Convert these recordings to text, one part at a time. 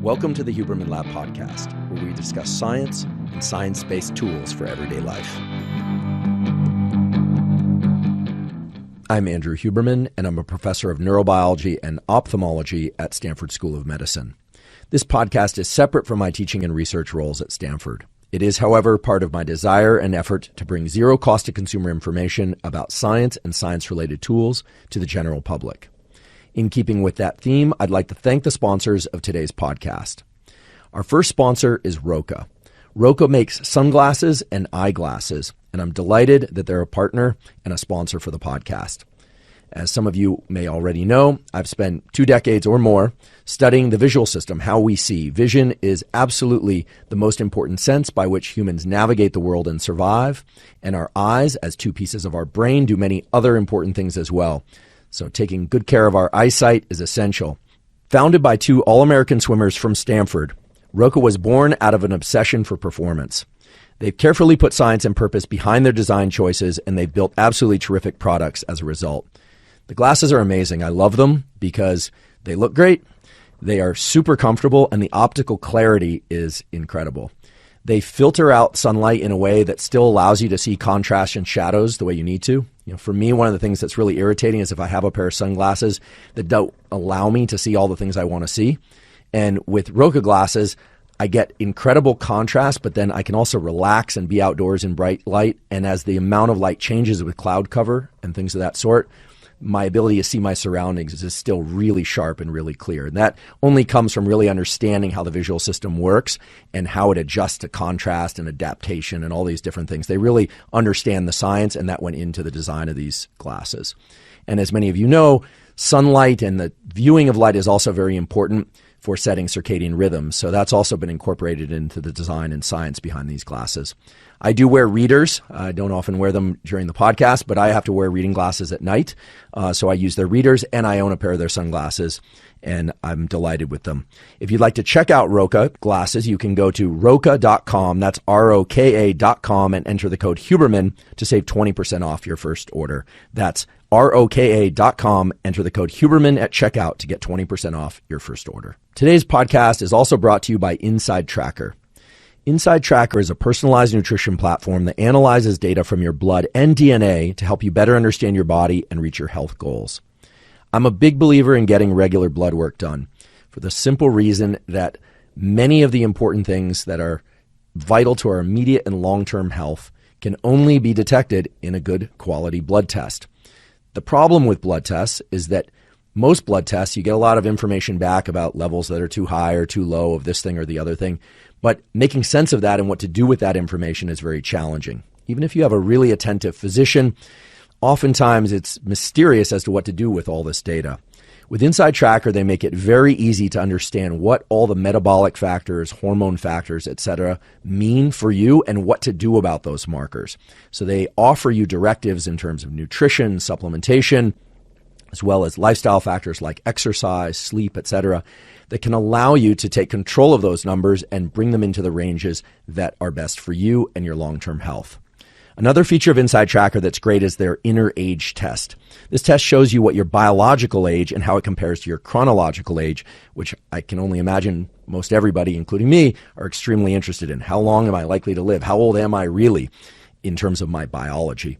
Welcome to the Huberman Lab podcast, where we discuss science and science-based tools for everyday life. I'm Andrew Huberman, and I'm a professor of neurobiology and ophthalmology at Stanford School of Medicine. This podcast is separate from my teaching and research roles at Stanford. It is, however, part of my desire and effort to bring zero-cost-to-consumer information about science and science-related tools to the general public. In keeping with that theme, I'd like to thank the sponsors of today's podcast. Our first sponsor is Roka. Roka makes sunglasses and eyeglasses, and I'm delighted that they're a partner and a sponsor for the podcast. As some of you may already know, I've spent 2 decades or more studying the visual system, how we see. Vision is absolutely the most important sense by which humans navigate the world and survive, and our eyes, as 2 pieces of our brain, do many other important things as well. So taking good care of our eyesight is essential. Founded by 2 all-American swimmers from Stanford, Roka was born out of an obsession for performance. They've carefully put science and purpose behind their design choices, and they've built absolutely terrific products as a result. The glasses are amazing. I love them because they look great, they are super comfortable, and the optical clarity is incredible. They filter out sunlight in a way that still allows you to see contrast and shadows the way you need to. For me, one of the things that's really irritating is if I have a pair of sunglasses that don't allow me to see all the things I want to see. And with Roka glasses, I get incredible contrast, but then I can also relax and be outdoors in bright light. And as the amount of light changes with cloud cover and things of that sort, my ability to see my surroundings is still really sharp and really clear. And that only comes from really understanding how the visual system works and how it adjusts to contrast and adaptation and all these different things. They really understand the science, and that went into the design of these glasses. And as many of you know, sunlight and the viewing of light is also very important for setting circadian rhythms. So that's also been incorporated into the design and science behind these glasses. I do wear readers. I don't often wear them during the podcast, but I have to wear reading glasses at night. So I use their readers, and I own a pair of their sunglasses, and I'm delighted with them. If you'd like to check out Roka glasses, you can go to roka.com, that's ROKA.com, and enter the code Huberman to save 20% off your first order. That's ROKA.com, enter the code Huberman at checkout to get 20% off your first order. Today's podcast is also brought to you by Inside Tracker. Inside Tracker is a personalized nutrition platform that analyzes data from your blood and DNA to help you better understand your body and reach your health goals. I'm a big believer in getting regular blood work done for the simple reason that many of the important things that are vital to our immediate and long-term health can only be detected in a good quality blood test. The problem with blood tests is that most blood tests, you get a lot of information back about levels that are too high or too low of this thing or the other thing. But making sense of that and what to do with that information is very challenging. Even if you have a really attentive physician, oftentimes it's mysterious as to what to do with all this data. With Inside Tracker, they make it very easy to understand what all the metabolic factors, hormone factors, etc. mean for you and what to do about those markers. So they offer you directives in terms of nutrition, supplementation, as well as lifestyle factors like exercise, sleep, etc., that can allow you to take control of those numbers and bring them into the ranges that are best for you and your long-term health. Another feature of Inside Tracker that's great is their inner age test. This test shows you what your biological age and how it compares to your chronological age, which I can only imagine most everybody, including me, are extremely interested in. How long am I likely to live? How old am I really in terms of my biology?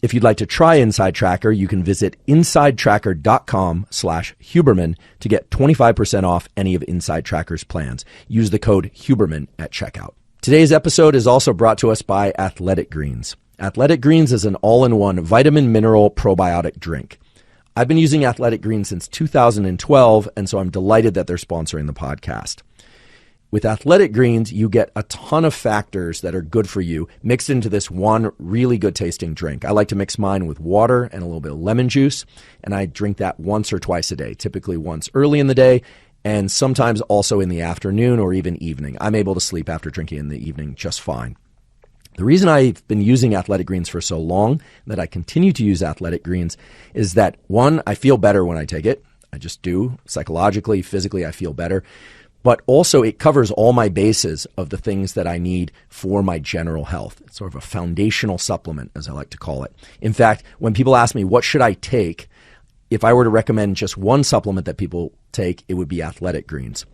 If you'd like to try Inside Tracker, you can visit insidetracker.com/Huberman to get 25% off any of Inside Tracker's plans. Use the code Huberman at checkout. Today's episode is also brought to us by Athletic Greens. Athletic Greens is an all-in-one vitamin mineral probiotic drink. I've been using Athletic Greens since 2012, and so I'm delighted that they're sponsoring the podcast. With Athletic Greens, you get a ton of factors that are good for you mixed into this one really good tasting drink. I like to mix mine with water and a little bit of lemon juice, and I drink that once or twice a day, typically once early in the day and sometimes also in the afternoon or even evening. I'm able to sleep after drinking in the evening just fine. The reason I've been using Athletic Greens for so long, that I continue to use Athletic Greens, is that, one, I feel better when I take it. I just do. Psychologically, physically, I feel better. But also it covers all my bases of the things that I need for my general health. It's sort of a foundational supplement, as I like to call it. In fact, when people ask me, what should I take? If I were to recommend just one supplement that people take, it would be Athletic Greens.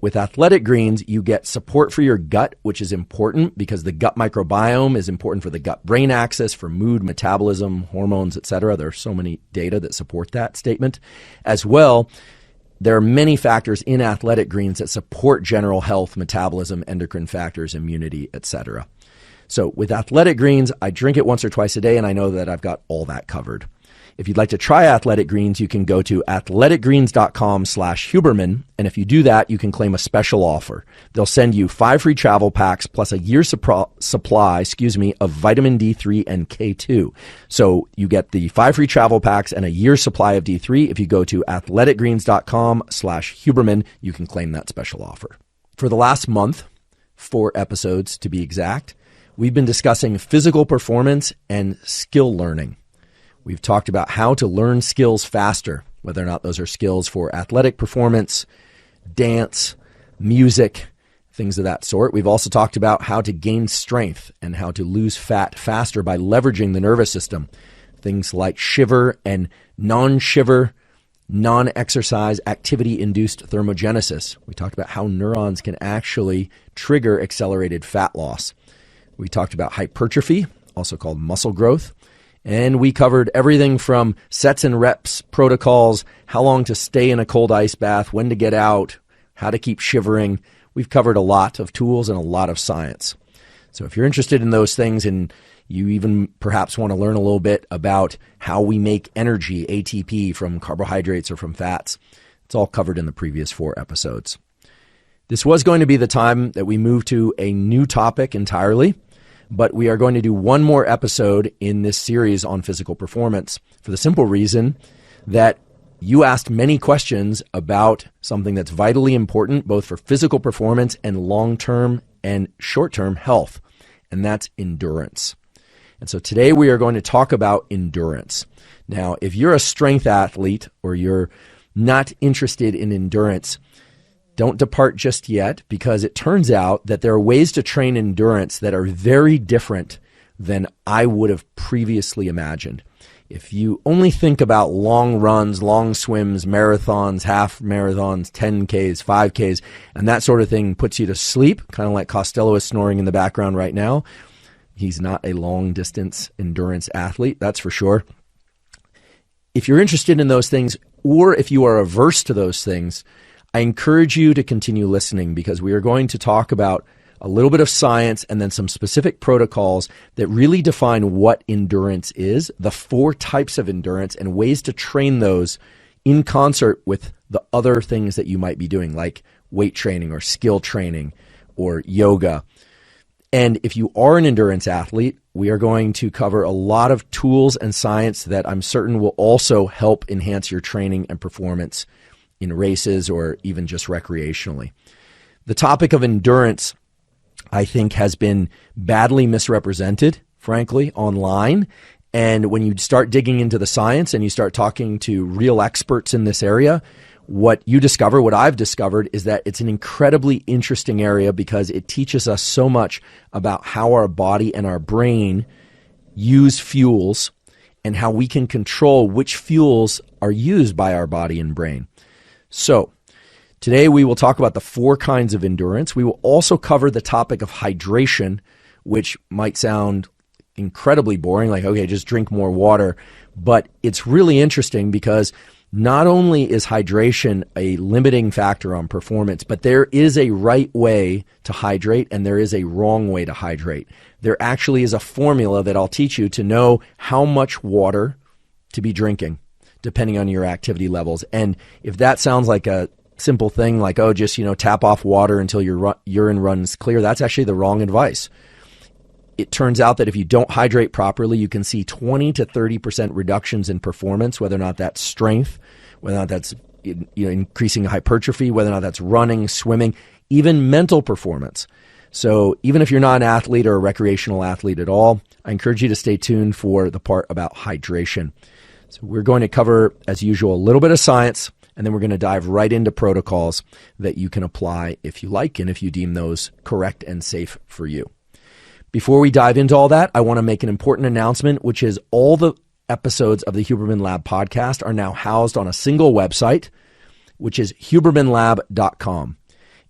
with Athletic Greens, you get support for your gut, which is important because the gut microbiome is important for the gut-brain axis, for mood, metabolism, hormones, etc. There are so many data that support that statement. As well, there are many factors in Athletic Greens that support general health, metabolism, endocrine factors, immunity, etc. So with Athletic Greens, I drink it once or twice a day, and I know that I've got all that covered. If you'd like to try Athletic Greens, you can go to athleticgreens.com/Huberman, and if you do that, you can claim a special offer. They'll send you 5 free travel packs plus a year's supply of vitamin D3 and K2. So you get the 5 free travel packs and a year's supply of D3. If you go to athleticgreens.com/Huberman, you can claim that special offer. For the last month, 4 episodes to be exact, we've been discussing physical performance and skill learning. We've talked about how to learn skills faster, whether or not those are skills for athletic performance, dance, music, things of that sort. We've also talked about how to gain strength and how to lose fat faster by leveraging the nervous system. Things like shiver and non-shiver, non-exercise activity-induced thermogenesis. We talked about how neurons can actually trigger accelerated fat loss. We talked about hypertrophy, also called muscle growth. And we covered everything from sets and reps, protocols, how long to stay in a cold ice bath, when to get out, how to keep shivering. We've covered a lot of tools and a lot of science. So if you're interested in those things and you even perhaps want to learn a little bit about how we make energy, ATP, from carbohydrates or from fats, it's all covered in the previous 4 episodes. This was going to be the time that we move to a new topic entirely, but we are going to do one more episode in this series on physical performance for the simple reason that you asked many questions about something that's vitally important both for physical performance and long-term and short-term health, and that's endurance. And so today we are going to talk about endurance. Now, if you're a strength athlete or you're not interested in endurance, don't depart just yet, because it turns out that there are ways to train endurance that are very different than I would have previously imagined. If you only think about long runs, long swims, marathons, half marathons, 10Ks, 5Ks, and that sort of thing puts you to sleep, kind of like Costello is snoring in the background right now. He's not a long-distance endurance athlete, that's for sure. If you're interested in those things, or if you are averse to those things, I encourage you to continue listening, because we are going to talk about a little bit of science and then some specific protocols that really define what endurance is, the 4 types of endurance, and ways to train those in concert with the other things that you might be doing, like weight training or skill training or yoga. And if you are an endurance athlete, we are going to cover a lot of tools and science that I'm certain will also help enhance your training and performance in races or even just recreationally. The topic of endurance, I think, has been badly misrepresented, frankly, online. And when you start digging into the science and you start talking to real experts in this area, what you discover, what I've discovered, is that it's an incredibly interesting area because it teaches us so much about how our body and our brain use fuels and how we can control which fuels are used by our body and brain. So today we will talk about the 4 kinds of endurance. We will also cover the topic of hydration, which might sound incredibly boring, like, okay, just drink more water. But it's really interesting because not only is hydration a limiting factor on performance, but there is a right way to hydrate and there is a wrong way to hydrate. There actually is a formula that I'll teach you to know how much water to be drinking, depending on your activity levels. And if that sounds like a simple thing, like, oh, just, tap off water until your urine runs clear, that's actually the wrong advice. It turns out that if you don't hydrate properly, you can see 20 to 30% reductions in performance, whether or not that's strength, whether or not that's increasing hypertrophy, whether or not that's running, swimming, even mental performance. So even if you're not an athlete or a recreational athlete at all, I encourage you to stay tuned for the part about hydration. So we're going to cover, as usual, a little bit of science, and then we're going to dive right into protocols that you can apply if you like and if you deem those correct and safe for you. Before we dive into all that, I want to make an important announcement, which is all the episodes of the Huberman Lab podcast are now housed on a single website, which is hubermanlab.com.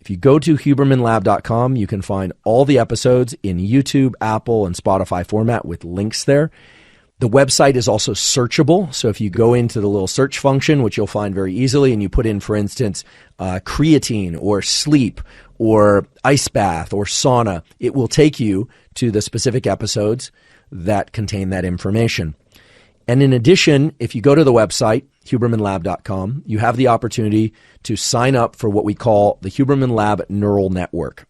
If you go to hubermanlab.com, you can find all the episodes in YouTube, Apple, and Spotify format with links there. The website is also searchable. So if you go into the little search function, which you'll find very easily, and you put in, for instance, creatine or sleep or ice bath or sauna, it will take you to the specific episodes that contain that information. And in addition, if you go to the website, hubermanlab.com, you have the opportunity to sign up for what we call the Huberman Lab Neural Network.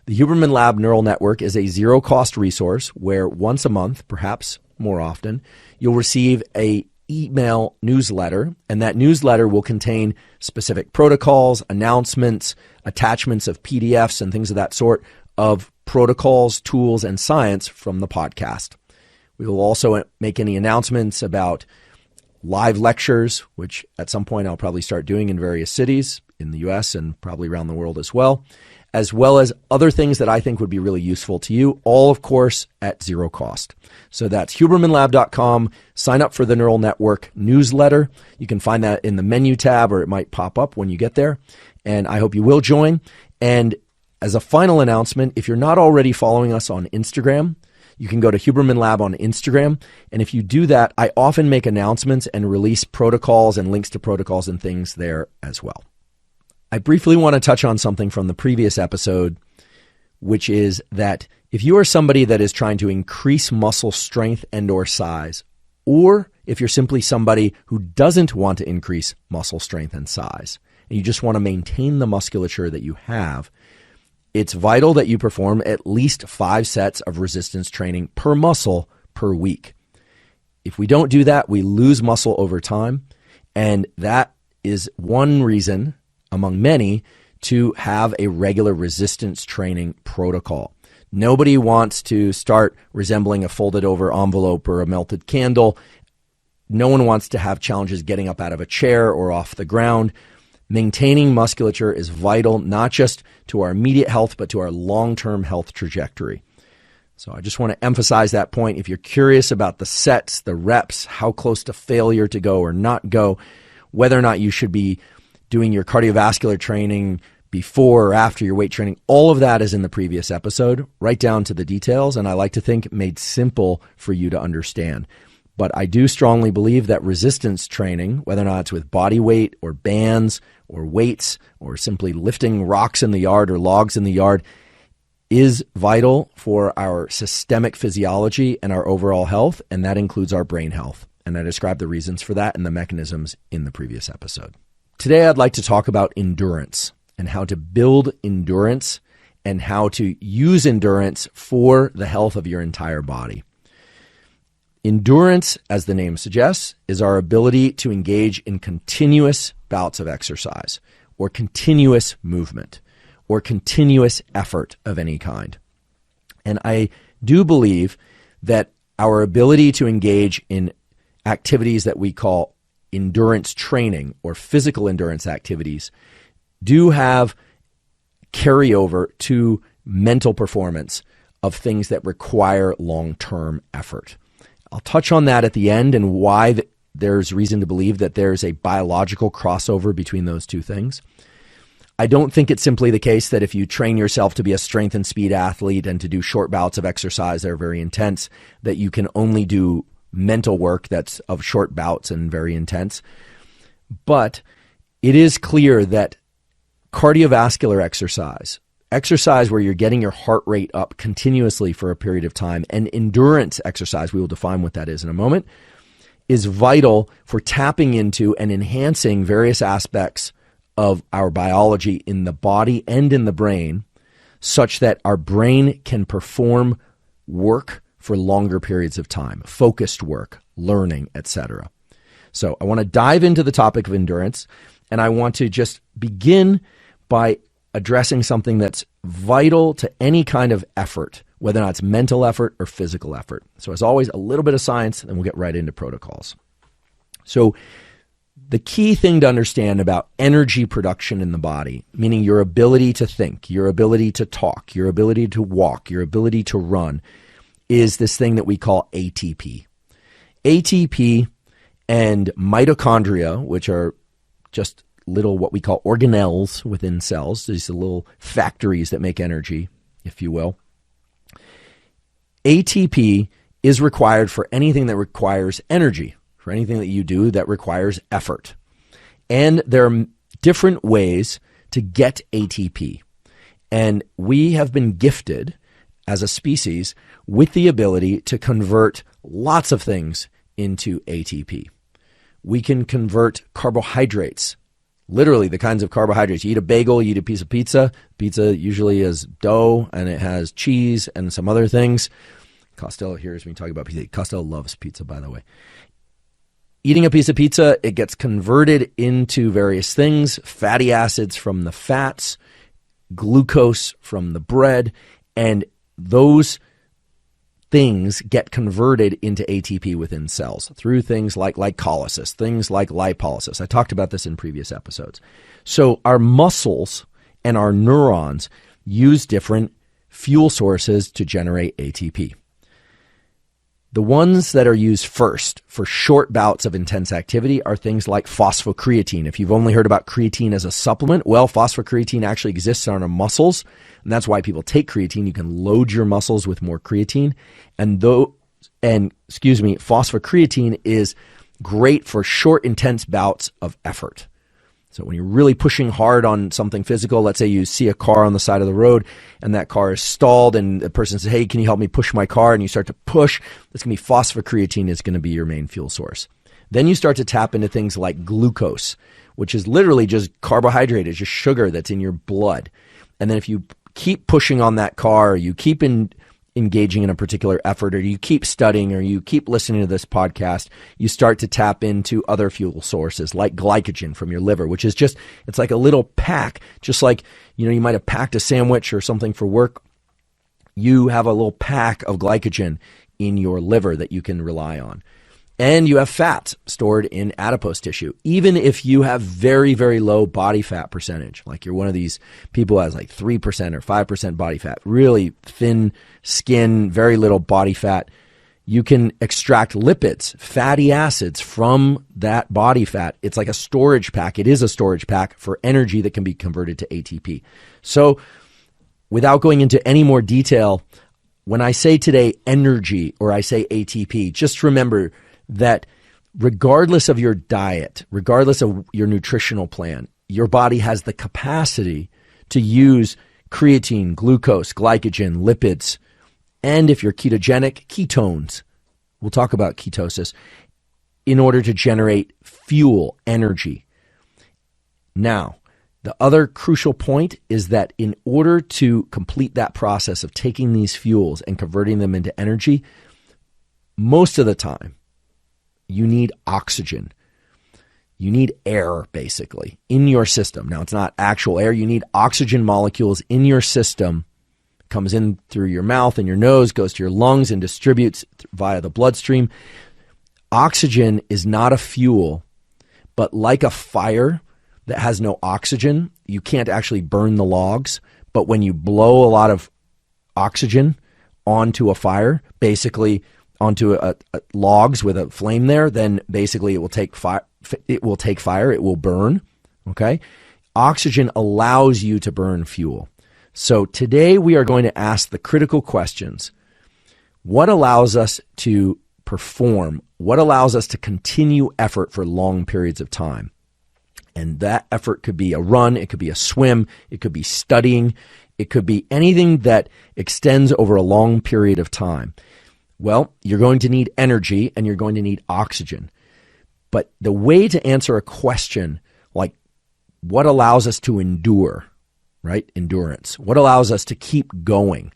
The Huberman Lab Neural Network is a zero-cost resource where once a month, perhaps more often, you'll receive a email newsletter, and that newsletter will contain specific protocols, announcements, attachments of PDFs and things of that sort of protocols, tools, and science from the podcast. We will also make any announcements about live lectures, which at some point I'll probably start doing in various cities in the US and probably around the world as well as other things that I think would be really useful to you, all, of course, at zero cost. So that's hubermanlab.com. Sign up for the Neural Network newsletter. You can find that in the menu tab, or it might pop up when you get there. And I hope you will join. And as a final announcement, if you're not already following us on Instagram, you can go to Huberman Lab on Instagram. And if you do that, I often make announcements and release protocols and links to protocols and things there as well. I briefly want to touch on something from the previous episode, which is that if you are somebody that is trying to increase muscle strength and or size, or if you're simply somebody who doesn't want to increase muscle strength and size, and you just want to maintain the musculature that you have, it's vital that you perform at least 5 sets of resistance training per muscle per week. If we don't do that, we lose muscle over time, and that is one reason among many to have a regular resistance training protocol. Nobody wants to start resembling a folded over envelope or a melted candle. No one wants to have challenges getting up out of a chair or off the ground. Maintaining musculature is vital, not just to our immediate health, but to our long-term health trajectory. So I just want to emphasize that point. If you're curious about the sets, the reps, how close to failure to go or not go, whether or not you should be doing your cardiovascular training before or after your weight training, all of that is in the previous episode, right down to the details, and I like to think made simple for you to understand. But I do strongly believe that resistance training, whether or not it's with body weight or bands or weights or simply lifting rocks in the yard or logs in the yard, is vital for our systemic physiology and our overall health, and that includes our brain health. And I described the reasons for that and the mechanisms in the previous episode. Today, I'd like to talk about endurance and how to build endurance and how to use endurance for the health of your entire body. Endurance, as the name suggests, is our ability to engage in continuous bouts of exercise or continuous movement or continuous effort of any kind. And I do believe that our ability to engage in activities that we call endurance training or physical endurance activities do have carryover to mental performance of things that require long-term effort. I'll touch on that at the end and why there's reason to believe that there's a biological crossover between those two things. I don't think it's simply the case that if you train yourself to be a strength and speed athlete and to do short bouts of exercise that are very intense, that you can only do mental work that's of short bouts and very intense. But it is clear that cardiovascular exercise where you're getting your heart rate up continuously for a period of time, and endurance exercise, we will define what that is in a moment, is vital for tapping into and enhancing various aspects of our biology in the body and in the brain, such that our brain can perform work for longer periods of time, focused work, learning, etc. So I want to dive into the topic of endurance, and I want to just begin by addressing something that's vital to any kind of effort, whether or not it's mental effort or physical effort. So as always, a little bit of science, and then we'll get right into protocols. So the key thing to understand about energy production in the body, meaning your ability to think, your ability to talk, your ability to walk, your ability to run, is this thing that we call ATP. ATP and mitochondria, which are just little what we call organelles within cells, these little factories that make energy, if you will. ATP is required for anything that requires energy, for anything that you do that requires effort. And there are different ways to get ATP. And we have been gifted as a species with the ability to convert lots of things into ATP. We can convert carbohydrates, literally the kinds of carbohydrates. You eat a bagel, you eat a piece of pizza. Pizza usually is dough and it has cheese and some other things. Costello hears me talking about pizza. Costello loves pizza, by the way. Eating a piece of pizza, it gets converted into various things, fatty acids from the fats, glucose from the bread, and those things get converted into ATP within cells through things like glycolysis, things like lipolysis. I talked about this in previous episodes. So our muscles and our neurons use different fuel sources to generate ATP. The ones that are used first for short bouts of intense activity are things like phosphocreatine. If you've only heard about creatine as a supplement, well, phosphocreatine actually exists on our muscles, and that's why people take creatine. You can load your muscles with more creatine, phosphocreatine is great for short, intense bouts of effort. So when you're really pushing hard on something physical, let's say you see a car on the side of the road and that car is stalled and the person says, hey, can you help me push my car? And you start to push, that's going to be phosphocreatine is going to be your main fuel source. Then you start to tap into things like glucose, which is literally just carbohydrate, it's just sugar that's in your blood. And then if you keep pushing on that car, or you keep engaging in a particular effort, or you keep studying, or you keep listening to this podcast, you start to tap into other fuel sources like glycogen from your liver, which is just, it's like a little pack, just like, you might have packed a sandwich or something for work. You have a little pack of glycogen in your liver that you can rely on. And you have fat stored in adipose tissue. Even if you have very, very low body fat percentage, like you're one of these people who has like 3% or 5% body fat, really thin skin, very little body fat, you can extract lipids, fatty acids from that body fat. It's like a storage pack. It is a storage pack for energy that can be converted to ATP. So without going into any more detail, when I say today energy or I say ATP, just remember that regardless of your diet, regardless of your nutritional plan, your body has the capacity to use creatine, glucose, glycogen, lipids, and if you're ketogenic, ketones. We'll talk about ketosis in order to generate fuel, energy. Now, the other crucial point is that in order to complete that process of taking these fuels and converting them into energy, most of the time, you need oxygen. You need air, basically, in your system. Now, it's not actual air. You need oxygen molecules in your system. It comes in through your mouth and your nose, goes to your lungs, and distributes via the bloodstream. Oxygen is not a fuel, but like a fire that has no oxygen, you can't actually burn the logs. But when you blow a lot of oxygen onto a fire, basically onto logs with a flame there, then basically it will take fire. It will burn. Okay, oxygen allows you to burn fuel. So today we are going to ask the critical questions: what allows us to perform? What allows us to continue effort for long periods of time? And that effort could be a run, it could be a swim, it could be studying, it could be anything that extends over a long period of time. Well, you're going to need energy and you're going to need oxygen. But the way to answer a question like what allows us to endure, right? Endurance. What allows us to keep going?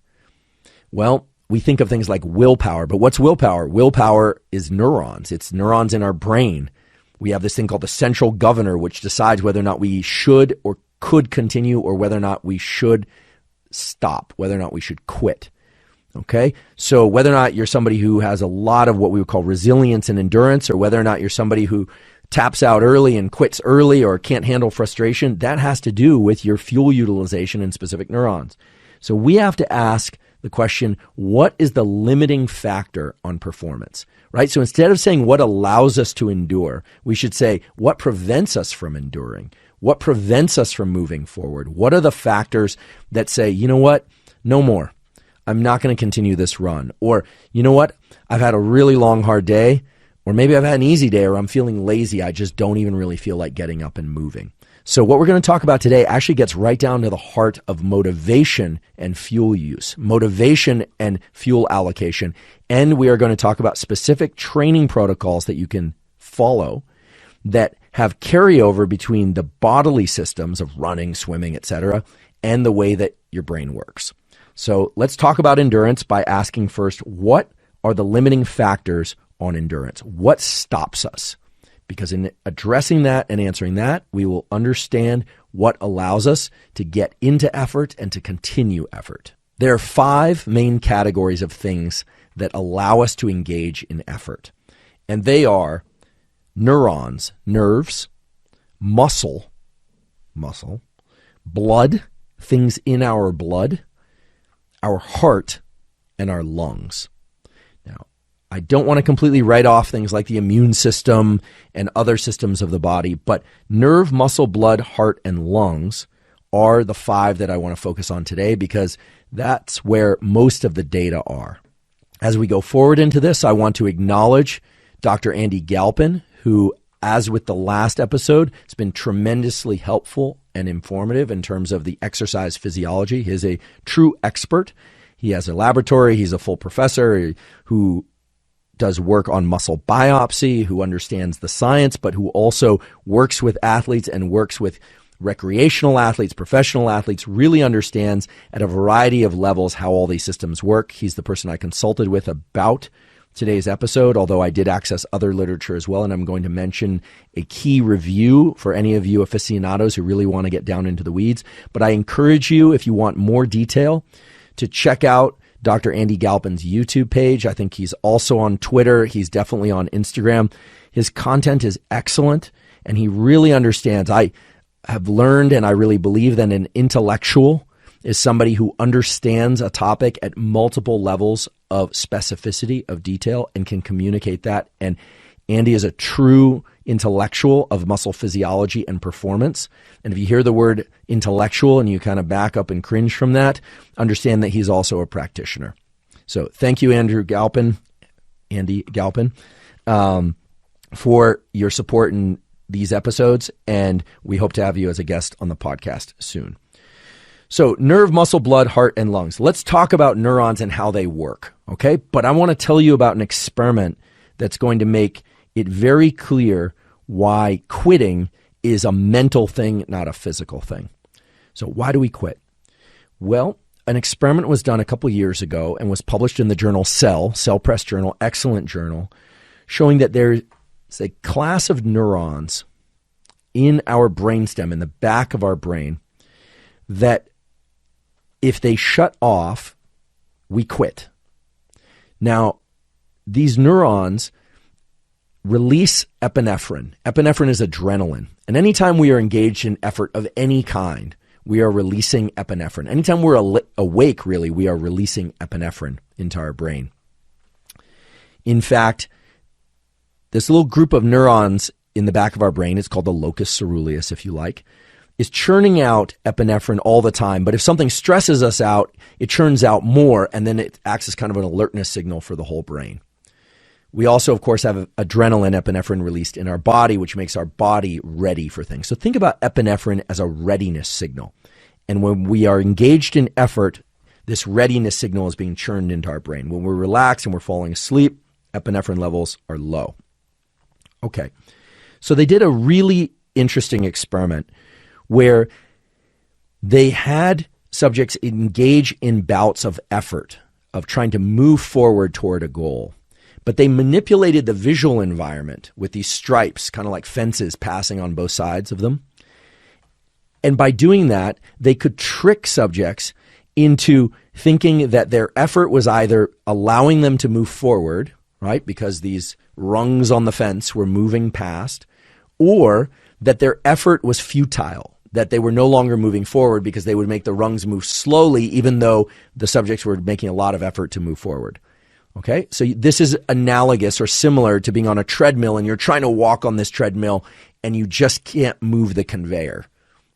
Well, we think of things like willpower, but what's willpower? Willpower is neurons. It's neurons in our brain. We have this thing called the central governor, which decides whether or not we should or could continue or whether or not we should stop, whether or not we should quit. Okay, so whether or not you're somebody who has a lot of what we would call resilience and endurance, or whether or not you're somebody who taps out early and quits early or can't handle frustration, that has to do with your fuel utilization in specific neurons. So we have to ask the question, what is the limiting factor on performance, right? So instead of saying what allows us to endure, we should say what prevents us from enduring, what prevents us from moving forward. What are the factors that say, you know what, no more. I'm not going to continue this run. Or, you know what, I've had a really long, hard day, or maybe I've had an easy day, or I'm feeling lazy. I just don't even really feel like getting up and moving. So what we're going to talk about today actually gets right down to the heart of motivation and fuel use, motivation and fuel allocation. And we are going to talk about specific training protocols that you can follow that have carryover between the bodily systems of running, swimming, etc., and the way that your brain works. So let's talk about endurance by asking first, what are the limiting factors on endurance? What stops us? Because in addressing that and answering that, we will understand what allows us to get into effort and to continue effort. There are 5 main categories of things that allow us to engage in effort. And they are neurons, nerves, muscle, blood, things in our blood, our heart, and our lungs. Now, I don't want to completely write off things like the immune system and other systems of the body, but nerve, muscle, blood, heart, and lungs are the 5 that I want to focus on today because that's where most of the data are. As we go forward into this, I want to acknowledge Dr. Andy Galpin, who, as with the last episode, has been tremendously helpful and informative in terms of the exercise physiology. He is a true expert. He has a laboratory. He's a full professor who does work on muscle biopsy, who understands the science, but who also works with athletes and works with recreational athletes, professional athletes, really understands at a variety of levels how all these systems work. He's the person I consulted with about today's episode, although I did access other literature as well, and I'm going to mention a key review for any of you aficionados who really want to get down into the weeds. But I encourage you, if you want more detail, to check out Dr. Andy Galpin's YouTube page. I think he's also on Twitter. He's definitely on Instagram. His content is excellent, and he really understands. I have learned, and I really believe that an intellectual is somebody who understands a topic at multiple levels of specificity, of detail, and can communicate that. And Andy is a true intellectual of muscle physiology and performance. And if you hear the word intellectual and you kind of back up and cringe from that, understand that he's also a practitioner. So thank you, Andy Galpin, for your support in these episodes. And we hope to have you as a guest on the podcast soon. So nerve, muscle, blood, heart, and lungs. Let's talk about neurons and how they work, okay? But I want to tell you about an experiment that's going to make it very clear why quitting is a mental thing, not a physical thing. So why do we quit? Well, an experiment was done a couple years ago and was published in the journal Cell Press Journal, excellent journal, showing that there's a class of neurons in our brainstem, in the back of our brain, that if they shut off, we quit. Now, these neurons release epinephrine. Epinephrine is adrenaline. And anytime we are engaged in effort of any kind, we are releasing epinephrine. Anytime we're awake, really, we are releasing epinephrine into our brain. In fact, this little group of neurons in the back of our brain, it's called the locus ceruleus, if you like, is churning out epinephrine all the time. But if something stresses us out, it churns out more, and then it acts as kind of an alertness signal for the whole brain. We also, of course, have adrenaline, epinephrine released in our body, which makes our body ready for things. So think about epinephrine as a readiness signal. And when we are engaged in effort, this readiness signal is being churned into our brain. When we're relaxed and we're falling asleep, epinephrine levels are low. Okay, so they did a really interesting experiment where they had subjects engage in bouts of effort, of trying to move forward toward a goal. But they manipulated the visual environment with these stripes, kind of like fences passing on both sides of them. And by doing that, they could trick subjects into thinking that their effort was either allowing them to move forward, right, because these rungs on the fence were moving past, or that their effort was futile, that they were no longer moving forward because they would make the rungs move slowly, even though the subjects were making a lot of effort to move forward. Okay, so this is analogous or similar to being on a treadmill and you're trying to walk on this treadmill and you just can't move the conveyor,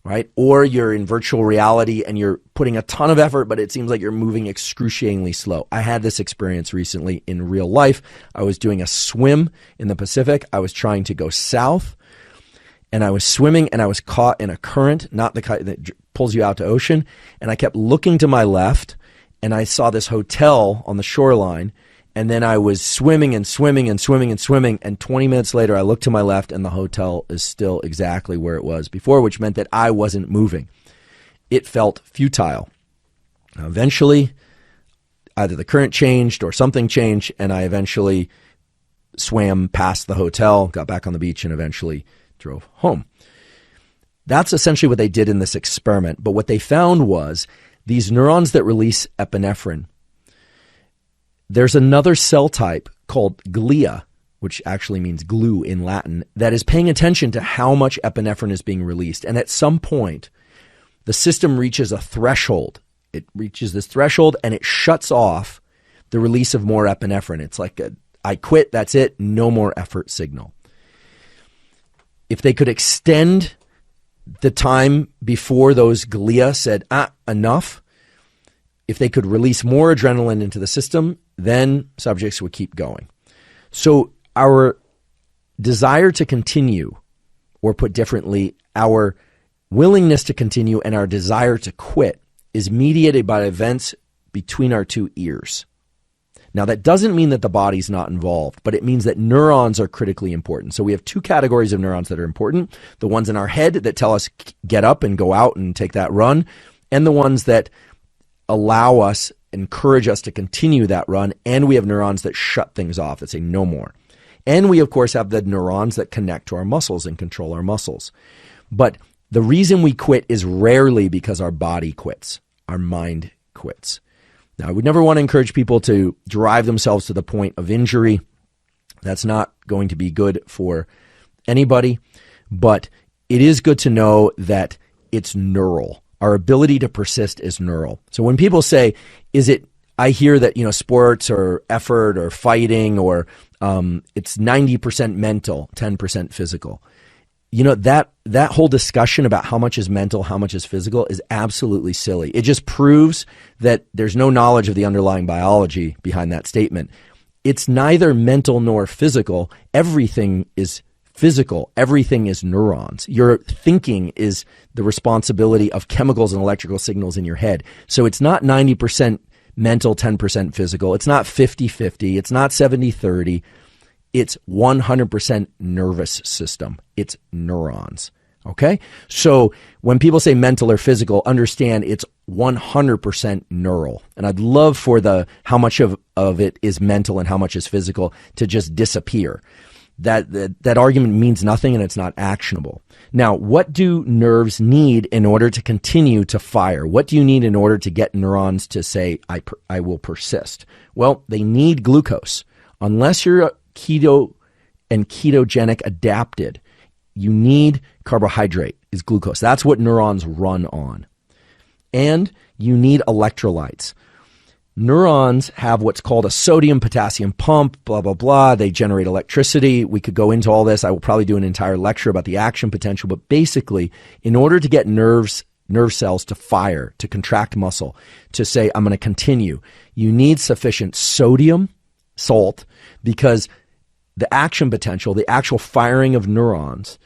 right? Or you're in virtual reality and you're putting a ton of effort, but it seems like you're moving excruciatingly slow. I had this experience recently in real life. I was doing a swim in the Pacific. I was trying to go south and I was swimming and I was caught in a current, not the kind that pulls you out to ocean. And I kept looking to my left and I saw this hotel on the shoreline. And then I was swimming and swimming and swimming and swimming. And 20 minutes later, I looked to my left and the hotel is still exactly where it was before, which meant that I wasn't moving. It felt futile. Eventually, either the current changed or something changed, and I eventually swam past the hotel, got back on the beach, and eventually drove home. That's essentially what they did in this experiment. But what they found was these neurons that release epinephrine, there's another cell type called glia, which actually means glue in Latin, that is paying attention to how much epinephrine is being released. And at some point, the system reaches a threshold. It reaches this threshold and it shuts off the release of more epinephrine. It's like I quit, that's it, no more effort signal. If they could extend the time before those glia said, enough, if they could release more adrenaline into the system, then subjects would keep going. So our desire to continue, or put differently, our willingness to continue and our desire to quit is mediated by events between our two ears. Now, that doesn't mean that the body's not involved, but it means that neurons are critically important. So we have two categories of neurons that are important: the ones in our head that tell us get up and go out and take that run, and the ones that allow us, encourage us to continue that run. And we have neurons that shut things off, that say no more. And we, of course, have the neurons that connect to our muscles and control our muscles. But the reason we quit is rarely because our body quits. Our mind quits. Now, I would never want to encourage people to drive themselves to the point of injury. That's not going to be good for anybody. But it is good to know that it's neural. Our ability to persist is neural. So when people say, I hear that, sports or effort or fighting or it's 90% mental, 10% physical. That whole discussion about how much is mental, how much is physical is absolutely silly. It just proves that there's no knowledge of the underlying biology behind that statement. It's neither mental nor physical. Everything is physical. Everything is neurons. Your thinking is the responsibility of chemicals and electrical signals in your head. So it's not 90% mental, 10% physical. It's not 50-50. It's not 70-30. It's 100% nervous system. It's neurons. Okay? So when people say mental or physical, understand it's 100% neural. And I'd love for how much of it is mental and how much is physical to just disappear. That argument means nothing and it's not actionable. Now, what do nerves need in order to continue to fire? What do you need in order to get neurons to say, I will persist? Well, they need glucose. Unless you're keto and ketogenic adapted, you need carbohydrate, is glucose. That's what neurons run on. And you need electrolytes. Neurons have what's called a sodium-potassium pump, blah, blah, blah. They generate electricity. We could go into all this. I will probably do an entire lecture about the action potential. But basically, in order to get nerve cells to fire, to contract muscle, to say, I'm going to continue, you need sufficient sodium, salt, because the action potential, the actual firing of neurons,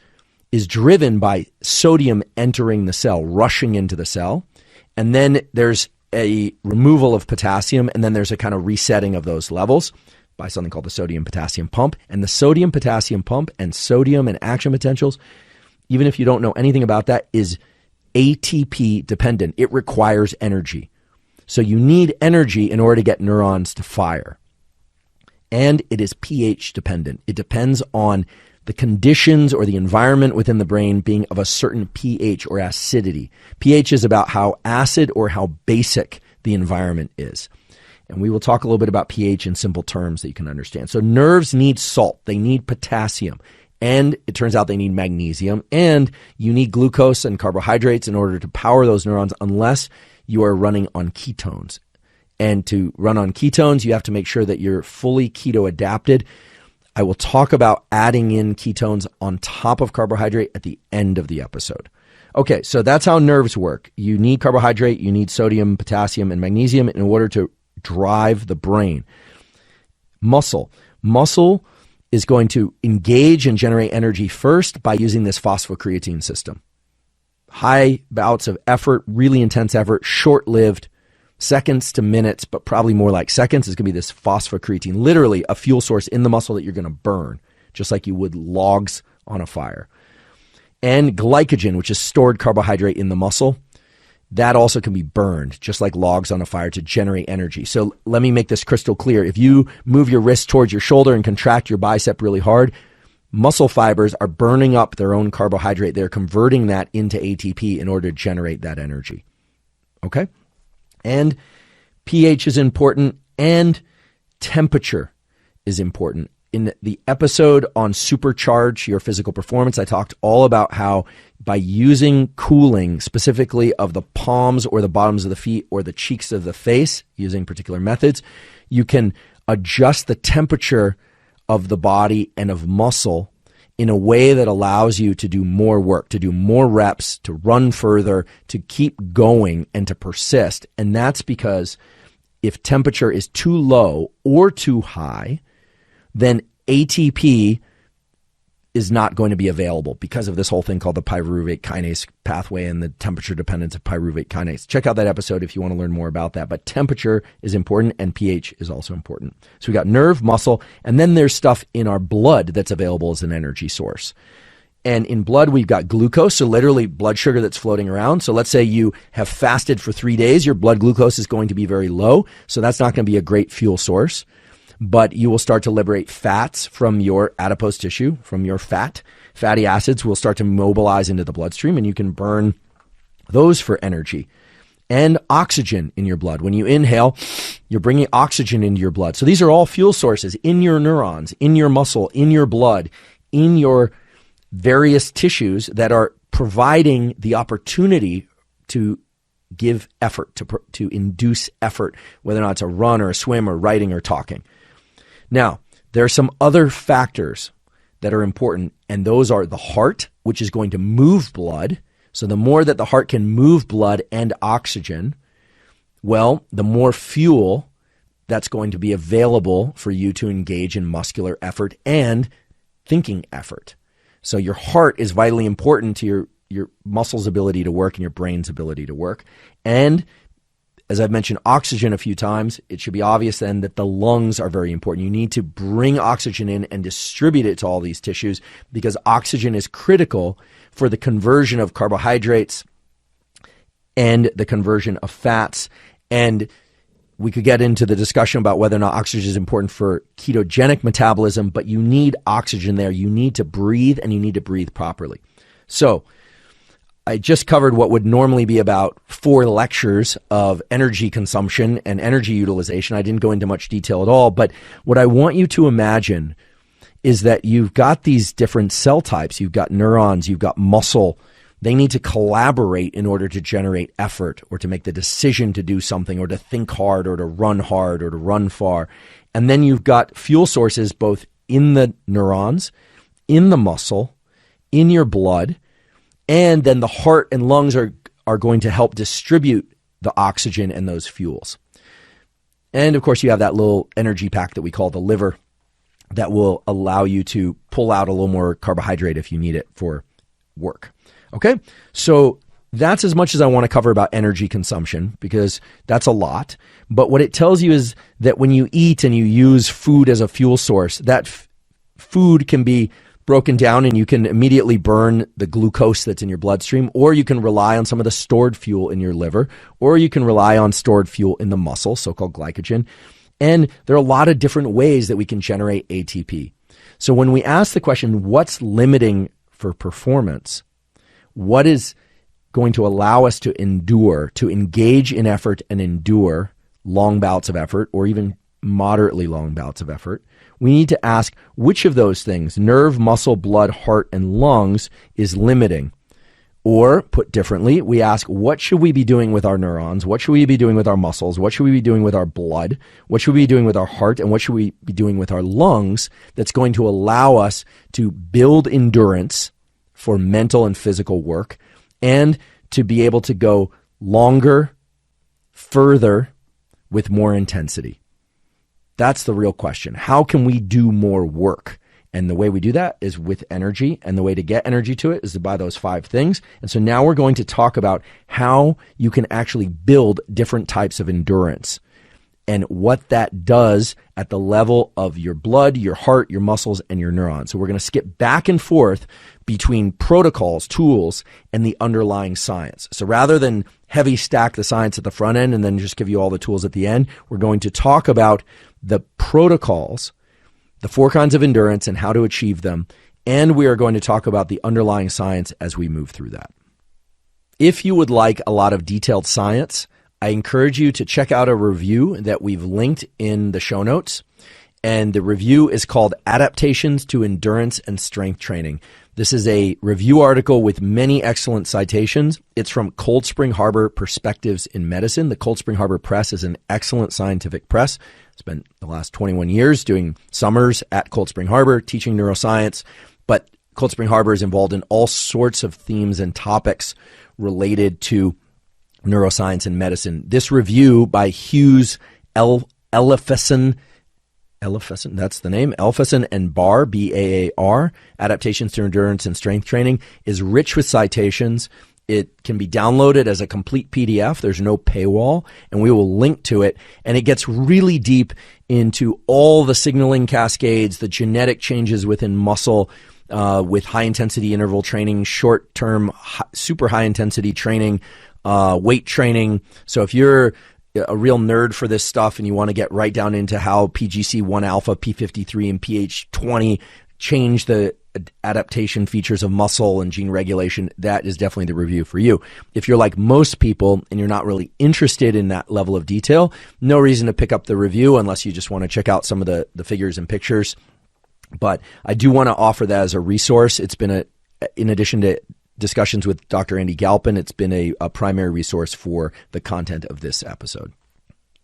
is driven by sodium entering the cell, rushing into the cell. And then there's a removal of potassium, and then there's a kind of resetting of those levels by something called the sodium-potassium pump. And the sodium-potassium pump and sodium and action potentials, even if you don't know anything about that, is ATP dependent. It requires energy. So you need energy in order to get neurons to fire. And it is pH dependent. It depends on the conditions or the environment within the brain being of a certain pH or acidity. pH is about how acid or how basic the environment is. And we will talk a little bit about pH in simple terms that you can understand. So nerves need salt. They need potassium. And it turns out they need magnesium, and you need glucose and carbohydrates in order to power those neurons unless you are running on ketones. And to run on ketones, you have to make sure that you're fully keto adapted. I will talk about adding in ketones on top of carbohydrate at the end of the episode. Okay, so that's how nerves work. You need carbohydrate, you need sodium, potassium, and magnesium in order to drive the brain. Muscle is going to engage and generate energy first by using this phosphocreatine system. High bouts of effort, really intense effort, short-lived, seconds to minutes, but probably more like seconds, is going to be this phosphocreatine, literally a fuel source in the muscle that you're going to burn, just like you would logs on a fire. And glycogen, which is stored carbohydrate in the muscle, that also can be burned, just like logs on a fire, to generate energy. So let me make this crystal clear. If you move your wrist towards your shoulder and contract your bicep really hard, muscle fibers are burning up their own carbohydrate. They're converting that into ATP in order to generate that energy. Okay? And pH is important, and temperature is important. In the episode on Supercharge Your Physical Performance, I talked all about how by using cooling, specifically of the palms or the bottoms of the feet or the cheeks of the face, using particular methods, you can adjust the temperature of the body and of muscle in a way that allows you to do more work, to do more reps, to run further, to keep going, and to persist. And that's because if temperature is too low or too high, then ATP is not going to be available because of this whole thing called the pyruvate kinase pathway and the temperature dependence of pyruvate kinase. Check out that episode if you want to learn more about that. But temperature is important, and pH is also important. So we got nerve, muscle, and then there's stuff in our blood that's available as an energy source. And in blood, we've got glucose, so literally blood sugar that's floating around. So let's say you have fasted for 3 days, your blood glucose is going to be very low, so that's not going to be a great fuel source. But you will start to liberate fats from your adipose tissue, from your fat. Fatty acids will start to mobilize into the bloodstream, and you can burn those for energy. And oxygen in your blood. When you inhale, you're bringing oxygen into your blood. So these are all fuel sources in your neurons, in your muscle, in your blood, in your various tissues that are providing the opportunity to give effort, to induce effort, whether or not it's a run or a swim or writing or talking. Now, there are some other factors that are important, and those are the heart, which is going to move blood. So the more that the heart can move blood and oxygen, well, the more fuel that's going to be available for you to engage in muscular effort and thinking effort. So your heart is vitally important to your muscles' ability to work and your brain's ability to work. And as I've mentioned oxygen a few times, it should be obvious then that the lungs are very important. You need to bring oxygen in and distribute it to all these tissues because oxygen is critical for the conversion of carbohydrates and the conversion of fats. And we could get into the discussion about whether or not oxygen is important for ketogenic metabolism, but you need oxygen there. You need to breathe, and you need to breathe properly. So I just covered what would normally be about 4 lectures of energy consumption and energy utilization. I didn't go into much detail at all, but what I want you to imagine is that you've got these different cell types. You've got neurons, you've got muscle. They need to collaborate in order to generate effort or to make the decision to do something or to think hard or to run far. And then you've got fuel sources both in the neurons, in the muscle, in your blood, and then the heart and lungs are going to help distribute the oxygen and those fuels. And of course, you have that little energy pack that we call the liver that will allow you to pull out a little more carbohydrate if you need it for work. Okay, so that's as much as I want to cover about energy consumption because that's a lot. But what it tells you is that when you eat and you use food as a fuel source, that food can be broken down and you can immediately burn the glucose that's in your bloodstream, or you can rely on some of the stored fuel in your liver, or you can rely on stored fuel in the muscle, so-called glycogen. And there are a lot of different ways that we can generate ATP. So when we ask the question, what's limiting for performance? What is going to allow us to endure, to engage in effort and endure long bouts of effort, or even moderately long bouts of effort? we need to ask which of those things, nerve, muscle, blood, heart, and lungs, is limiting. Or, put differently, we ask, what should we be doing with our neurons? What should we be doing with our muscles? What should we be doing with our blood? What should we be doing with our heart? And what should we be doing with our lungs that's going to allow us to build endurance for mental and physical work and to be able to go longer, further, with more intensity? That's the real question. How can we do more work? And the way we do that is with energy. And the way to get energy to it is to buy those 5 things. And so now we're going to talk about how you can actually build different types of endurance and what that does at the level of your blood, your heart, your muscles, and your neurons. So we're going to skip back and forth between protocols, tools, and the underlying science. So rather than heavy stack the science at the front end and then just give you all the tools at the end, we're going to talk about the protocols, the 4 kinds of endurance and how to achieve them, and we are going to talk about the underlying science as we move through that. If you would like a lot of detailed science, I encourage you to check out a review that we've linked in the show notes, and the review is called Adaptations to Endurance and Strength Training. This is a review article with many excellent citations. It's from Cold Spring Harbor Perspectives in Medicine. The Cold Spring Harbor Press is an excellent scientific press. Spent the last 21 years doing summers at Cold Spring Harbor, teaching neuroscience, but Cold Spring Harbor is involved in all sorts of themes and topics related to neuroscience and medicine. This review by Hughes Elefson, that's the name, Elefson and Barr, B-A-A-R, Adaptations to Endurance and Strength Training, is rich with citations. It can be downloaded as a complete PDF. There's no paywall, and we will link to it. And it gets really deep into all the signaling cascades, the genetic changes within muscle, with high-intensity interval training, short-term, super high-intensity training, weight training. So if you're a real nerd for this stuff and you want to get right down into how PGC1 alpha, P53, and PH20 change the adaptation features of muscle and gene regulation, that is definitely the review for you. If you're like most people and you're not really interested in that level of detail, no reason to pick up the review unless you just want to check out some of the figures and pictures. But I do want to offer that as a resource. It's been in addition to discussions with Dr. Andy Galpin, it's been a primary resource for the content of this episode.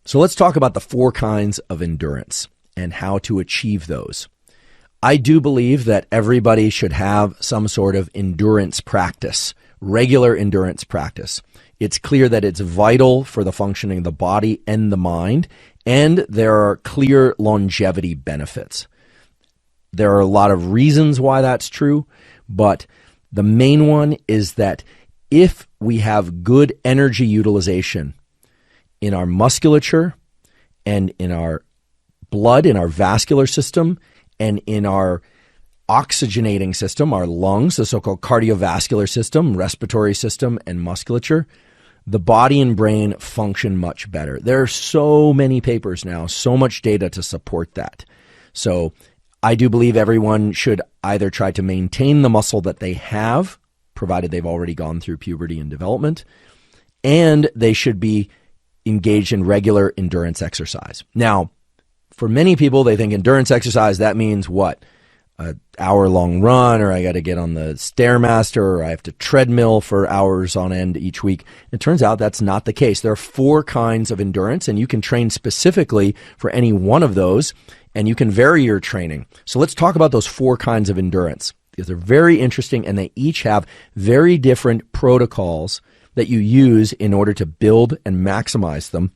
So let's talk about the 4 kinds of endurance and how to achieve those. I do believe that everybody should have some sort of endurance practice, regular endurance practice. It's clear that it's vital for the functioning of the body and the mind, and there are clear longevity benefits. There are a lot of reasons why that's true, but the main one is that if we have good energy utilization in our musculature and in our blood, in our vascular system, and in our oxygenating system, our lungs, the so-called cardiovascular system, respiratory system, and musculature, the body and brain function much better. There are so many papers now, so much data to support that. So I do believe everyone should either try to maintain the muscle that they have, provided they've already gone through puberty and development, and they should be engaged in regular endurance exercise. Now, for many people, they think endurance exercise, that means what? An hour-long run, or I got to get on the Stairmaster, or I have to treadmill for hours on end each week. It turns out that's not the case. There are 4 kinds of endurance, and you can train specifically for any one of those, and you can vary your training. So let's talk about those 4 kinds of endurance, because they're very interesting, and they each have very different protocols that you use in order to build and maximize them.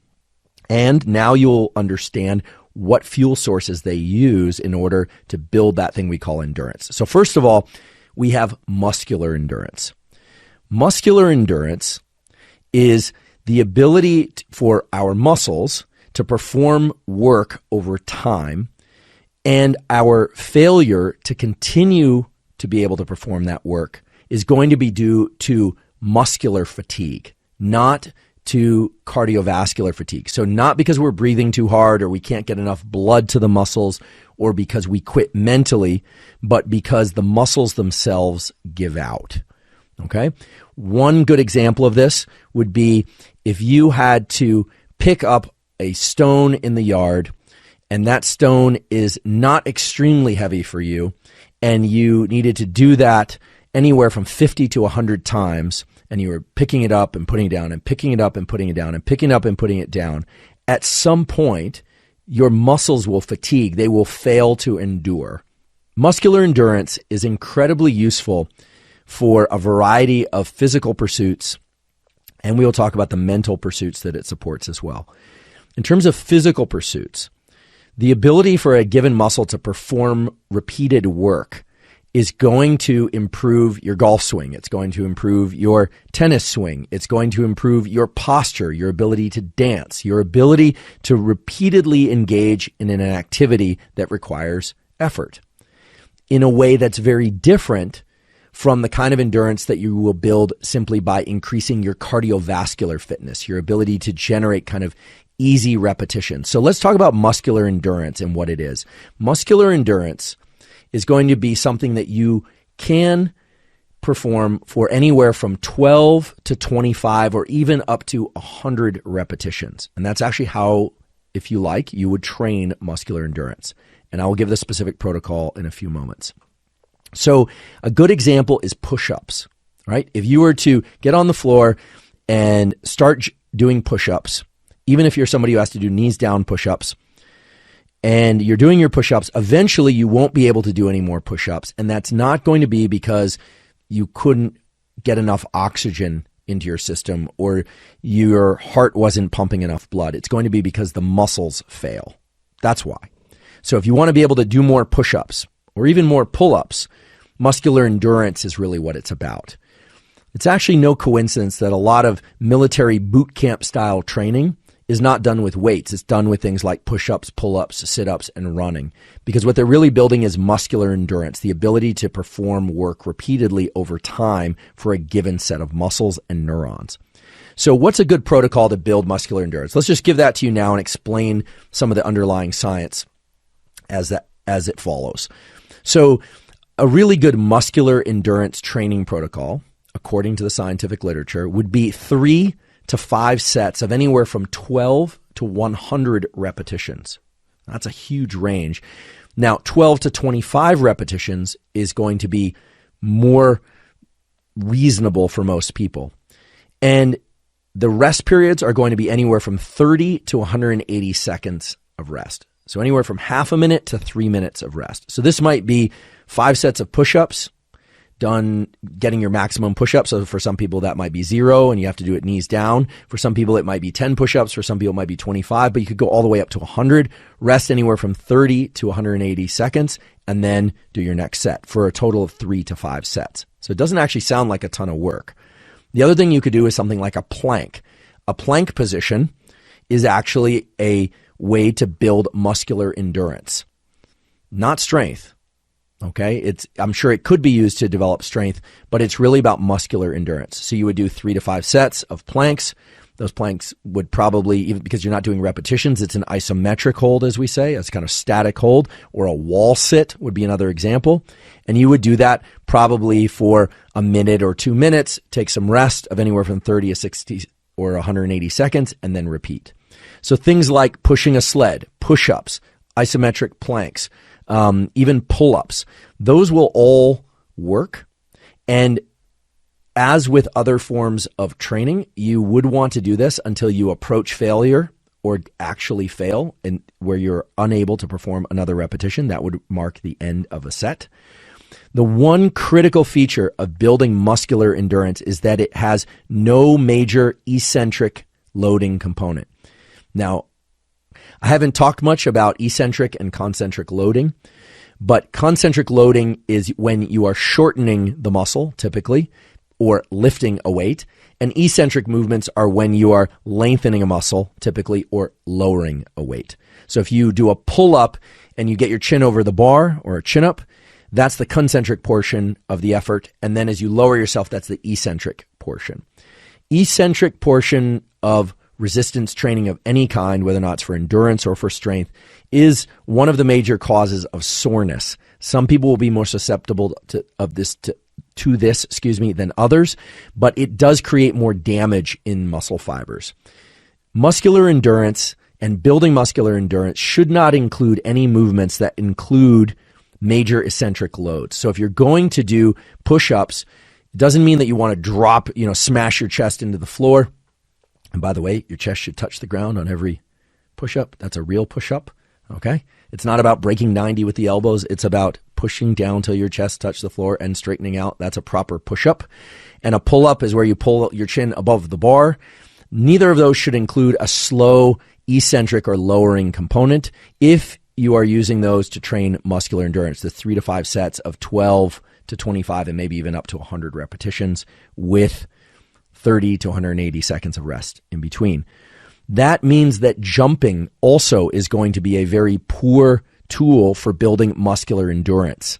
And now you'll understand what fuel sources they use in order to build that thing we call endurance. So first of all, we have muscular endurance. Muscular endurance is the ability for our muscles to perform work over time, and our failure to continue to be able to perform that work is going to be due to muscular fatigue, not to cardiovascular fatigue. So not because we're breathing too hard or we can't get enough blood to the muscles or because we quit mentally, but because the muscles themselves give out. Okay? One good example of this would be if you had to pick up a stone in the yard and that stone is not extremely heavy for you, and you needed to do that anywhere from 50 to 100 times, and you were picking it up and putting it down and picking it up and putting it down and picking it up and putting it down, at some point, your muscles will fatigue. They will fail to endure. Muscular endurance is incredibly useful for a variety of physical pursuits, and we will talk about the mental pursuits that it supports as well. In terms of physical pursuits, the ability for a given muscle to perform repeated work is going to improve your golf swing. It's going to improve your tennis swing. It's going to improve your posture, your ability to dance, your ability to repeatedly engage in an activity that requires effort in a way that's very different from the kind of endurance that you will build simply by increasing your cardiovascular fitness, your ability to generate kind of easy repetition. So let's talk about muscular endurance and what it is. Muscular endurance is going to be something that you can perform for anywhere from 12 to 25 or even up to 100 repetitions. And that's actually how, if you like, you would train muscular endurance. And I will give the specific protocol in a few moments. So a good example is push-ups, right? If you were to get on the floor and start doing push-ups, even if you're somebody who has to do knees down push-ups, and you're doing your push-ups, eventually you won't be able to do any more push-ups. And that's not going to be because you couldn't get enough oxygen into your system or your heart wasn't pumping enough blood. It's going to be because the muscles fail. That's why. So if you want to be able to do more push-ups or even more pull-ups, muscular endurance is really what it's about. It's actually no coincidence that a lot of military boot camp style training is not done with weights. It's done with things like push-ups, pull-ups, sit-ups, and running. Because what they're really building is muscular endurance, the ability to perform work repeatedly over time for a given set of muscles and neurons. So what's a good protocol to build muscular endurance? Let's just give that to you now and explain some of the underlying science as it follows. So a really good muscular endurance training protocol, according to the scientific literature, would be 3 to 5 sets of anywhere from 12 to 100 repetitions. That's a huge range. Now, 12 to 25 repetitions is going to be more reasonable for most people. And the rest periods are going to be anywhere from 30 to 180 seconds of rest. So anywhere from half a minute to 3 minutes of rest. So this might be 5 sets of push-ups, done getting your maximum push-ups. So for some people that might be 0 and you have to do it knees down. For some people it might be 10 push-ups. For some people it might be 25, but you could go all the way up to 100. Rest anywhere from 30 to 180 seconds and then do your next set for a total of 3 to 5 sets. So it doesn't actually sound like a ton of work. The other thing you could do is something like a plank. A plank position is actually a way to build muscular endurance, not strength. Okay, I'm sure it could be used to develop strength, but it's really about muscular endurance. So you would do 3 to 5 sets of planks. Those planks would probably, even because you're not doing repetitions, it's an isometric hold, as we say. It's kind of static hold, or a wall sit would be another example. And you would do that probably for a minute or 2 minutes, take some rest of anywhere from 30 to 60 or 180 seconds, and then repeat. So things like pushing a sled, push-ups, isometric planks, even pull-ups, those will all work. And as with other forms of training, you would want to do this until you approach failure or actually fail, and where you're unable to perform another repetition. That would mark the end of a set. The one critical feature of building muscular endurance is that it has no major eccentric loading component. Now, I haven't talked much about eccentric and concentric loading, but concentric loading is when you are shortening the muscle, typically, or lifting a weight, and eccentric movements are when you are lengthening a muscle, typically, or lowering a weight. So if you do a pull-up and you get your chin over the bar, or a chin-up, that's the concentric portion of the effort, and then as you lower yourself, that's the eccentric portion. Eccentric portion of resistance training of any kind, whether or not it's for endurance or for strength, is one of the major causes of soreness. Some people will be more susceptible to this than others, but it does create more damage in muscle fibers. Muscular endurance And building muscular endurance should not include any movements that include major eccentric loads. So if you're going to do push-ups, it doesn't mean that you want to drop, smash your chest into the floor. And by the way, your chest should touch the ground on every push-up. That's a real push-up, okay? It's not about breaking 90 with the elbows. It's about pushing down till your chest touches the floor and straightening out. That's a proper push-up. And a pull-up is where you pull your chin above the bar. Neither of those should include a slow, eccentric, or lowering component if you are using those to train muscular endurance, the 3 to 5 sets of 12 to 25 and maybe even up to 100 repetitions with 30 to 180 seconds of rest in between. That means that jumping also is going to be a very poor tool for building muscular endurance,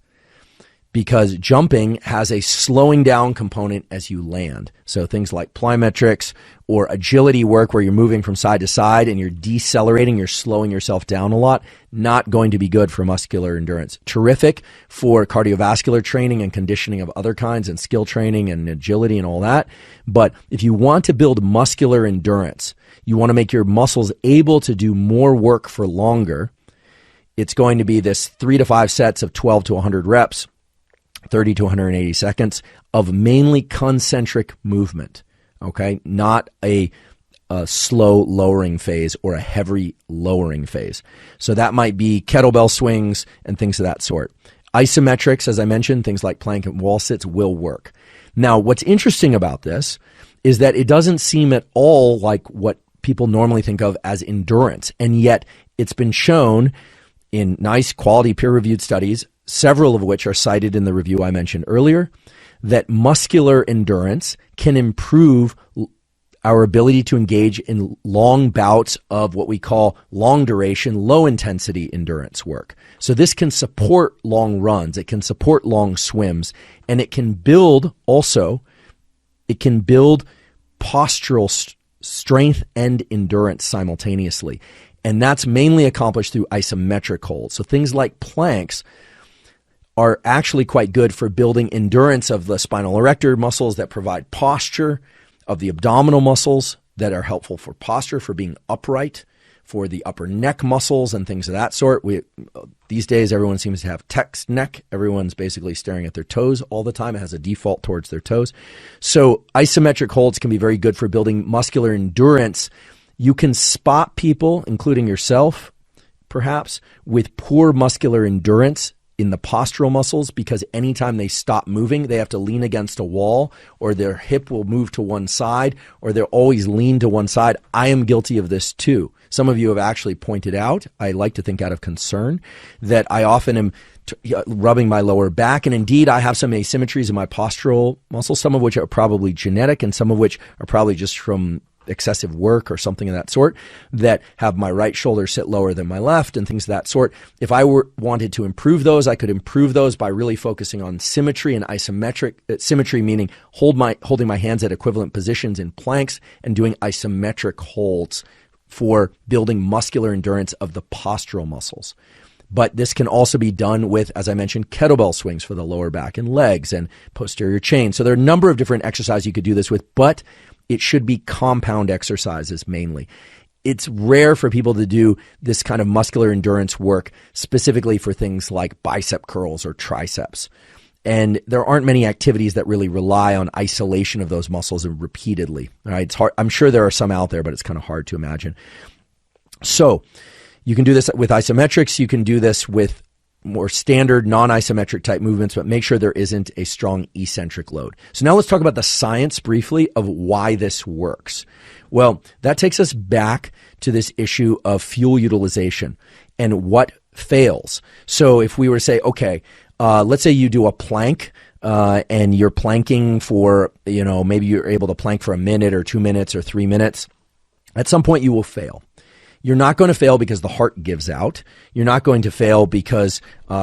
because jumping has a slowing down component as you land. So things like plyometrics or agility work where you're moving from side to side and you're decelerating, you're slowing yourself down a lot, not going to be good for muscular endurance. Terrific for cardiovascular training and conditioning of other kinds and skill training and agility and all that. But if you want to build muscular endurance, you want to make your muscles able to do more work for longer, it's going to be this 3 to 5 sets of 12 to 100 reps, 30 to 180 seconds of mainly concentric movement, okay? Not a slow lowering phase or a heavy lowering phase. So that might be kettlebell swings and things of that sort. Isometrics, as I mentioned, things like plank and wall sits will work. Now, what's interesting about this is that it doesn't seem at all like what people normally think of as endurance, and yet it's been shown in nice quality peer-reviewed studies, several of which are cited in the review I mentioned earlier, that muscular endurance can improve our ability to engage in long bouts of what we call long duration, low intensity endurance work. So this can support long runs, it can support long swims, and it can build postural strength and endurance simultaneously. And that's mainly accomplished through isometric holds. So things like planks are actually quite good for building endurance of the spinal erector muscles that provide posture, of the abdominal muscles that are helpful for posture, for being upright, for the upper neck muscles and things of that sort. These days, everyone seems to have text neck. Everyone's basically staring at their toes all the time. It has a default towards their toes. So isometric holds can be very good for building muscular endurance. You can spot people, including yourself, perhaps, with poor muscular endurance in the postural muscles, because anytime they stop moving, they have to lean against a wall, or their hip will move to one side, or they're always lean to one side. I am guilty of this too. Some of you have actually pointed out, I like to think out of concern, that I often am rubbing my lower back, and indeed I have some asymmetries in my postural muscles, some of which are probably genetic and some of which are probably just from excessive work or something of that sort, that have my right shoulder sit lower than my left and things of that sort. If I wanted to improve those, I could improve those by really focusing on symmetry and isometric. Symmetry meaning holding my hands at equivalent positions in planks and doing isometric holds for building muscular endurance of the postural muscles. But this can also be done with, as I mentioned, kettlebell swings for the lower back and legs and posterior chain. So there are a number of different exercises you could do this with, but it should be compound exercises mainly. It's rare for people to do this kind of muscular endurance work specifically for things like bicep curls or triceps. And there aren't many activities that really rely on isolation of those muscles repeatedly. Right? It's hard. I'm sure there are some out there, but it's kind of hard to imagine. So you can do this with isometrics. You can do this with more standard non-isometric type movements, but make sure there isn't a strong eccentric load. So now let's talk about the science briefly of why this works. Well, that takes us back to this issue of fuel utilization and what fails. So if we were to say, okay, let's say you do a plank and you're planking for, maybe you're able to plank for a minute or 2 minutes or 3 minutes. At some point you will fail. You're not going to fail because the heart gives out. You're not going to fail because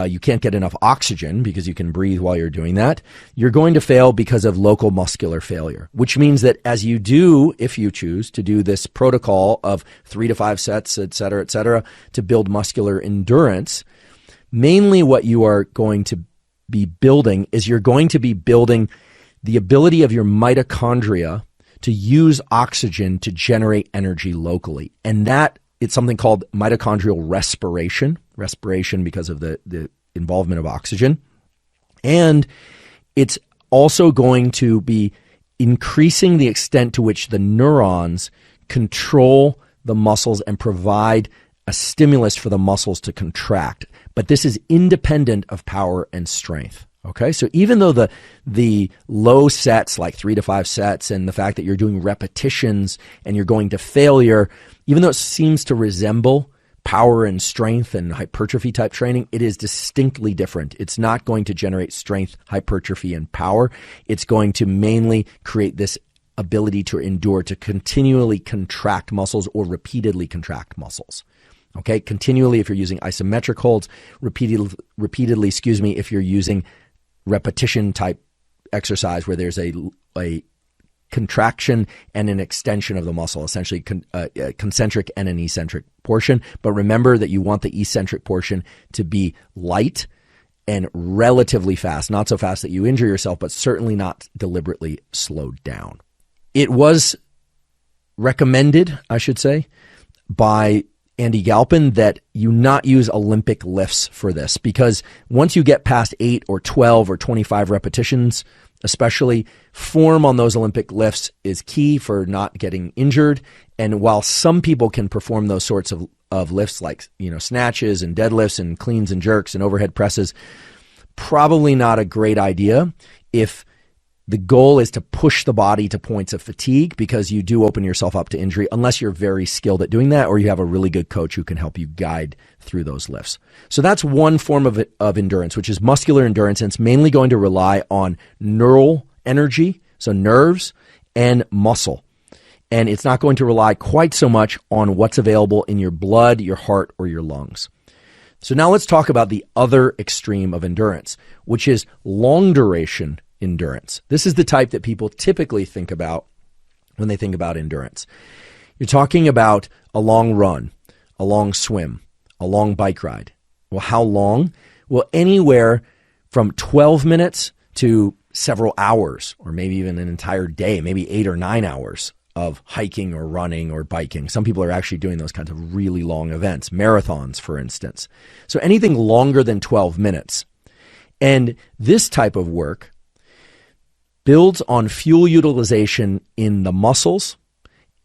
you can't get enough oxygen because you can breathe while you're doing that. You're going to fail because of local muscular failure, which means that as you do, if you choose to do this protocol of 3 to 5 sets, et cetera, to build muscular endurance, mainly what you are going to be building is you're going to be building the ability of your mitochondria to use oxygen to generate energy locally. And that it's something called mitochondrial respiration because of the involvement of oxygen. And it's also going to be increasing the extent to which the neurons control the muscles and provide a stimulus for the muscles to contract. But this is independent of power and strength. Okay, so even though the low sets, like 3 to 5 sets, and the fact that you're doing repetitions and you're going to failure, even though it seems to resemble power and strength and hypertrophy type training, it is distinctly different. It's not going to generate strength, hypertrophy, and power. It's going to mainly create this ability to endure, to continually contract muscles or repeatedly contract muscles. Okay, continually if you're using isometric holds, repeatedly, if you're using repetition type exercise where there's a contraction and an extension of the muscle, essentially a concentric and an eccentric portion. But remember that you want the eccentric portion to be light and relatively fast, not so fast that you injure yourself, but certainly not deliberately slowed down. It was recommended, I should say, by Andy Galpin that you not use Olympic lifts for this, because once you get past 8 or 12 or 25 repetitions, especially, form on those Olympic lifts is key for not getting injured. And while some people can perform those sorts of lifts like, snatches and deadlifts and cleans and jerks and overhead presses, probably not a great idea if the goal is to push the body to points of fatigue, because you do open yourself up to injury unless you're very skilled at doing that or you have a really good coach who can help you guide through those lifts. So that's one form of endurance, which is muscular endurance, and it's mainly going to rely on neural energy, so nerves, and muscle. And it's not going to rely quite so much on what's available in your blood, your heart, or your lungs. So now let's talk about the other extreme of endurance, which is long duration endurance. This is the type that people typically think about when they think about endurance. You're talking about a long run, a long swim, a long bike ride. Well, how long? Well, anywhere from 12 minutes to several hours, or maybe even an entire day, maybe 8 or 9 hours of hiking or running or biking. Some people are actually doing those kinds of really long events, marathons, for instance. So anything longer than 12 minutes. And this type of work builds on fuel utilization in the muscles.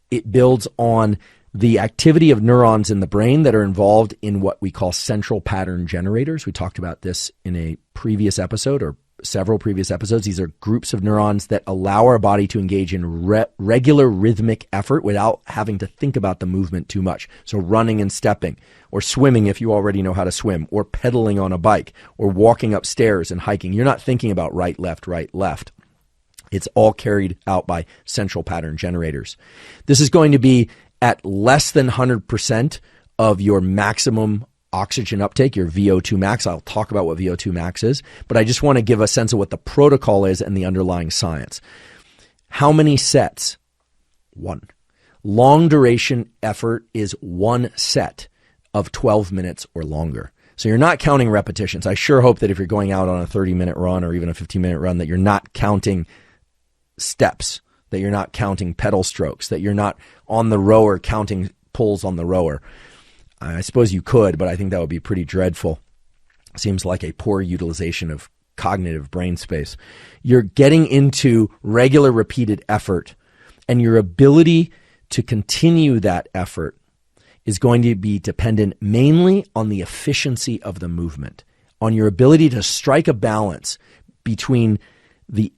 It builds on the activity of neurons in the brain that are involved in what we call central pattern generators. We talked about this in a previous episode or several previous episodes. These are groups of neurons that allow our body to engage in regular rhythmic effort without having to think about the movement too much. So running and stepping, or swimming if you already know how to swim, or pedaling on a bike, or walking upstairs and hiking. You're not thinking about right, left, right, left. It's all carried out by central pattern generators. This is going to be at less than 100% of your maximum oxygen uptake, your VO2 max. I'll talk about what VO2 max is, but I just want to give a sense of what the protocol is and the underlying science. How many sets? 1. Long duration effort is 1 set of 12 minutes or longer. So you're not counting repetitions. I sure hope that if you're going out on a 30-minute run or even a 15-minute run, that you're not counting steps, that you're not counting pedal strokes, that you're not on the rower counting pulls on the rower. I suppose you could, but I think that would be pretty dreadful. Seems like a poor utilization of cognitive brain space. You're getting into regular repeated effort, and your ability to continue that effort is going to be dependent mainly on the efficiency of the movement, on your ability to strike a balance between the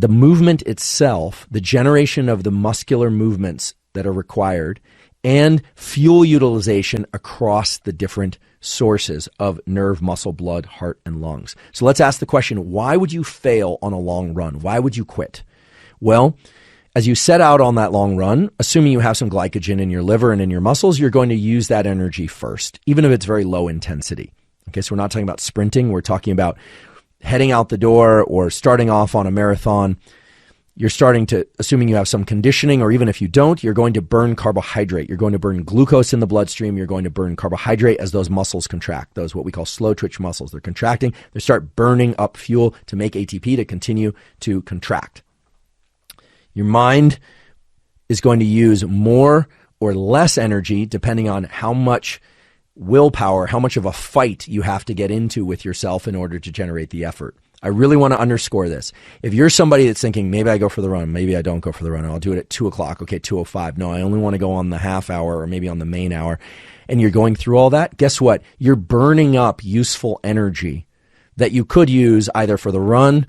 movement itself, the generation of the muscular movements that are required, and fuel utilization across the different sources of nerve, muscle, blood, heart, and lungs. So let's ask the question, why would you fail on a long run? Why would you quit? Well, as you set out on that long run, assuming you have some glycogen in your liver and in your muscles, you're going to use that energy first, even if it's very low intensity. Okay, so we're not talking about sprinting. We're talking about heading out the door or starting off on a marathon. You're starting to, assuming you have some conditioning, or even if you don't, you're going to burn carbohydrate. You're going to burn glucose in the bloodstream. You're going to burn carbohydrate as those muscles contract, those what we call slow twitch muscles. They're contracting. They start burning up fuel to make ATP to continue to contract. Your mind is going to use more or less energy depending on how much willpower, how much of a fight you have to get into with yourself in order to generate the effort. I really want to underscore this. If you're somebody that's thinking, maybe I go for the run, maybe I don't go for the run, I'll do it at 2 o'clock, okay, 2:05. No, I only want to go on the half hour or maybe on the main hour, and you're going through all that, guess what? You're burning up useful energy that you could use either for the run,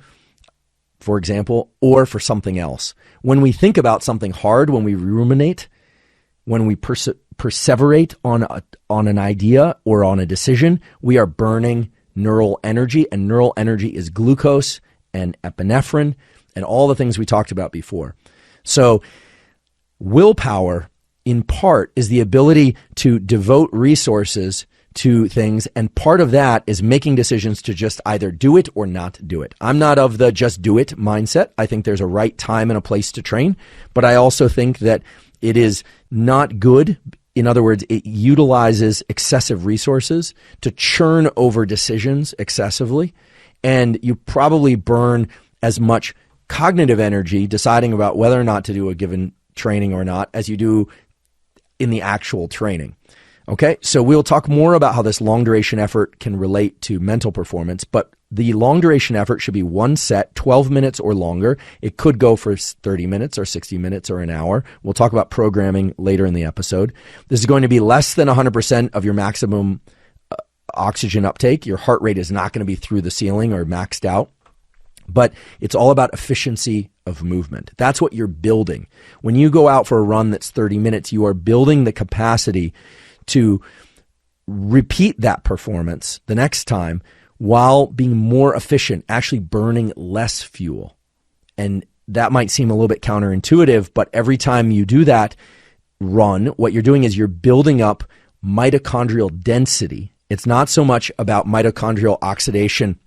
for example, or for something else. When we think about something hard, when we ruminate, when we perseverate on an idea or on a decision, we are burning neural energy, and neural energy is glucose and epinephrine and all the things we talked about before. So willpower, in part, is the ability to devote resources to things, and part of that is making decisions to just either do it or not do it. I'm not of the just do it mindset. I think there's a right time and a place to train, but I also think that it is not good. In other words, it utilizes excessive resources to churn over decisions excessively, and you probably burn as much cognitive energy deciding about whether or not to do a given training or not as you do in the actual training. Okay, so we'll talk more about how this long duration effort can relate to mental performance, but the long duration effort should be one set, 12 minutes or longer. It could go for 30 minutes or 60 minutes or an hour. We'll talk about programming later in the episode. This is going to be less than 100% of your maximum oxygen uptake. Your heart rate is not going to be through the ceiling or maxed out, but it's all about efficiency of movement. That's what you're building. When you go out for a run that's 30 minutes, you are building the capacity to repeat that performance the next time while being more efficient, actually burning less fuel. And that might seem a little bit counterintuitive, but every time you do that run, what you're doing is you're building up mitochondrial density. It's not so much about mitochondrial oxidation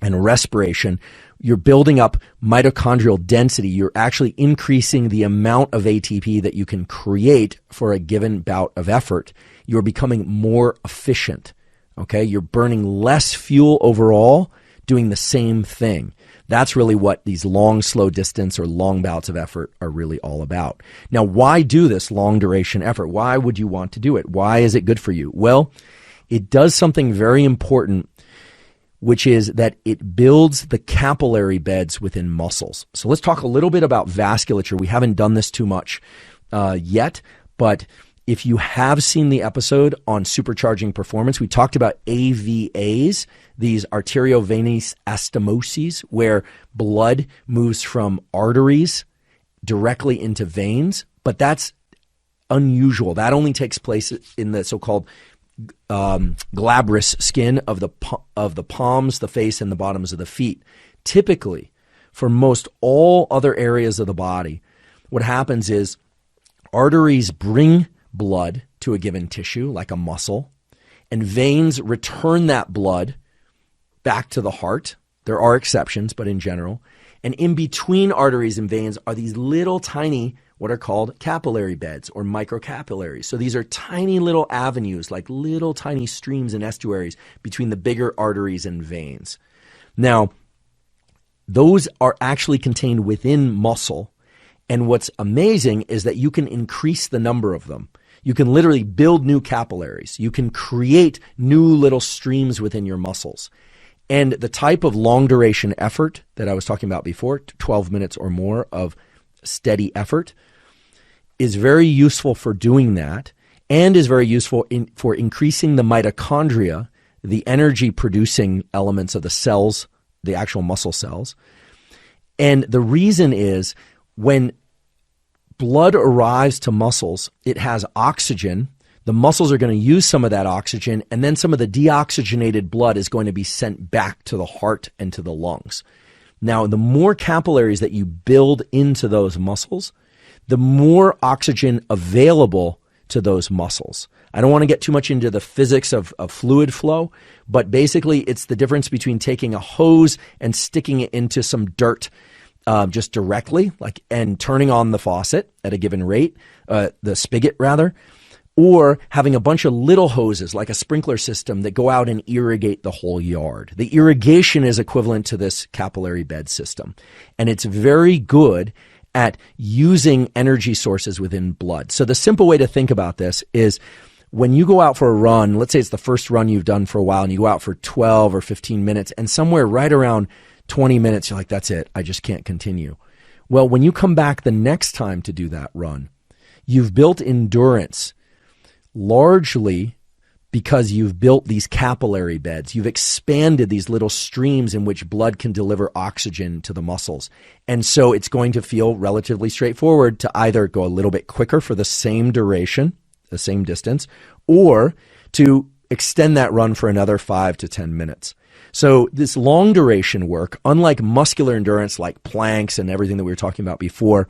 and respiration. You're building up mitochondrial density. You're actually increasing the amount of ATP that you can create for a given bout of effort. You're becoming more efficient. Okay, you're burning less fuel overall, doing the same thing. That's really what these long, slow distance or long bouts of effort are really all about. Now, why do this long duration effort? Why would you want to do it? Why is it good for you? Well, it does something very important, which is that it builds the capillary beds within muscles. So let's talk a little bit about vasculature. We haven't done this too much yet, but if you have seen the episode on supercharging performance, we talked about AVAs, these arteriovenous astomoses, where blood moves from arteries directly into veins, but that's unusual. That only takes place in the so-called glabrous skin of the palms, the face, and the bottoms of the feet. Typically, for most all other areas of the body, what happens is arteries bring blood to a given tissue, like a muscle, and veins return that blood back to the heart. There are exceptions, but in general. And in between arteries and veins are these little tiny, what are called capillary beds or microcapillaries. So these are tiny little avenues, like little tiny streams and estuaries between the bigger arteries and veins. Now, those are actually contained within muscle. And what's amazing is that you can increase the number of them. You can literally build new capillaries. You can create new little streams within your muscles. And the type of long duration effort that I was talking about before, 12 minutes or more of steady effort, is very useful for doing that, and is very useful for increasing the mitochondria, the energy producing elements of the cells, the actual muscle cells. And the reason is when blood arrives to muscles, it has oxygen. The muscles are going to use some of that oxygen, and then some of the deoxygenated blood is going to be sent back to the heart and to the lungs. Now, the more capillaries that you build into those muscles, the more oxygen available to those muscles. I don't want to get too much into the physics of fluid flow, but basically it's the difference between taking a hose and sticking it into some dirt just directly, and turning on the faucet at a given rate, the spigot rather, or having a bunch of little hoses like a sprinkler system that go out and irrigate the whole yard. The irrigation is equivalent to this capillary bed system, and it's very good at using energy sources within blood. So the simple way to think about this is when you go out for a run, let's say it's the first run you've done for a while, and you go out for 12 or 15 minutes, and somewhere right around 20 minutes, you're like, that's it, I just can't continue. Well, when you come back the next time to do that run, you've built endurance largely because you've built these capillary beds. You've expanded these little streams in which blood can deliver oxygen to the muscles. And so it's going to feel relatively straightforward to either go a little bit quicker for the same duration, the same distance, or to extend that run for another 5 to 10 minutes. So this long duration work, unlike muscular endurance like planks and everything that we were talking about before,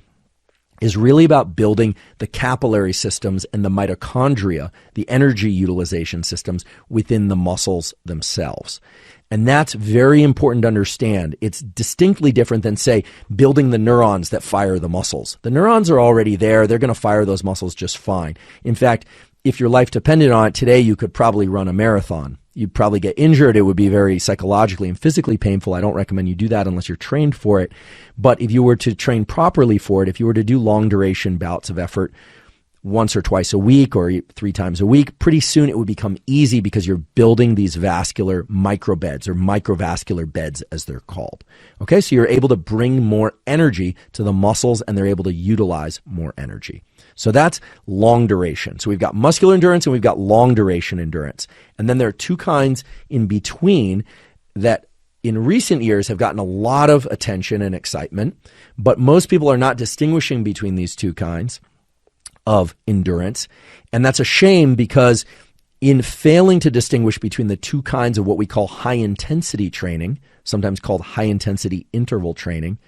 is really about building the capillary systems and the mitochondria, the energy utilization systems within the muscles themselves. And that's very important to understand. It's distinctly different than, say, building the neurons that fire the muscles. The neurons are already there. They're going to fire those muscles just fine. In fact, if your life depended on it today, you could probably run a marathon. You'd probably get injured. It would be very psychologically and physically painful. I don't recommend you do that unless you're trained for it. But if you were to train properly for it, if you were to do long duration bouts of effort once or twice a week or 3 times a week, pretty soon it would become easy because you're building these vascular microbeds or microvascular beds as they're called. Okay, so you're able to bring more energy to the muscles and they're able to utilize more energy. So that's long duration. So we've got muscular endurance and we've got long duration endurance. And then there are 2 kinds in between that in recent years have gotten a lot of attention and excitement, but most people are not distinguishing between these 2 kinds of endurance. And that's a shame because in failing to distinguish between the 2 kinds of what we call high intensity training, sometimes called high intensity interval training,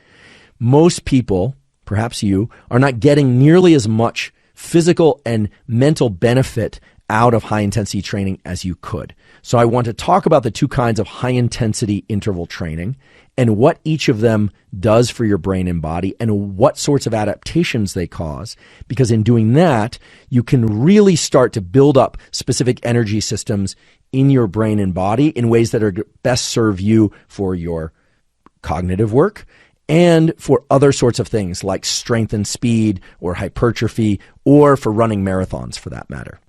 most people, perhaps you, are not getting nearly as much physical and mental benefit out of high intensity training as you could. So I want to talk about the 2 kinds of high intensity interval training and what each of them does for your brain and body and what sorts of adaptations they cause. Because in doing that, you can really start to build up specific energy systems in your brain and body in ways that are best serve you for your cognitive work and for other sorts of things like strength and speed or hypertrophy or for running marathons for that matter.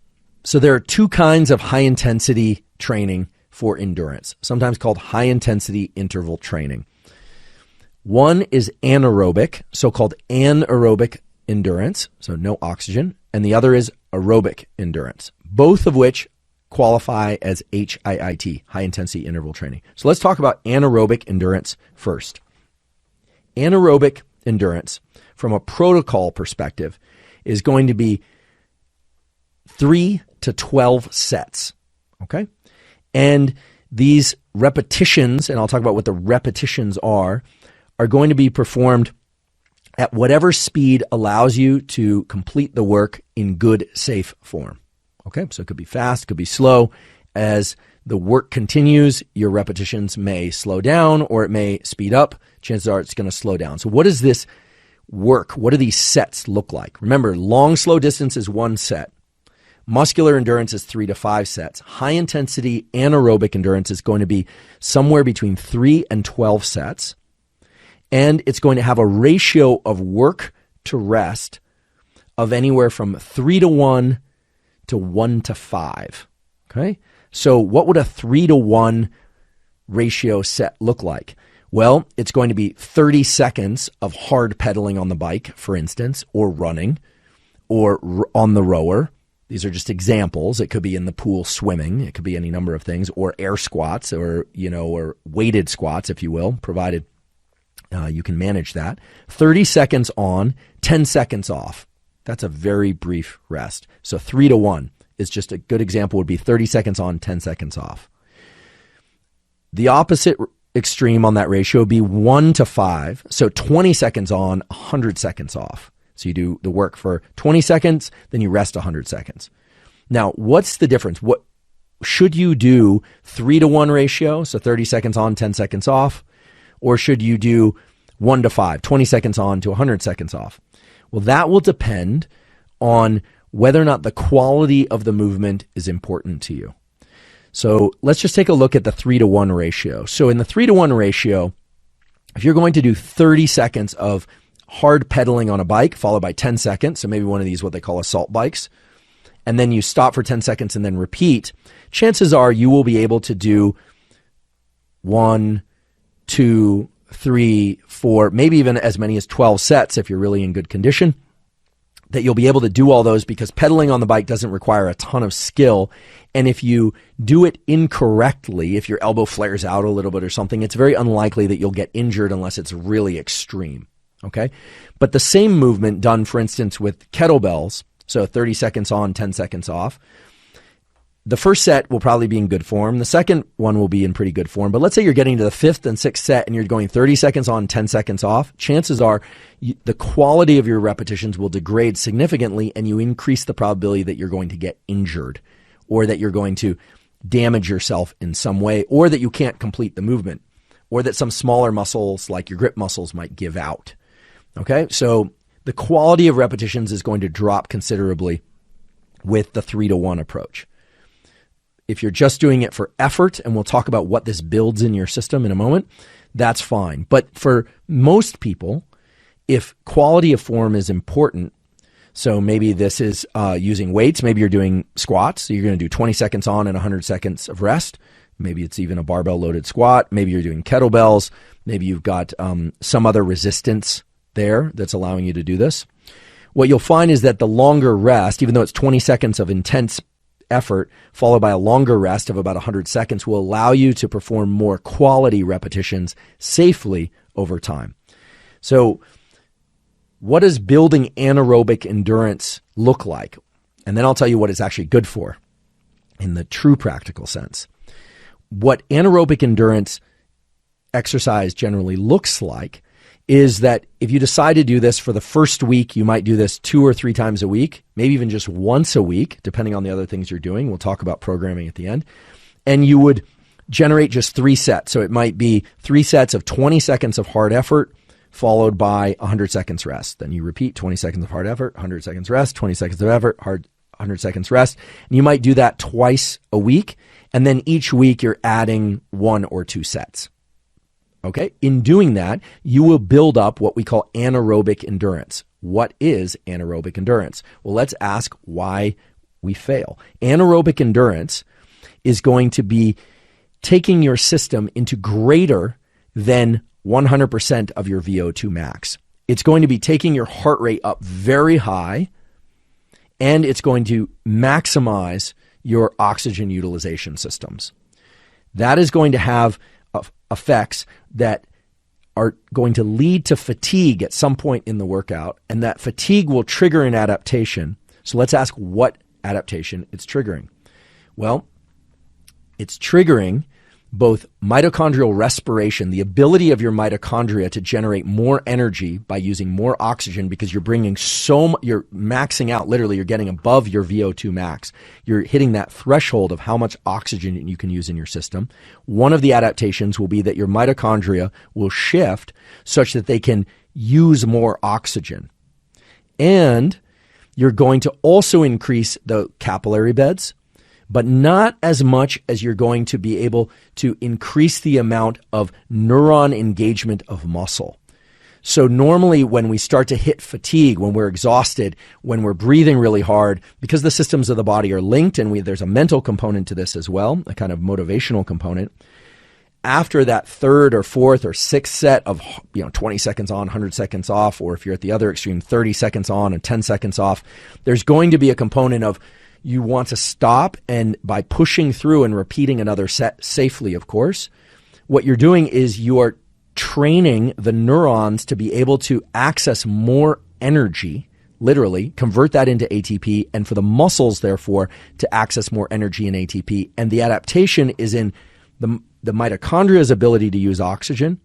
So there are 2 kinds of high intensity training for endurance, sometimes called high intensity interval training. One is anaerobic, so-called anaerobic endurance, so no oxygen, and the other is aerobic endurance, both of which qualify as HIIT, high intensity interval training. So let's talk about anaerobic endurance first. Anaerobic endurance, from a protocol perspective, is going to be 3 to 12 sets, okay? And these repetitions, and I'll talk about what the repetitions are going to be performed at whatever speed allows you to complete the work in good, safe form, okay? So it could be fast, it could be slow. As the work continues, your repetitions may slow down or it may speed up. Chances are it's going to slow down. So what does this work? What do these sets look like? Remember, long, slow distance is 1 set. Muscular endurance is 3 to 5 sets. High intensity anaerobic endurance is going to be somewhere between 3 and 12 sets. And it's going to have a ratio of work to rest of anywhere from 3 to 1 to 1 to 5. Okay? So what would a 3 to 1 ratio set look like? Well, it's going to be 30 seconds of hard pedaling on the bike, for instance, or running, or on the rower. These are just examples. It could be in the pool swimming. It could be any number of things, or air squats, or weighted squats, if you will, provided you can manage that. 30 seconds on, 10 seconds off. That's a very brief rest. So 3 to 1 is just a good example would be 30 seconds on, 10 seconds off. The opposite extreme on that ratio would be 1 to 5. So 20 seconds on, 100 seconds off. So you do the work for 20 seconds, then you rest 100 seconds. Now, what's the difference? What should you do 3 to 1 ratio, so 30 seconds on, 10 seconds off, or should you do 1 to 5, 20 seconds on to 100 seconds off? Well, that will depend on whether or not the quality of the movement is important to you. So let's just take a look at the 3 to 1 ratio. So in the 3 to 1 ratio, if you're going to do 30 seconds of hard pedaling on a bike, followed by 10 seconds. So maybe one of these, what they call assault bikes. And then you stop for 10 seconds and then repeat. Chances are you will be able to do 1, 2, 3, 4, maybe even as many as 12 sets if you're really in good condition. That you'll be able to do all those because pedaling on the bike doesn't require a ton of skill. And if you do it incorrectly, if your elbow flares out a little bit or something, it's very unlikely that you'll get injured unless it's really extreme. Okay? But the same movement done, for instance, with kettlebells, so 30 seconds on, 10 seconds off, the first set will probably be in good form. The second one will be in pretty good form. But let's say you're getting to the fifth and sixth set and you're going 30 seconds on, 10 seconds off. Chances are the quality of your repetitions will degrade significantly and you increase the probability that you're going to get injured or that you're going to damage yourself in some way or that you can't complete the movement or that some smaller muscles like your grip muscles might give out. Okay? So the quality of repetitions is going to drop considerably with the 3-to-1 approach. If you're just doing it for effort, and we'll talk about what this builds in your system in a moment, that's fine. But for most people, if quality of form is important, so maybe this is using weights, maybe you're doing squats, so you're going to do 20 seconds on and 100 seconds of rest. Maybe it's even a barbell loaded squat. Maybe you're doing kettlebells. Maybe you've got some other resistance there that's allowing you to do this. What you'll find is that the longer rest, even though it's 20 seconds of intense effort followed by a longer rest of about 100 seconds will allow you to perform more quality repetitions safely over time. So what does building anaerobic endurance look like? And then I'll tell you what it's actually good for in the true practical sense. What anaerobic endurance exercise generally looks like is that if you decide to do this for the first week, you might do this 2 or 3 times a week, maybe even just once a week, depending on the other things you're doing. We'll talk about programming at the end. And you would generate just 3 sets. So it might be 3 sets of 20 seconds of hard effort, followed by 100 seconds rest. Then you repeat 20 seconds of hard effort, 100 seconds rest, 20 seconds of effort, 100 seconds rest. And you might do that twice a week. And then each week you're adding 1 or 2 sets. Okay, in doing that, you will build up what we call anaerobic endurance. What is anaerobic endurance? Well, let's ask why we fail. Anaerobic endurance is going to be taking your system into greater than 100% of your VO2 max. It's going to be taking your heart rate up very high, and it's going to maximize your oxygen utilization systems. That is going to have effects that are going to lead to fatigue at some point in the workout, and that fatigue will trigger an adaptation. So let's ask what adaptation it's triggering. Well, it's triggering both mitochondrial respiration, the ability of your mitochondria to generate more energy by using more oxygen because you're bringing you're maxing out, literally you're getting above your VO2 max. You're hitting that threshold of how much oxygen you can use in your system. One of the adaptations will be that your mitochondria will shift such that they can use more oxygen. And you're going to also increase the capillary beds, but not as much as you're going to be able to increase the amount of neuron engagement of muscle. So normally when we start to hit fatigue, when we're exhausted, when we're breathing really hard, because the systems of the body are linked and there's a mental component to this as well, a kind of motivational component, after that 3rd or 4th or 6th set of 20 seconds on, 100 seconds off, or if you're at the other extreme, 30 seconds on and 10 seconds off, there's going to be a component of you want to stop, and by pushing through and repeating another set safely, of course, what you're doing is you are training the neurons to be able to access more energy, literally convert that into ATP, and for the muscles, therefore, to access more energy in ATP. And the adaptation is in the mitochondria's ability to use oxygen.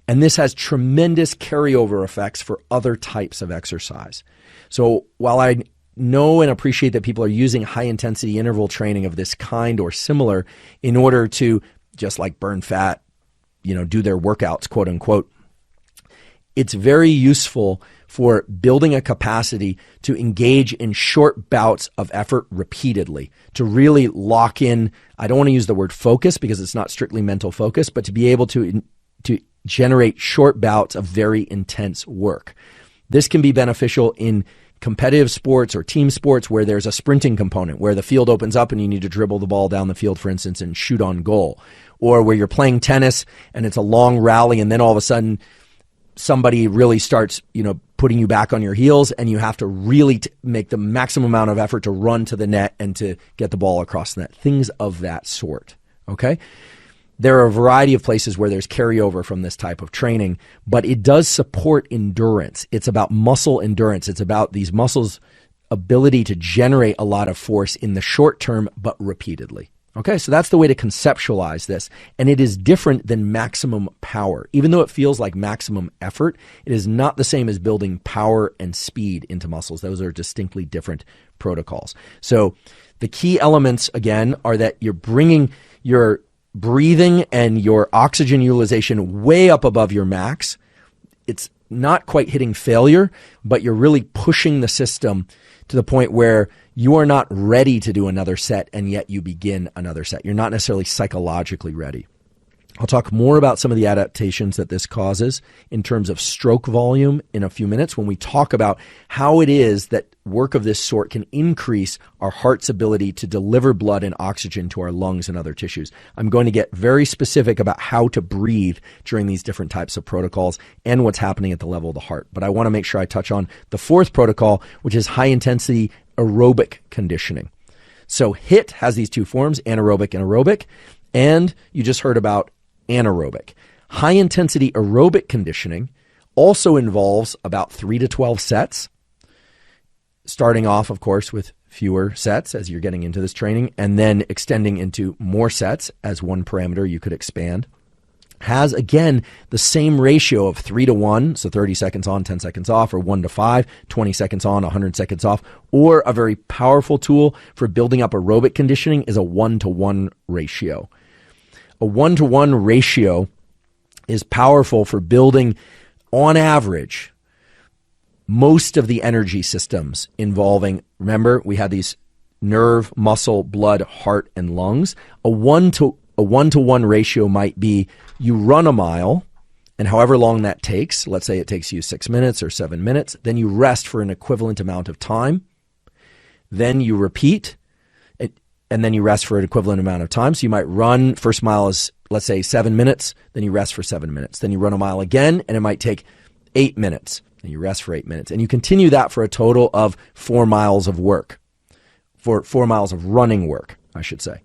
And this has tremendous carryover effects for other types of exercise. So while I know and appreciate that people are using high-intensity interval training of this kind or similar in order to just like burn fat, do their workouts, quote unquote, it's very useful for building a capacity to engage in short bouts of effort repeatedly, to really lock in. I don't want to use the word focus because it's not strictly mental focus, but to be able to generate short bouts of very intense work. This can be beneficial in competitive sports or team sports where there's a sprinting component, where the field opens up and you need to dribble the ball down the field, for instance, and shoot on goal. Or where you're playing tennis and it's a long rally and then all of a sudden somebody really starts, putting you back on your heels and you have to really make the maximum amount of effort to run to the net and to get the ball across the net. Things of that sort, okay? There are a variety of places where there's carryover from this type of training, but it does support endurance. It's about muscle endurance. It's about these muscles' ability to generate a lot of force in the short term, but repeatedly. Okay, so that's the way to conceptualize this. And it is different than maximum power. Even though it feels like maximum effort, it is not the same as building power and speed into muscles. Those are distinctly different protocols. So the key elements, again, are that you're bringing your breathing and your oxygen utilization way up above your max. It's not quite hitting failure, but you're really pushing the system to the point where you are not ready to do another set, and yet you begin another set. You're not necessarily psychologically ready. I'll talk more about some of the adaptations that this causes in terms of stroke volume in a few minutes when we talk about how it is that work of this sort can increase our heart's ability to deliver blood and oxygen to our lungs and other tissues. I'm going to get very specific about how to breathe during these different types of protocols and what's happening at the level of the heart. But I want to make sure I touch on the fourth protocol, which is high-intensity aerobic conditioning. So HIIT has these two forms, anaerobic and aerobic, and you just heard about anaerobic. High-intensity aerobic conditioning also involves about 3 to 12 sets, starting off, of course, with fewer sets as you're getting into this training, and then extending into more sets as one parameter you could expand. Has, again, the same ratio of 3 to 1, so 30 seconds on, 10 seconds off, or 1 to 5, 20 seconds on, 100 seconds off, or a very powerful tool for building up aerobic conditioning is a 1 to 1 ratio. A 1 to 1 ratio is powerful for building, on average, most of the energy systems involving, remember, we had these nerve, muscle, blood, heart, and lungs. A 1 to 1 ratio might be you run a mile, and however long that takes, let's say it takes you 6 minutes or 7 minutes, then you rest for an equivalent amount of time. Then you repeat, and then you rest for an equivalent amount of time. So you might run, first mile is, let's say, 7 minutes, then you rest for 7 minutes. Then you run a mile again, and it might take 8 minutes, and you rest for 8 minutes. And you continue that for a total of 4 miles of work, for 4 miles of running work, I should say,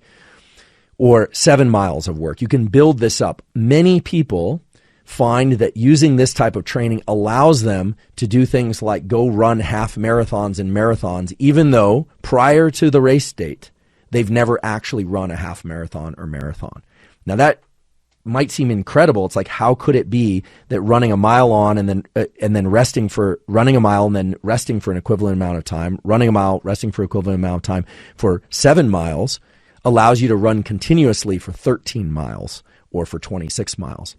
or 7 miles of work. You can build this up. Many people find that using this type of training allows them to do things like go run half marathons and marathons, even though prior to the race date, they've never actually run a half marathon or marathon. Now that might seem incredible. It's like, how could it be that running a mile on and then resting for running a mile and then resting for an equivalent amount of time, running a mile, resting for equivalent amount of time for 7 miles allows you to run continuously for 13 miles or for 26 miles?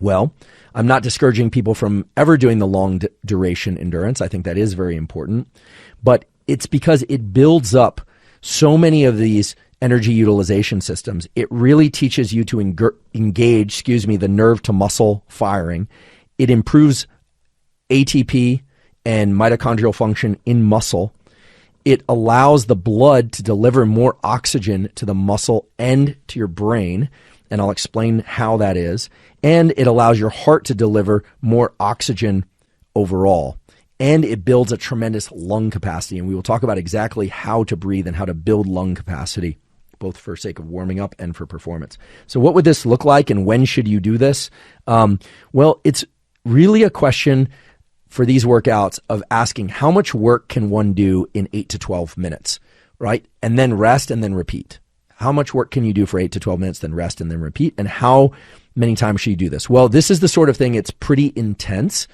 Well, I'm not discouraging people from ever doing the long duration endurance. I think that is very important, but it's because it builds up so many of these energy utilization systems. It really teaches you to engage, the nerve to muscle firing. It improves ATP and mitochondrial function in muscle. It allows the blood to deliver more oxygen to the muscle and to your brain, and I'll explain how that is. And it allows your heart to deliver more oxygen overall. And it builds a tremendous lung capacity, and we will talk about exactly how to breathe and how to build lung capacity, both for sake of warming up and for performance. So what would this look like, and when should you do this? Well, it's really a question for these workouts of asking how much work can one do in 8 to 12 minutes, right? And then rest and then repeat. How much work can you do for 8 to 12 minutes, then rest and then repeat? And how many times should you do this? Well, this is the sort of thing, it's pretty intense.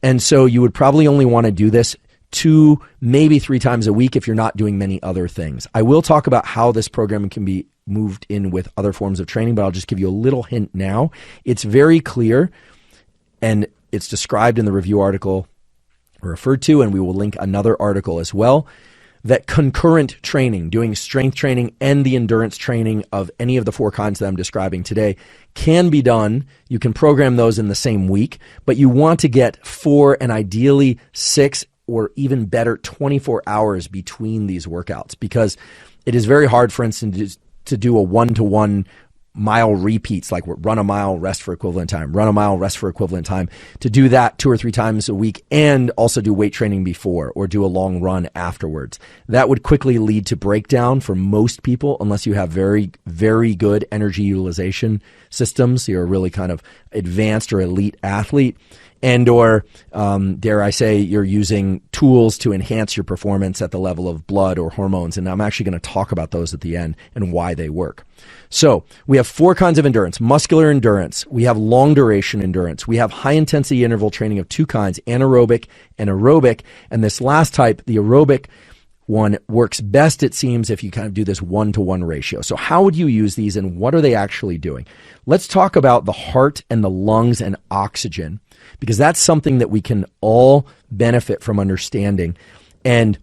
And so you would probably only want to do this 2, maybe 3 times a week if you're not doing many other things. I will talk about how this program can be moved in with other forms of training, but I'll just give you a little hint now. It's very clear, and it's described in the review article referred to, and we will link another article as well. that concurrent training, doing strength training and the endurance training of any of the 4 kinds that I'm describing today, can be done. You can program those in the same week, but you want to get 4 and ideally 6 or even better 24 hours between these workouts, because it is very hard, for instance, to do a 1-to-1 mile repeats, like run a mile, rest for equivalent time, run a mile, rest for equivalent time, to do that 2 or 3 times a week and also do weight training before or do a long run afterwards. That would quickly lead to breakdown for most people unless you have very, very good energy utilization systems. You're a really kind of advanced or elite athlete. And or, dare I say, you're using tools to enhance your performance at the level of blood or hormones. And I'm actually going to talk about those at the end and why they work. So we have 4 kinds of endurance: muscular endurance, we have long duration endurance, we have high intensity interval training of 2 kinds, anaerobic and aerobic. And this last type, the aerobic one, works best, it seems, if you kind of do this 1-to-1 ratio. So how would you use these and what are they actually doing? Let's talk about the heart and the lungs and oxygen, because that's something that we can all benefit from understanding. And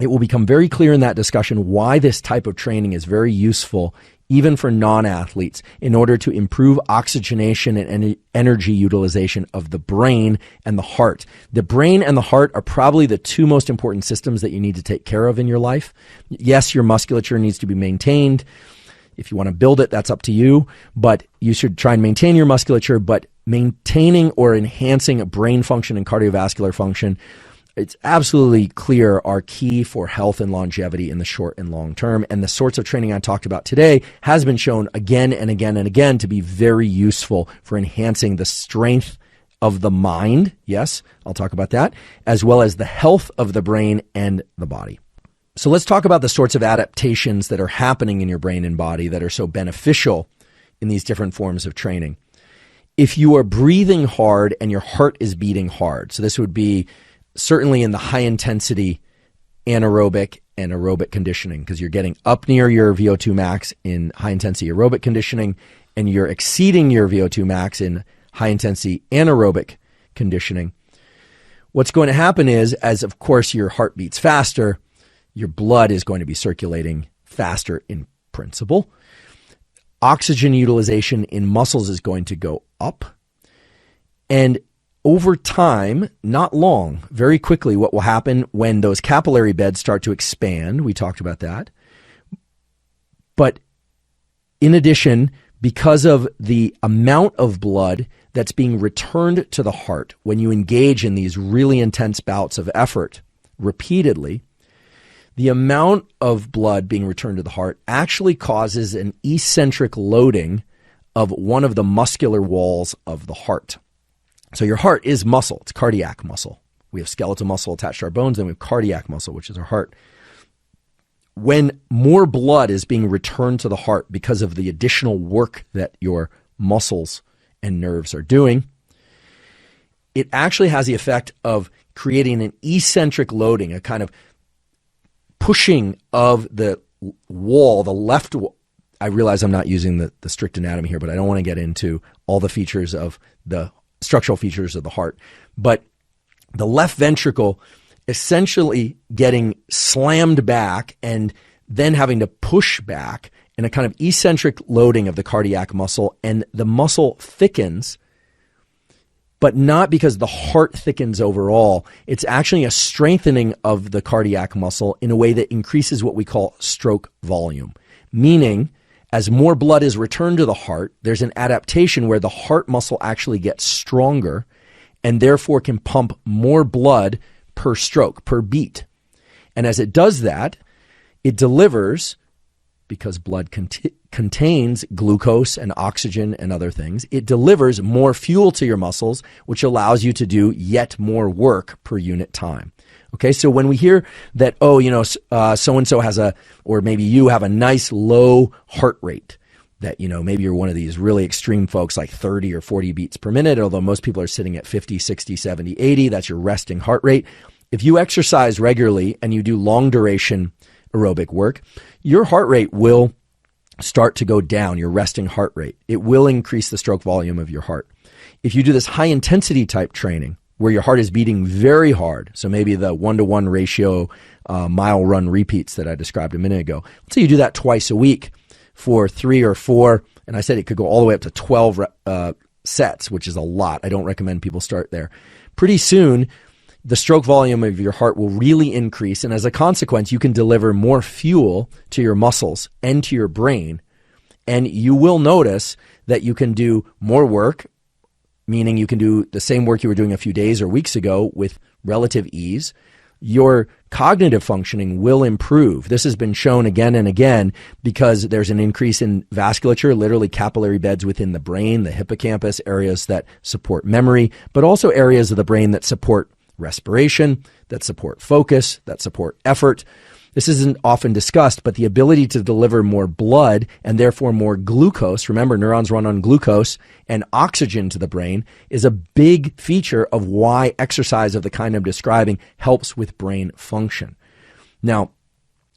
it will become very clear in that discussion why this type of training is very useful, even for non-athletes, in order to improve oxygenation and energy utilization of the brain and the heart. The brain and the heart are probably the 2 most important systems that you need to take care of in your life. Yes, your musculature needs to be maintained. If you want to build it, that's up to you, but you should try and maintain your musculature. But maintaining or enhancing brain function and cardiovascular function, it's absolutely clear, are key for health and longevity in the short and long term. And the sorts of training I talked about today has been shown again and again and again to be very useful for enhancing the strength of the mind. Yes, I'll talk about that, as well as the health of the brain and the body. So let's talk about the sorts of adaptations that are happening in your brain and body that are so beneficial in these different forms of training. If you are breathing hard and your heart is beating hard, so this would be certainly in the high intensity anaerobic and aerobic conditioning, because you're getting up near your VO2 max in high intensity aerobic conditioning and you're exceeding your VO2 max in high intensity anaerobic conditioning. What's going to happen is, as of course your heart beats faster, your blood is going to be circulating faster in principle. Oxygen utilization in muscles is going to go up. And over time, not long, very quickly, what will happen when those capillary beds start to expand, we talked about that. But in addition, because of the amount of blood that's being returned to the heart when you engage in these really intense bouts of effort repeatedly, the amount of blood being returned to the heart actually causes an eccentric loading of one of the muscular walls of the heart. So your heart is muscle. It's cardiac muscle. We have skeletal muscle attached to our bones, and we have cardiac muscle, which is our heart. When more blood is being returned to the heart because of the additional work that your muscles and nerves are doing, it actually has the effect of creating an eccentric loading, a kind of pushing of the wall, the left wall. I realize I'm not using the strict anatomy here, but I don't want to get into all the features of the structural features of the heart. But the left ventricle essentially getting slammed back and then having to push back in a kind of eccentric loading of the cardiac muscle, and the muscle thickens, but not because the heart thickens overall. It's actually a strengthening of the cardiac muscle in a way that increases what we call stroke volume, meaning as more blood is returned to the heart, there's an adaptation where the heart muscle actually gets stronger and therefore can pump more blood per stroke, per beat. And as it does that, it delivers, because blood contains glucose and oxygen and other things, it delivers more fuel to your muscles, which allows you to do yet more work per unit time. Okay, so when we hear that, so-and-so has or maybe you have a nice low heart rate, that, maybe you're one of these really extreme folks like 30 or 40 beats per minute, although most people are sitting at 50, 60, 70, 80, that's your resting heart rate. If you exercise regularly and you do long duration aerobic work, your heart rate will start to go down, your resting heart rate. It will increase the stroke volume of your heart. If you do this high intensity type training, where your heart is beating very hard, so maybe the 1-to-1 ratio mile run repeats that I described a minute ago. Let's say you do that twice a week for 3 or 4, and I said it could go all the way up to 12 sets, which is a lot. I don't recommend people start there. Pretty soon, the stroke volume of your heart will really increase, and as a consequence, you can deliver more fuel to your muscles and to your brain, and you will notice that you can do more work, meaning you can do the same work you were doing a few days or weeks ago with relative ease. Your cognitive functioning will improve. This has been shown again and again because there's an increase in vasculature, literally capillary beds within the brain, the hippocampus, areas that support memory, but also areas of the brain that support respiration, that support focus, that support effort. This isn't often discussed, but the ability to deliver more blood and therefore more glucose, remember neurons run on glucose, and oxygen to the brain is a big feature of why exercise of the kind I'm describing helps with brain function. Now,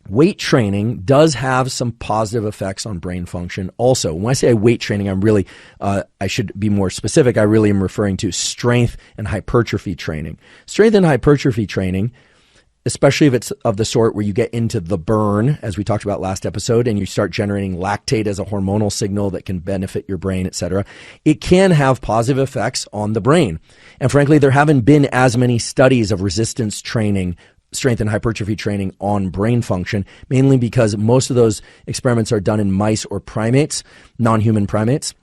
weight training does have some positive effects on brain function also. When I say weight training, I'm really, I should be more specific, I really am referring to strength and hypertrophy training. Strength and hypertrophy training, especially if it's of the sort where you get into the burn, as we talked about last episode, and you start generating lactate as a hormonal signal that can benefit your brain, etc., it can have positive effects on the brain. And frankly, there haven't been as many studies of resistance training, strength and hypertrophy training on brain function, mainly because most of those experiments are done in mice or primates, non-human primates,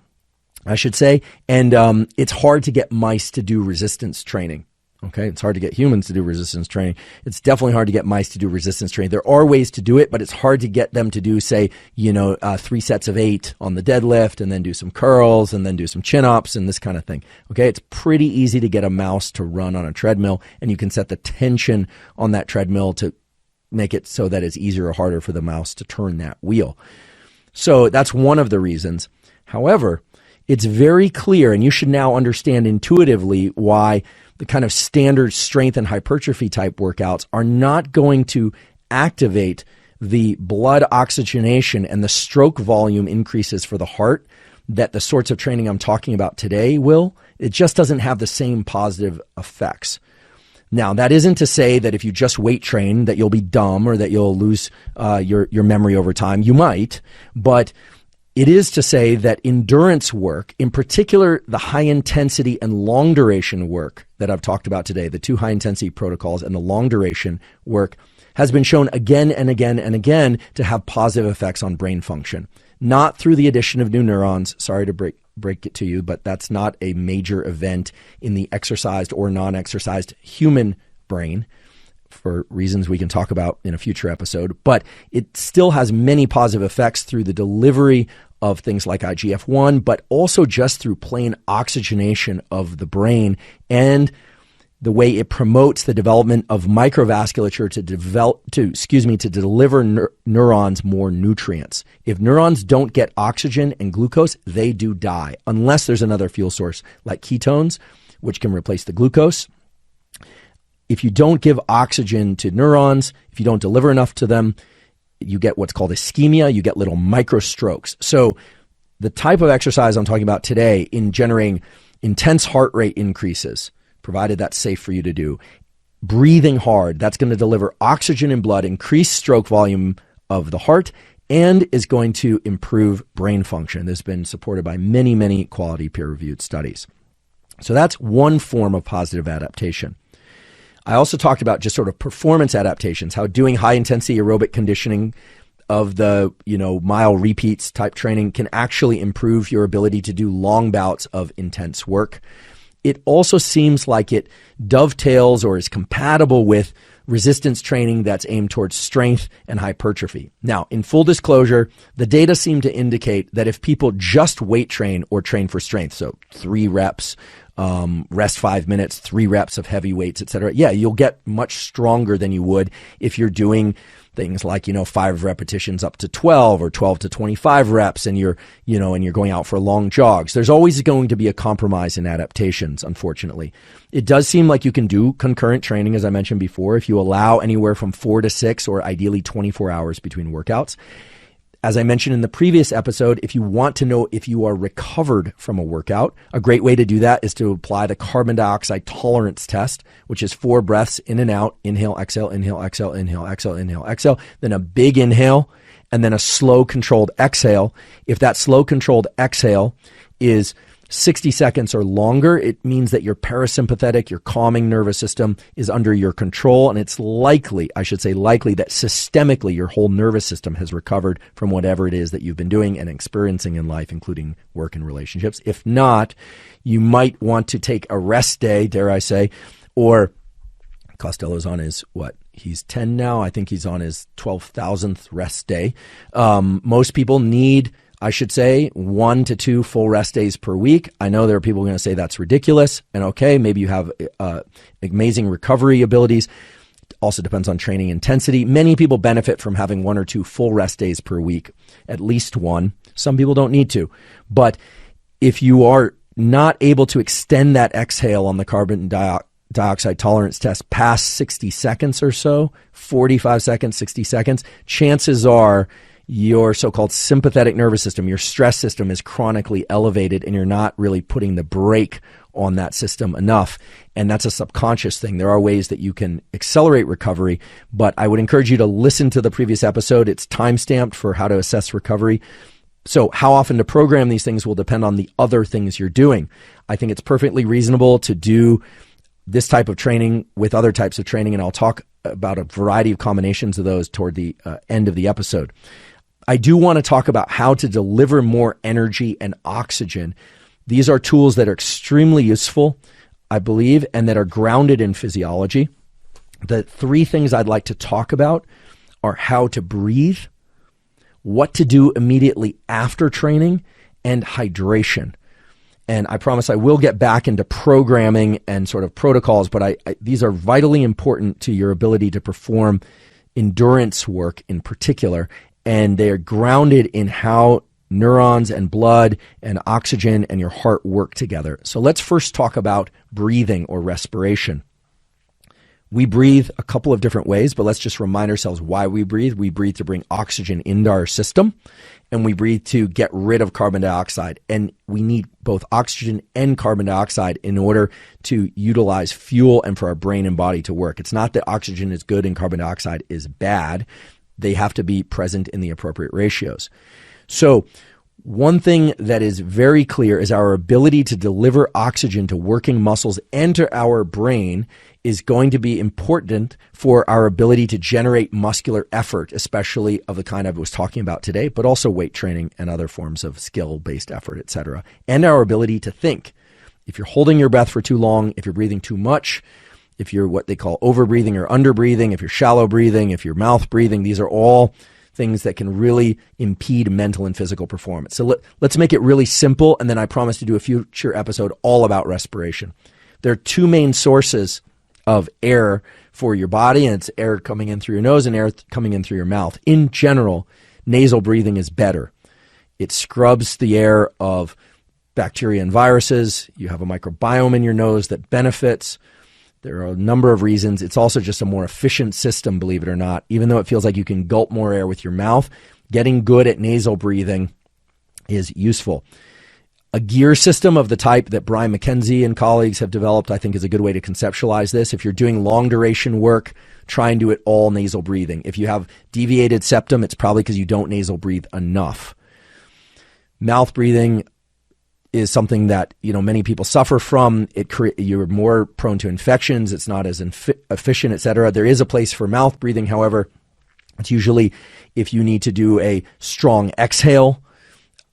I should say, and it's hard to get mice to do resistance training. Okay, it's hard to get humans to do resistance training. It's definitely hard to get mice to do resistance training. There are ways to do it, but it's hard to get them to do, say, 3 sets of 8 on the deadlift and then do some curls and then do some chin-ups and this kind of thing. Okay, it's pretty easy to get a mouse to run on a treadmill, and you can set the tension on that treadmill to make it so that it's easier or harder for the mouse to turn that wheel. So that's one of the reasons. However, it's very clear, and you should now understand intuitively why the kind of standard strength and hypertrophy type workouts are not going to activate the blood oxygenation and the stroke volume increases for the heart that the sorts of training I'm talking about today will. It just doesn't have the same positive effects. Now, that isn't to say that if you just weight train that you'll be dumb or that you'll lose your memory over time. You might, but it is to say that endurance work, in particular the high intensity and long duration work that I've talked about today, the 2 high intensity protocols and the long duration work, has been shown again and again and again to have positive effects on brain function. Not through the addition of new neurons, sorry to break it to you, but that's not a major event in the exercised or non-exercised human brain, for reasons we can talk about in a future episode, but it still has many positive effects through the delivery of things like IGF-1, but also just through plain oxygenation of the brain and the way it promotes the development of microvasculature to deliver neurons more nutrients. If neurons don't get oxygen and glucose, they do die, unless there's another fuel source like ketones, which can replace the glucose. If you don't give oxygen to neurons, if you don't deliver enough to them, you get what's called ischemia, you get little micro strokes. So the type of exercise I'm talking about today in generating intense heart rate increases, provided that's safe for you to do, breathing hard, that's going to deliver oxygen in blood, increase stroke volume of the heart, and is going to improve brain function. This has been supported by many, many quality peer-reviewed studies. So that's one form of positive adaptation. I also talked about just sort of performance adaptations, how doing high-intensity aerobic conditioning of the, mile repeats type training can actually improve your ability to do long bouts of intense work. It also seems like it dovetails or is compatible with resistance training that's aimed towards strength and hypertrophy. Now, in full disclosure, the data seem to indicate that if people just weight train or train for strength, so 3 reps, rest 5 minutes, 3 reps of heavy weights, etc. Yeah, you'll get much stronger than you would if you're doing things like, 5 repetitions up to 12 or 12 to 25 reps and you're going out for long jogs. There's always going to be a compromise in adaptations, unfortunately. It does seem like you can do concurrent training, as I mentioned before, if you allow anywhere from 4 to 6 or ideally 24 hours between workouts. As I mentioned in the previous episode, if you want to know if you are recovered from a workout, a great way to do that is to apply the carbon dioxide tolerance test, which is 4 breaths in and out, inhale, exhale, inhale, exhale, inhale, exhale, inhale, exhale, then a big inhale, and then a slow controlled exhale. If that slow controlled exhale is 60 seconds or longer, it means that your parasympathetic, your calming nervous system is under your control, and it's likely, I should say likely, that systemically your whole nervous system has recovered from whatever it is that you've been doing and experiencing in life, including work and relationships. If not, you might want to take a rest day, dare I say, or Costello's on his, he's 10 now. I think he's on his 12,000th rest day. Most people need, I should say, 1 to 2 full rest days per week. I know there are people going to say that's ridiculous. And okay, maybe you have amazing recovery abilities. Also depends on training intensity. Many people benefit from having 1 or 2 full rest days per week, at least 1. Some people don't need to. But if you are not able to extend that exhale on the carbon dioxide tolerance test past 60 seconds or so, 45 seconds, 60 seconds, chances are your so-called sympathetic nervous system, your stress system is chronically elevated and you're not really putting the brake on that system enough. And that's a subconscious thing. There are ways that you can accelerate recovery, but I would encourage you to listen to the previous episode. It's time-stamped for how to assess recovery. So how often to program these things will depend on the other things you're doing. I think it's perfectly reasonable to do this type of training with other types of training, and I'll talk about a variety of combinations of those toward the end of the episode. I do want to talk about how to deliver more energy and oxygen. These are tools that are extremely useful, I believe, and that are grounded in physiology. The 3 things I'd like to talk about are how to breathe, what to do immediately after training, and hydration. And I promise I will get back into programming and sort of protocols, but these are vitally important to your ability to perform endurance work in particular. And they are grounded in how neurons and blood and oxygen and your heart work together. So let's first talk about breathing or respiration. We breathe a couple of different ways, but let's just remind ourselves why we breathe. We breathe to bring oxygen into our system, and we breathe to get rid of carbon dioxide. And we need both oxygen and carbon dioxide in order to utilize fuel and for our brain and body to work. It's not that oxygen is good and carbon dioxide is bad. They have to be present in the appropriate ratios. So one thing that is very clear is our ability to deliver oxygen to working muscles and to our brain is going to be important for our ability to generate muscular effort, especially of the kind I was talking about today, but also weight training and other forms of skill-based effort, etc., and our ability to think. If you're holding your breath for too long, if you're breathing too much, if you're what they call overbreathing or underbreathing, if you're shallow breathing, if you're mouth breathing, these are all things that can really impede mental and physical performance. So let's make it really simple, and then I promise to do a future episode all about respiration. There are 2 main sources of air for your body, and it's air coming in through your nose and air coming in through your mouth. In general, nasal breathing is better. It scrubs the air of bacteria and viruses. You have a microbiome in your nose that benefits. There are a number of reasons. It's also just a more efficient system, believe it or not. Even though it feels like you can gulp more air with your mouth, getting good at nasal breathing is useful. A gear system of the type that Brian McKenzie and colleagues have developed, I think, is a good way to conceptualize this. If you're doing long duration work, try and do it all nasal breathing. If you have deviated septum, it's probably because you don't nasal breathe enough. Mouth breathing is something that many people suffer from. You're more prone to infections. It's not as efficient, etc. There is a place for mouth breathing. However, it's usually if you need to do a strong exhale.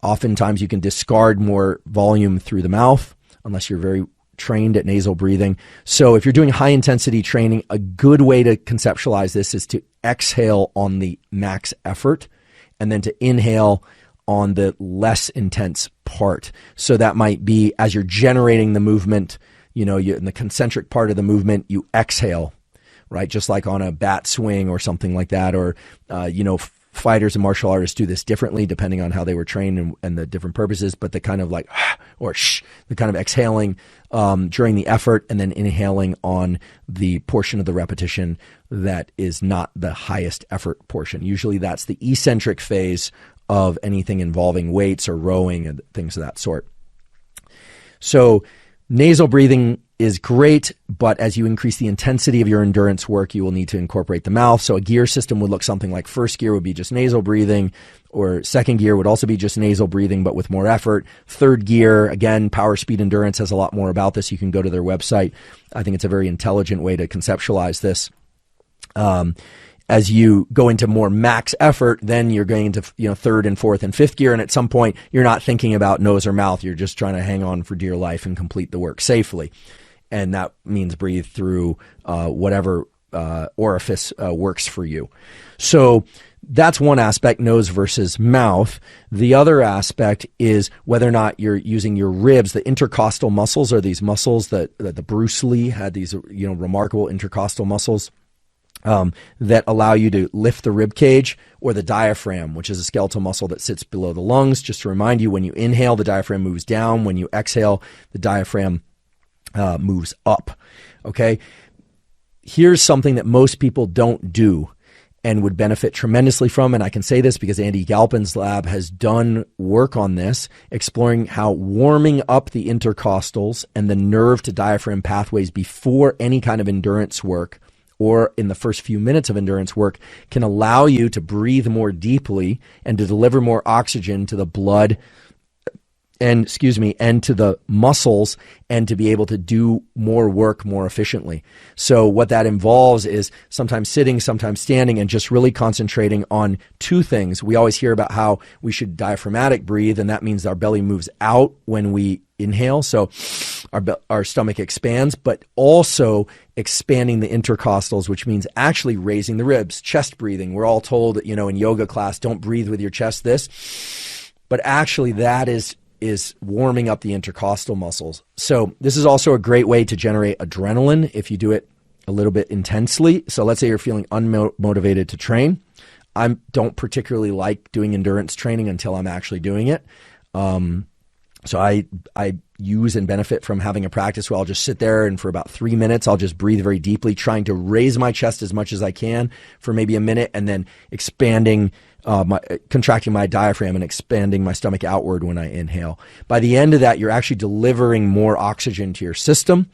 Oftentimes you can discard more volume through the mouth unless you're very trained at nasal breathing. So if you're doing high intensity training, a good way to conceptualize this is to exhale on the max effort and then to inhale on the less intense part. So that might be as you're generating the movement, you're in the concentric part of the movement, you exhale, right? Just like on a bat swing or something like that. Or, fighters and martial artists do this differently depending on how they were trained and the different purposes, but the kind of like, or shh, the kind of exhaling during the effort and then inhaling on the portion of the repetition that is not the highest effort portion. Usually that's the eccentric phase of anything involving weights or rowing and things of that sort. So nasal breathing is great, but as you increase the intensity of your endurance work, you will need to incorporate the mouth. So a gear system would look something like first gear would be just nasal breathing, or second gear would also be just nasal breathing, but with more effort. Third gear, again, Power Speed Endurance has a lot more about this. You can go to their website. I think it's a very intelligent way to conceptualize this. As you go into more max effort, then you're going into third and fourth and fifth gear, and at some point you're not thinking about nose or mouth. You're just trying to hang on for dear life and complete the work safely, and that means breathe through whatever orifice works for you. So that's one aspect, nose versus mouth. The other aspect is whether or not you're using your ribs. The intercostal muscles are these muscles that the Bruce Lee had, these remarkable intercostal muscles. That allow you to lift the rib cage, or the diaphragm, which is a skeletal muscle that sits below the lungs. Just to remind you, when you inhale, the diaphragm moves down. When you exhale, the diaphragm moves up. Okay? Here's something that most people don't do and would benefit tremendously from, and I can say this because Andy Galpin's lab has done work on this, exploring how warming up the intercostals and the nerve to diaphragm pathways before any kind of endurance work, or in the first few minutes of endurance work, can allow you to breathe more deeply and to deliver more oxygen to the blood and to the muscles, and to be able to do more work more efficiently. So what that involves is sometimes sitting, sometimes standing, and just really concentrating on two things. We always hear about how we should diaphragmatic breathe, and that means our belly moves out when we inhale, so our stomach expands, but also expanding the intercostals, which means actually raising the ribs, chest breathing. We're all told, in yoga class, don't breathe with your chest this, but actually that is warming up the intercostal muscles. So this is also a great way to generate adrenaline if you do it a little bit intensely. So let's say you're feeling unmotivated to train. I don't particularly like doing endurance training until I'm actually doing it. So I use and benefit from having a practice where I'll just sit there, and for about 3 minutes, I'll just breathe very deeply, trying to raise my chest as much as I can for maybe a minute, and then contracting my diaphragm and expanding my stomach outward when I inhale. By the end of that, you're actually delivering more oxygen to your system.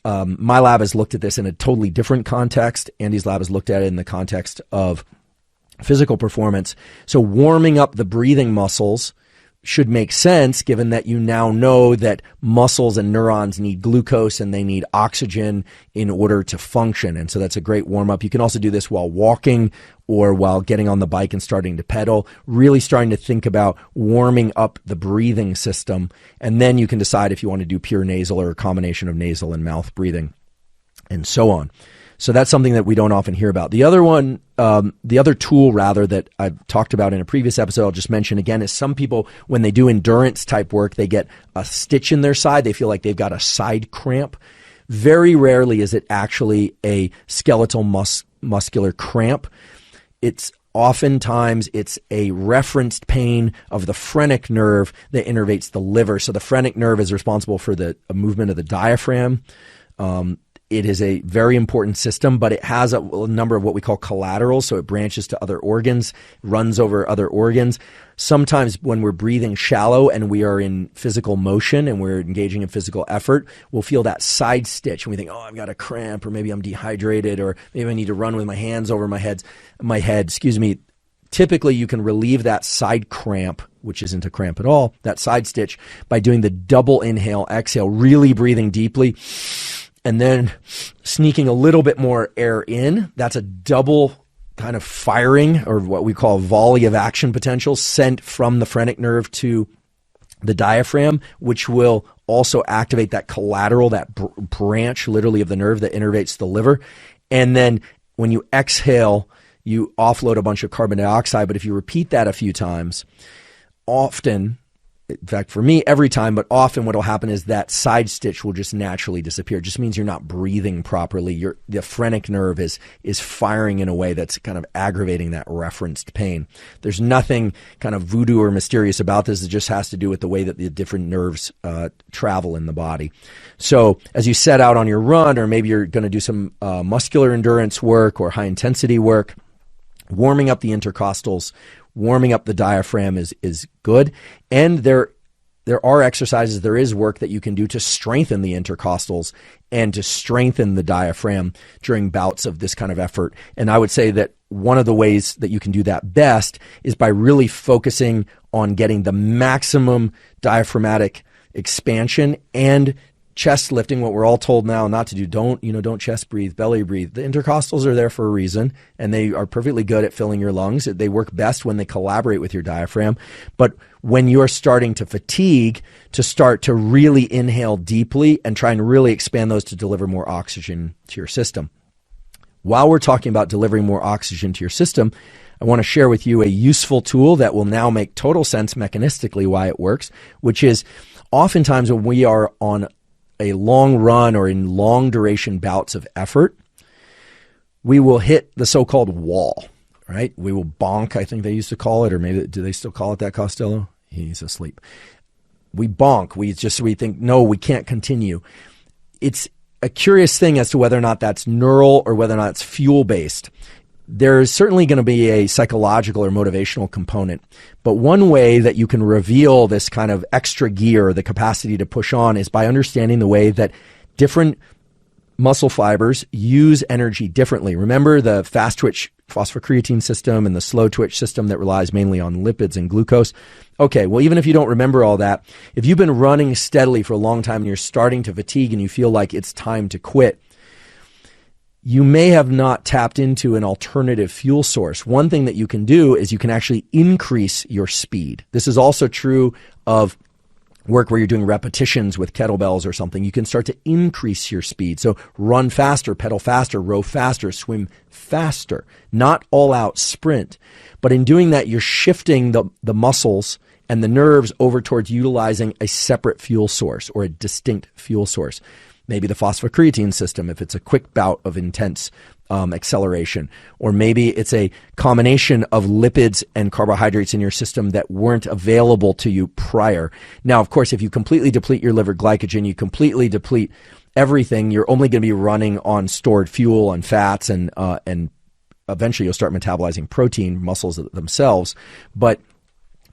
My lab has looked at this in a totally different context. Andy's lab has looked at it in the context of physical performance. So warming up the breathing muscles should make sense, given that you now know that muscles and neurons need glucose and they need oxygen in order to function. And so that's a great warm up. You can also do this while walking or while getting on the bike and starting to pedal, really starting to think about warming up the breathing system. And then you can decide if you want to do pure nasal or a combination of nasal and mouth breathing and so on. So that's something that we don't often hear about. The other one, the other tool rather that I've talked about in a previous episode, I'll just mention again, is some people, when they do endurance type work, they get a stitch in their side. They feel like they've got a side cramp. Very rarely is it actually a skeletal muscular cramp. Oftentimes it's a referenced pain of the phrenic nerve that innervates the liver. So the phrenic nerve is responsible for the movement of the diaphragm. It is a very important system, but it has a number of what we call collaterals. So it branches to other organs, runs over other organs. Sometimes when we're breathing shallow and we are in physical motion and we're engaging in physical effort, we'll feel that side stitch and we think, oh, I've got a cramp, or maybe I'm dehydrated, or maybe I need to run with my hands over my head. Typically, you can relieve that side cramp, which isn't a cramp at all, that side stitch, by doing the double inhale, exhale, really breathing deeply, and then sneaking a little bit more air in. That's a double kind of firing, or what we call volley of action potential, sent from the phrenic nerve to the diaphragm, which will also activate that collateral, that branch literally of the nerve that innervates the liver. And then when you exhale, you offload a bunch of carbon dioxide. But if you repeat that a few times, often, in fact, for me, every time, but often what will happen is that side stitch will just naturally disappear. It just means you're not breathing properly. The phrenic nerve is firing in a way that's kind of aggravating that referenced pain. There's nothing kind of voodoo or mysterious about this. It just has to do with the way that the different nerves travel in the body. So as you set out on your run, or maybe you're going to do some muscular endurance work or high intensity work, warming up the intercostals, warming up the diaphragm is good. And there are exercises, there is work that you can do to strengthen the intercostals and to strengthen the diaphragm during bouts of this kind of effort. And I would say that one of the ways that you can do that best is by really focusing on getting the maximum diaphragmatic expansion and chest lifting, what we're all told now not to do. Don't chest breathe, belly breathe. The intercostals are there for a reason, and they are perfectly good at filling your lungs. They work best when they collaborate with your diaphragm. But when you're starting to fatigue, to start to really inhale deeply and try and really expand those to deliver more oxygen to your system. While we're talking about delivering more oxygen to your system, I want to share with you a useful tool that will now make total sense mechanistically why it works, which is oftentimes when we are on a long run or in long duration bouts of effort, we will hit the so-called wall, right? We will bonk, I think they used to call it, or maybe, do they still call it that, Costello? He's asleep. We bonk. We think, no, we can't continue. It's a curious thing as to whether or not that's neural or whether or not it's fuel-based. There's certainly going to be a psychological or motivational component. But one way that you can reveal this kind of extra gear, the capacity to push on, is by understanding the way that different muscle fibers use energy differently. Remember the fast twitch phosphocreatine system and the slow twitch system that relies mainly on lipids and glucose? Okay, well, even if you don't remember all that, if you've been running steadily for a long time and you're starting to fatigue and you feel like it's time to quit, you may have not tapped into an alternative fuel source. One thing that you can do is you can actually increase your speed. This is also true of work where you're doing repetitions with kettlebells or something. You can start to increase your speed. So run faster, pedal faster, row faster, swim faster, not all out sprint. But in doing that, you're shifting the muscles and the nerves over towards utilizing a separate fuel source or a distinct fuel source. Maybe the phosphocreatine system, if it's a quick bout of intense acceleration. Or maybe it's a combination of lipids and carbohydrates in your system that weren't available to you prior. Now, of course, if you completely deplete your liver glycogen, you completely deplete everything, you're only going to be running on stored fuel and fats, and eventually you'll start metabolizing protein, muscles themselves. But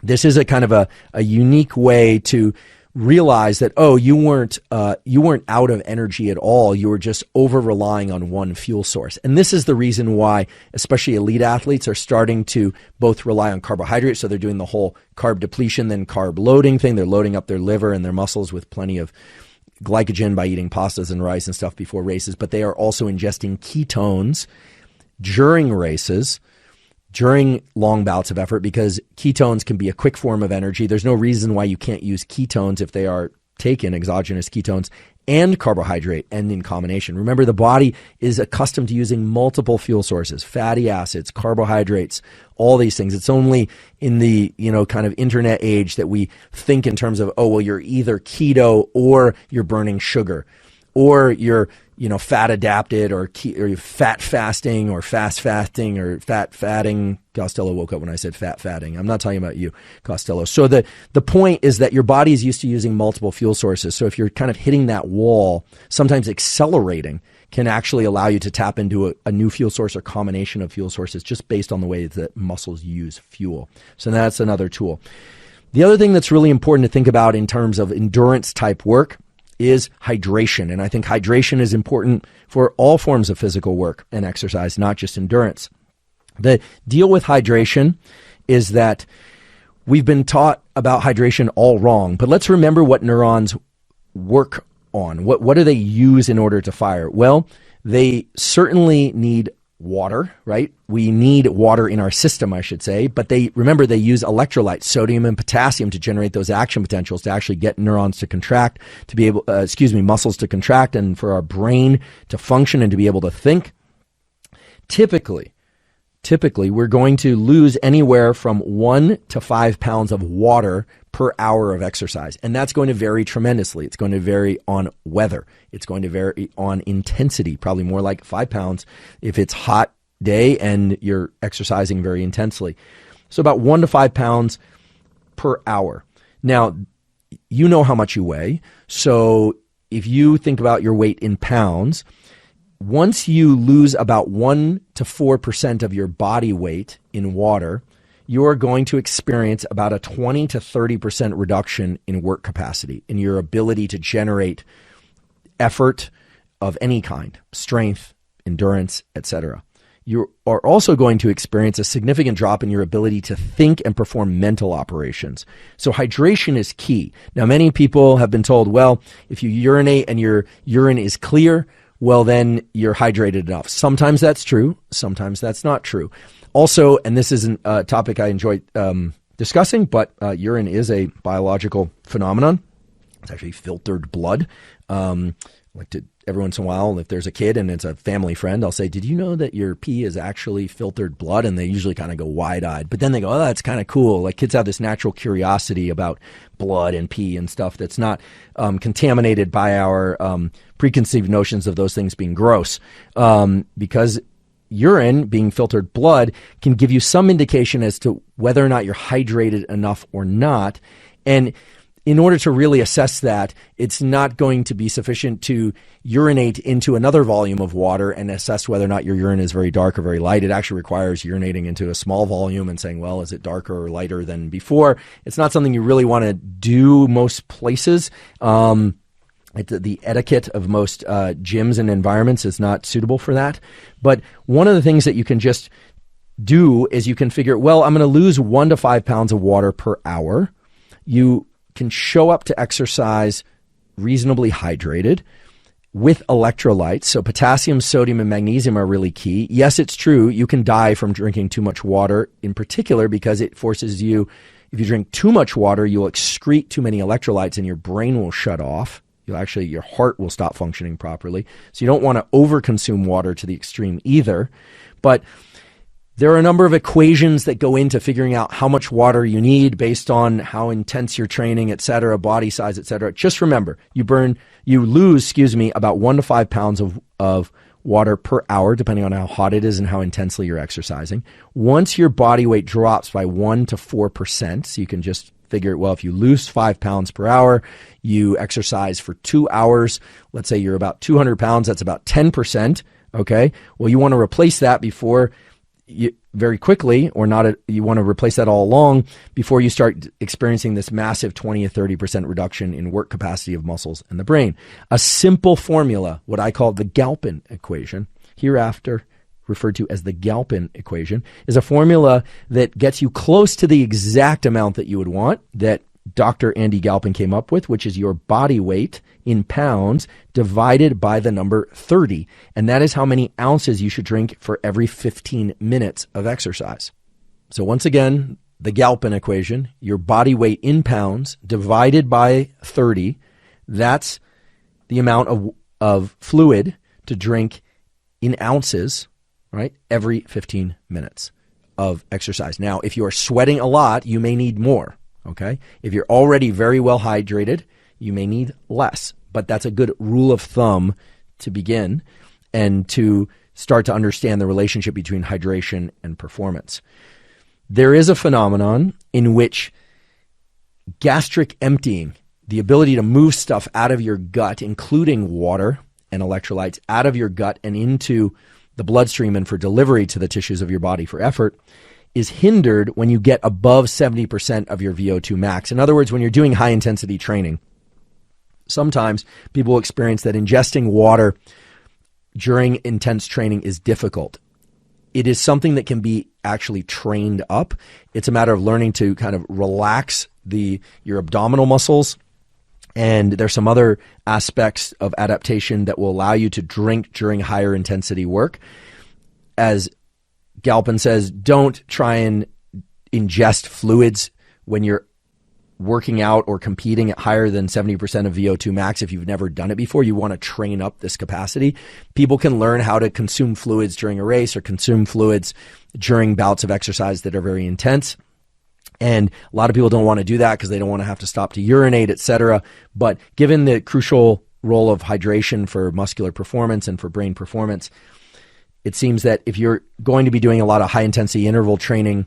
this is a kind of a unique way to realize that, oh, you weren't out of energy at all. You were just over relying on one fuel source. And this is the reason why, especially elite athletes, are starting to both rely on carbohydrates. So they're doing the whole carb depletion, then carb loading thing. They're loading up their liver and their muscles with plenty of glycogen by eating pastas and rice and stuff before races. But they are also ingesting ketones during races, during long bouts of effort, because ketones can be a quick form of energy. There's no reason why you can't use ketones if they are taken, exogenous ketones, and carbohydrate, and in combination. Remember, the body is accustomed to using multiple fuel sources, fatty acids, carbohydrates, all these things. It's only in the, kind of internet age that we think in terms of, oh, well, you're either keto or you're burning sugar, or you're fat adapted, or you're fat fasting, or fast fasting, or fat fatting. Costello woke up when I said fat fatting. I'm not talking about you, Costello. So the point is that your body is used to using multiple fuel sources. So if you're kind of hitting that wall, sometimes accelerating can actually allow you to tap into a new fuel source or combination of fuel sources just based on the way that muscles use fuel. So that's another tool. The other thing that's really important to think about in terms of endurance type work is hydration. And I think hydration is important for all forms of physical work and exercise, not just endurance. The deal with hydration is that we've been taught about hydration all wrong, but let's remember what neurons work on. What do they use in order to fire? Well, they certainly need water, right? We need water in our system, I should say, but they use electrolytes, sodium and potassium, to generate those action potentials, to actually get neurons to contract, to be able, muscles to contract, and for our brain to function and to be able to think. Typically, we're going to lose anywhere from 1 to 5 pounds of water per hour of exercise. And that's going to vary tremendously. It's going to vary on weather. It's going to vary on intensity, probably more like 5 pounds if it's hot day and you're exercising very intensely. So about 1 to 5 pounds per hour. Now, you know how much you weigh. So if you think about your weight in pounds, once you lose about 1 to 4% of your body weight in water, you're going to experience about a 20 to 30% reduction in work capacity, in your ability to generate effort of any kind, strength, endurance, etc. You are also going to experience a significant drop in your ability to think and perform mental operations. So hydration is key. Now, many people have been told, well, if you urinate and your urine is clear, well, then you're hydrated enough. Sometimes that's true. Sometimes that's not true. Also, and this isn't a topic I enjoy discussing, but urine is a biological phenomenon. It's actually filtered blood. Like to every once in a while, if there's a kid and it's a family friend, I'll say, did you know that your pee is actually filtered blood? And they usually kind of go wide-eyed. But then they go, oh, that's kind of cool. Like kids have this natural curiosity about blood and pee and stuff that's not contaminated by our preconceived notions of those things being gross. Because urine, being filtered blood, can give you some indication as to whether or not you're hydrated enough or not. And in order to really assess that, it's not going to be sufficient to urinate into another volume of water and assess whether or not your urine is very dark or very light. It actually requires urinating into a small volume and saying, well, is it darker or lighter than before? It's not something you really want to do most places. The etiquette of most gyms and environments is not suitable for that. But one of the things that you can just do is you can figure, well, I'm going to lose 1 to 5 pounds of water per hour. You can show up to exercise reasonably hydrated with electrolytes. So potassium, sodium, and magnesium are really key. Yes, it's true. You can die from drinking too much water, in particular because it forces you, if you drink too much water, you'll excrete too many electrolytes and your brain will shut off. Your heart will stop functioning properly. So you don't want to overconsume water to the extreme either. But there are a number of equations that go into figuring out how much water you need based on how intense you're training, et cetera, body size, et cetera. Just remember, you lose, about 1 to 5 pounds of water per hour, depending on how hot it is and how intensely you're exercising. Once your body weight drops by 1 to 4%, so you can just figure, well, if you lose 5 pounds per hour, you exercise for 2 hours, let's say you're about 200 pounds, that's about 10%, okay? Well, you want to replace that before very quickly, or not, you want to replace that all along before you start experiencing this massive 20 to 30% reduction in work capacity of muscles and the brain. A simple formula, what I call the Galpin equation, hereafter referred to as the Galpin equation, is a formula that gets you close to the exact amount that you would want, that Dr. Andy Galpin came up with, which is your body weight in pounds divided by the number 30. And that is how many ounces you should drink for every 15 minutes of exercise. So once again, the Galpin equation, your body weight in pounds divided by 30, that's the amount of fluid to drink in ounces, right, every 15 minutes of exercise. Now, if you are sweating a lot, you may need more. Okay. If you're already very well hydrated, you may need less, but that's a good rule of thumb to begin and to start to understand the relationship between hydration and performance. There is a phenomenon in which gastric emptying, the ability to move stuff out of your gut, including water and electrolytes, out of your gut and into the bloodstream and for delivery to the tissues of your body for effort, is hindered when you get above 70% of your VO2 max. In other words, when you're doing high intensity training, sometimes people experience that ingesting water during intense training is difficult. It is something that can be actually trained up. It's a matter of learning to kind of relax your abdominal muscles. And there's some other aspects of adaptation that will allow you to drink during higher intensity work. As Galpin says, don't try and ingest fluids when you're working out or competing at higher than 70% of VO2 max. If you've never done it before, you want to train up this capacity. People can learn how to consume fluids during a race or consume fluids during bouts of exercise that are very intense. And a lot of people don't want to do that because they don't want to have to stop to urinate, etc. But given the crucial role of hydration for muscular performance and for brain performance, it seems that if you're going to be doing a lot of high-intensity interval training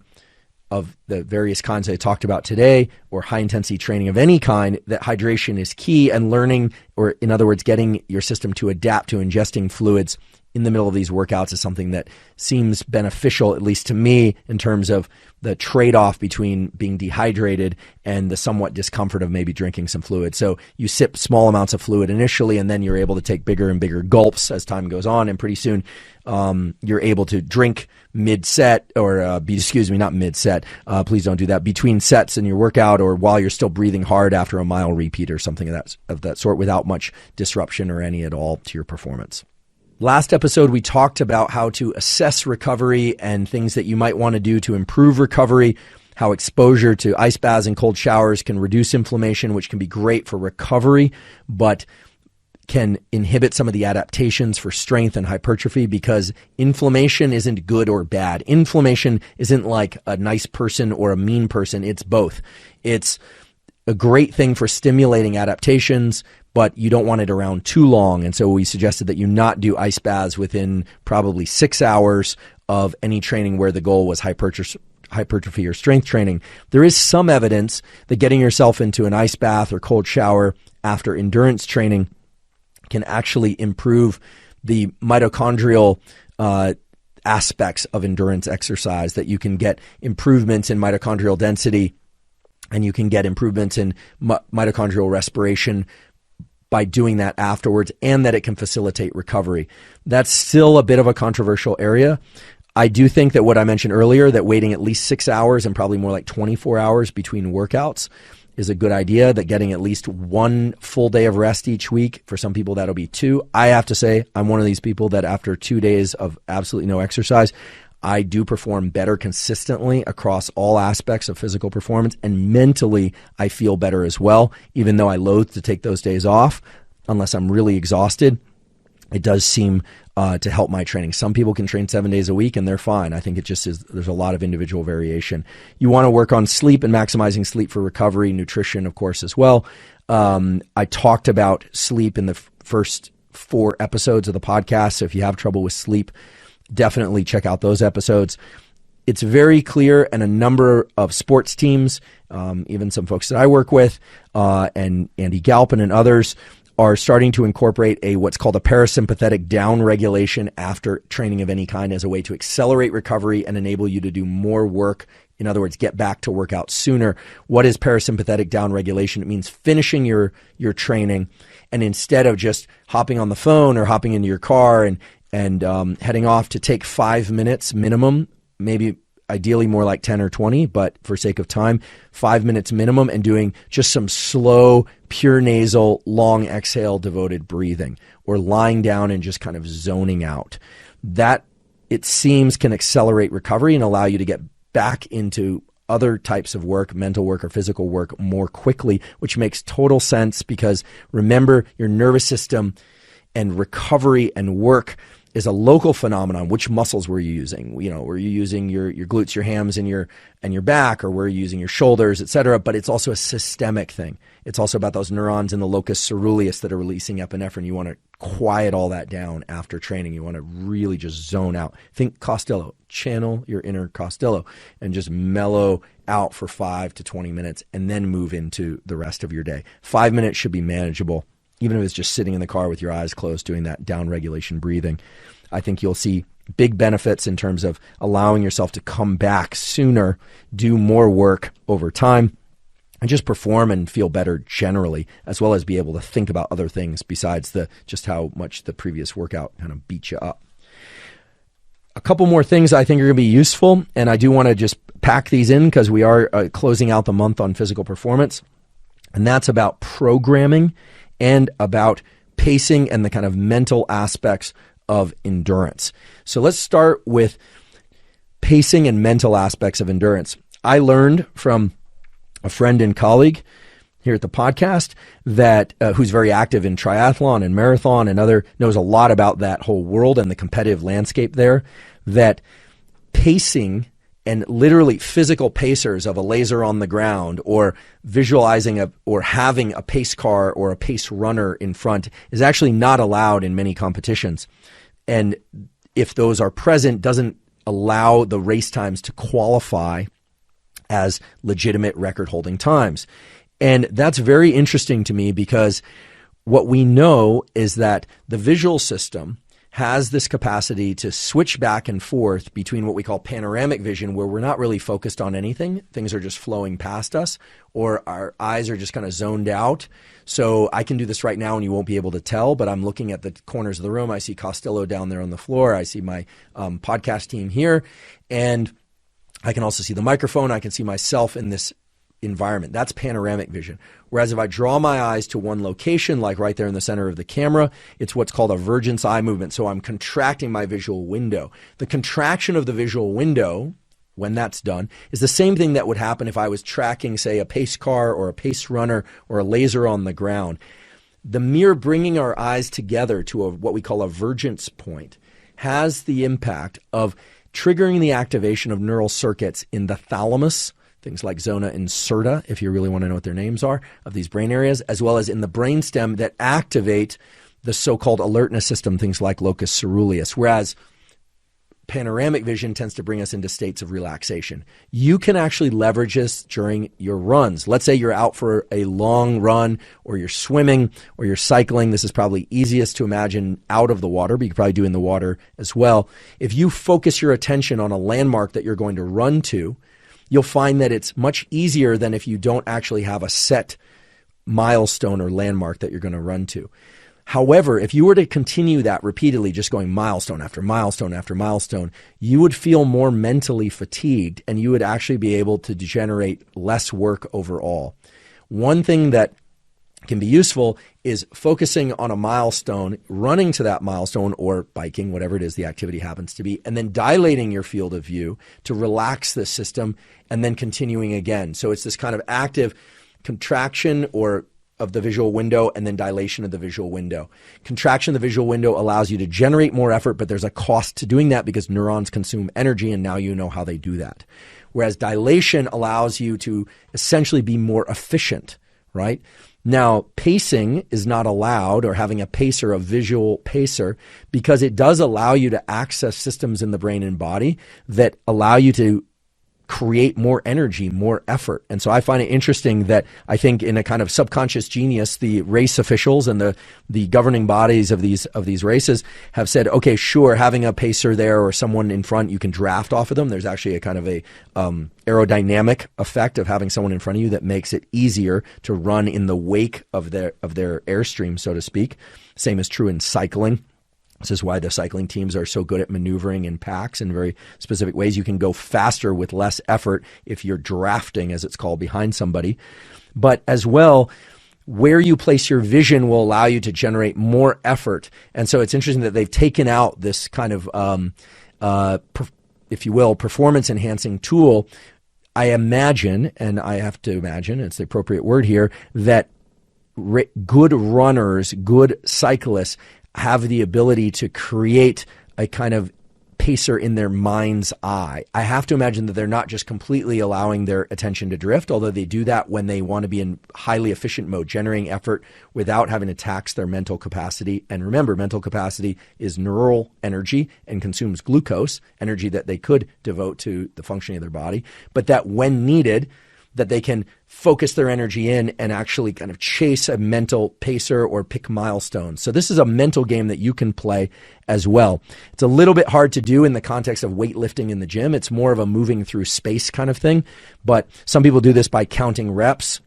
of the various kinds I talked about today, or high-intensity training of any kind, that hydration is key, and learning, or in other words, getting your system to adapt to ingesting fluids in the middle of these workouts is something that seems beneficial, at least to me, in terms of the trade-off between being dehydrated and the somewhat discomfort of maybe drinking some fluid. So you sip small amounts of fluid initially, and then you're able to take bigger and bigger gulps as time goes on, and pretty soon you're able to drink mid-set, or not mid-set, please don't do that, between sets in your workout, or while you're still breathing hard after a mile repeat or something of that sort, without much disruption or any at all to your performance. Last episode, we talked about how to assess recovery and things that you might want to do to improve recovery, how exposure to ice baths and cold showers can reduce inflammation, which can be great for recovery, but can inhibit some of the adaptations for strength and hypertrophy, because inflammation isn't good or bad. Inflammation isn't like a nice person or a mean person. It's both. It's a great thing for stimulating adaptations, but you don't want it around too long. And so we suggested that you not do ice baths within probably 6 hours of any training where the goal was hypertrophy or strength training. There is some evidence that getting yourself into an ice bath or cold shower after endurance training can actually improve the mitochondrial aspects of endurance exercise, that you can get improvements in mitochondrial density and you can get improvements in mitochondrial respiration by doing that afterwards, and that it can facilitate recovery. That's still a bit of a controversial area. I do think that what I mentioned earlier, that waiting at least 6 hours and probably more like 24 hours between workouts is a good idea, that getting at least 1 full day of rest each week. For some people, that'll be 2. I have to say, I'm one of these people that after 2 days of absolutely no exercise, I do perform better consistently across all aspects of physical performance, and mentally I feel better as well, even though I loathe to take those days off unless I'm really exhausted. It does seem to help my training. Some people can train 7 days a week and they're fine. I think it just is, there's a lot of individual variation. You want to work on sleep and maximizing sleep for recovery, nutrition, of course, as well. I talked about sleep in the first 4 episodes of the podcast. So if you have trouble with sleep, definitely check out those episodes. It's very clear, and a number of sports teams, even some folks that I work with, and Andy Galpin and others, are starting to incorporate what's called a parasympathetic down regulation after training of any kind, as a way to accelerate recovery and enable you to do more work. In other words, get back to workout sooner. What is parasympathetic down regulation? It means finishing your training, and instead of just hopping on the phone or hopping into your car and heading off, to take 5 minutes minimum, maybe ideally more like 10 or 20, but for sake of time, 5 minutes minimum, and doing just some slow, pure nasal, long exhale, devoted breathing, or lying down and just kind of zoning out. That, it seems, can accelerate recovery and allow you to get back into other types of work, mental work or physical work, more quickly, which makes total sense, because remember, your nervous system and recovery and work is a local phenomenon. Which muscles were you using? Were you using your glutes, your hams, and your back, or were you using your shoulders, etc.? But it's also a systemic thing. It's also about those neurons in the locus ceruleus that are releasing epinephrine. You want to quiet all that down after training. You want to really just zone out. Think Costello. Channel your inner Costello and just mellow out for 5 to 20 minutes, and then move into the rest of your day. 5 minutes should be manageable, even if it's just sitting in the car with your eyes closed doing that down regulation breathing. I think you'll see big benefits in terms of allowing yourself to come back sooner, do more work over time, and just perform and feel better generally, as well as be able to think about other things besides just how much the previous workout kind of beat you up. A couple more things I think are going to be useful, and I do want to just pack these in because we are closing out the month on physical performance, and that's about programming and about pacing and the kind of mental aspects of endurance. So let's start with pacing and mental aspects of endurance. I learned from a friend and colleague here at the podcast that who's very active in triathlon and marathon and knows a lot about that whole world and the competitive landscape there, that pacing and literally physical pacers of a laser on the ground, or visualizing or having a pace car or a pace runner in front, is actually not allowed in many competitions. And if those are present, doesn't allow the race times to qualify as legitimate record-holding times. And that's very interesting to me, because what we know is that the visual system has this capacity to switch back and forth between what we call panoramic vision, where we're not really focused on anything. Things are just flowing past us, or our eyes are just kind of zoned out. So I can do this right now and you won't be able to tell, but I'm looking at the corners of the room. I see Costello down there on the floor. I see my podcast team here, and I can also see the microphone. I can see myself in this environment. That's panoramic vision. Whereas if I draw my eyes to one location, like right there in the center of the camera, it's what's called a vergence eye movement. So I'm contracting my visual window. The contraction of the visual window, when that's done, is the same thing that would happen if I was tracking, say, a pace car or a pace runner or a laser on the ground. The mere bringing our eyes together to what we call a vergence point has the impact of triggering the activation of neural circuits in the thalamus, things like zona incerta, if you really want to know what their names are, of these brain areas, as well as in the brainstem that activate the so-called alertness system, things like locus ceruleus, whereas panoramic vision tends to bring us into states of relaxation. You can actually leverage this during your runs. Let's say you're out for a long run, or you're swimming, or you're cycling. This is probably easiest to imagine out of the water, but you can probably do in the water as well. If you focus your attention on a landmark that you're going to run to, you'll find that it's much easier than if you don't actually have a set milestone or landmark that you're going to run to. However, if you were to continue that repeatedly, just going milestone after milestone after milestone, you would feel more mentally fatigued and you would actually be able to generate less work overall. One thing that can be useful is focusing on a milestone, running to that milestone, or biking, whatever it is the activity happens to be, and then dilating your field of view to relax the system and then continuing again. So it's this kind of active contraction of the visual window and then dilation of the visual window. Contraction of the visual window allows you to generate more effort, but there's a cost to doing that because neurons consume energy, and now you know how they do that. Whereas dilation allows you to essentially be more efficient, right? Now, pacing is not allowed, or having a pacer, a visual pacer, because it does allow you to access systems in the brain and body that allow you to create more energy, more effort. And so I find it interesting that I think in a kind of subconscious genius, the race officials and the governing bodies of these races have said, okay, sure, having a pacer there or someone in front, you can draft off of them. There's actually a kind of a aerodynamic effect of having someone in front of you that makes it easier to run in the wake of their airstream, so to speak. Same is true in cycling. This is why the cycling teams are so good at maneuvering in packs in very specific ways. You can go faster with less effort if you're drafting, as it's called, behind somebody. But as well, where you place your vision will allow you to generate more effort. And so it's interesting that they've taken out this kind of, if you will, performance-enhancing tool. I imagine, and I have to imagine, it's the appropriate word here, that good runners, good cyclists have the ability to create a kind of pacer in their mind's eye. I have to imagine that they're not just completely allowing their attention to drift, although they do that when they want to be in highly efficient mode, generating effort without having to tax their mental capacity. And remember, mental capacity is neural energy and consumes glucose, energy that they could devote to the functioning of their body, but that when needed, that they can focus their energy in and actually kind of chase a mental pacer or pick milestones. So this is a mental game that you can play as well. It's a little bit hard to do in the context of weightlifting in the gym. It's more of a moving through space kind of thing, but some people do this by counting reps,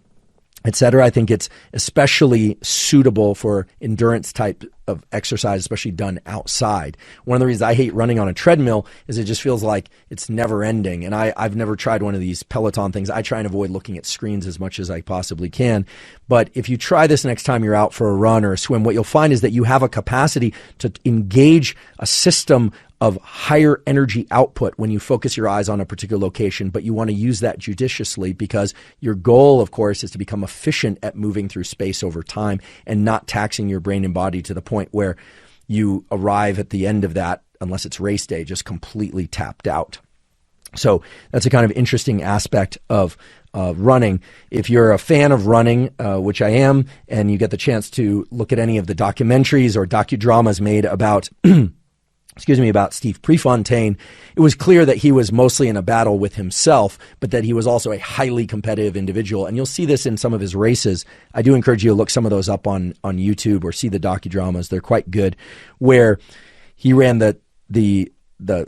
etc. I think it's especially suitable for endurance type of exercise, especially done outside. One of the reasons I hate running on a treadmill is it just feels like it's never ending. And I've never tried one of these Peloton things. I try and avoid looking at screens as much as I possibly can. But if you try this next time you're out for a run or a swim, what you'll find is that you have a capacity to engage a system of higher energy output when you focus your eyes on a particular location, but you want to use that judiciously because your goal, of course, is to become efficient at moving through space over time and not taxing your brain and body to the point where you arrive at the end of that, unless it's race day, just completely tapped out. So that's a kind of interesting aspect of running. If you're a fan of running, which I am, and you get the chance to look at any of the documentaries or docudramas made about about Steve Prefontaine, it was clear that he was mostly in a battle with himself, but that he was also a highly competitive individual. And you'll see this in some of his races. I do encourage you to look some of those up on YouTube or see the docudramas. They're quite good, where he ran the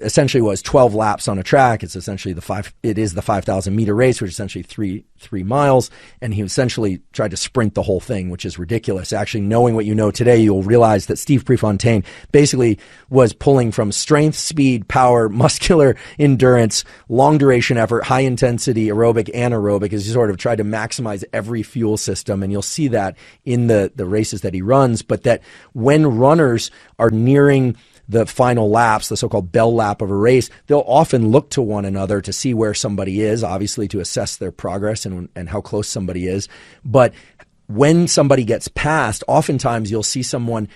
essentially was 12 laps on a track. It's essentially the 5,000 meter race, which is essentially three miles. And he essentially tried to sprint the whole thing, which is ridiculous. Actually, knowing what you know today, you'll realize that Steve Prefontaine basically was pulling from strength, speed, power, muscular endurance, long duration effort, high intensity, aerobic, anaerobic, as he sort of tried to maximize every fuel system. And you'll see that in the races that he runs, but that when runners are nearing the final laps, the so-called bell lap of a race, they'll often look to one another to see where somebody is, obviously to assess their progress and how close somebody is. But when somebody gets passed, oftentimes you'll see someone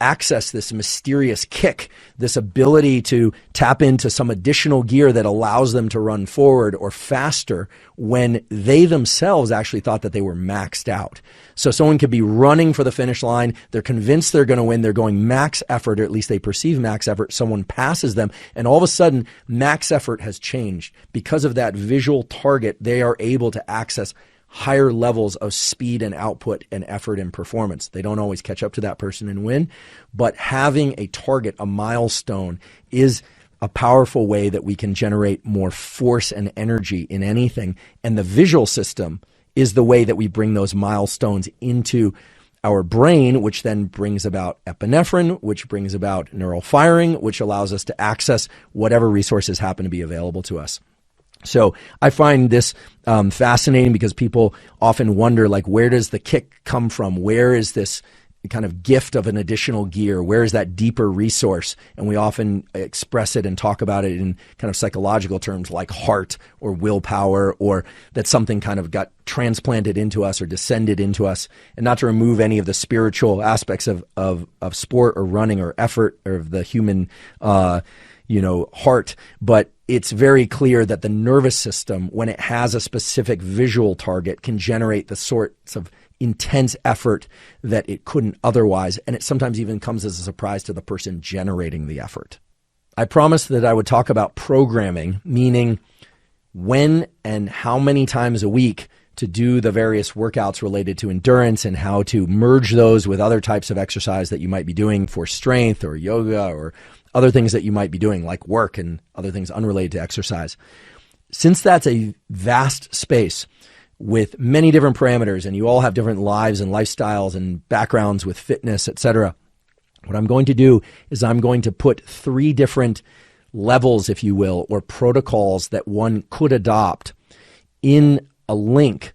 access this mysterious kick, this ability to tap into some additional gear that allows them to run forward or faster when they themselves actually thought that they were maxed out. So someone could be running for the finish line. They're convinced they're going to win. They're going max effort, or at least they perceive max effort. Someone passes them, and all of a sudden, max effort has changed. Because of that visual target, they are able to access higher levels of speed and output and effort and performance. They don't always catch up to that person and win, but having a target, a milestone, is a powerful way that we can generate more force and energy in anything. And the visual system is the way that we bring those milestones into our brain, which then brings about epinephrine, which brings about neural firing, which allows us to access whatever resources happen to be available to us. So I find this fascinating because people often wonder, like, where does the kick come from? Where is this kind of gift of an additional gear? Where is that deeper resource? And we often express it and talk about it in kind of psychological terms like heart or willpower, or that something kind of got transplanted into us or descended into us. And not to remove any of the spiritual aspects of sport or running or effort or of the human heart, but it's very clear that the nervous system, when it has a specific visual target, can generate the sorts of intense effort that it couldn't otherwise. And it sometimes even comes as a surprise to the person generating the effort. I promised that I would talk about programming, meaning when and how many times a week to do the various workouts related to endurance and how to merge those with other types of exercise that you might be doing for strength or yoga or other things that you might be doing like work and other things unrelated to exercise. Since that's a vast space with many different parameters and you all have different lives and lifestyles and backgrounds with fitness, etc., what I'm going to do is I'm going to put 3 different levels, if you will, or protocols that one could adopt in a link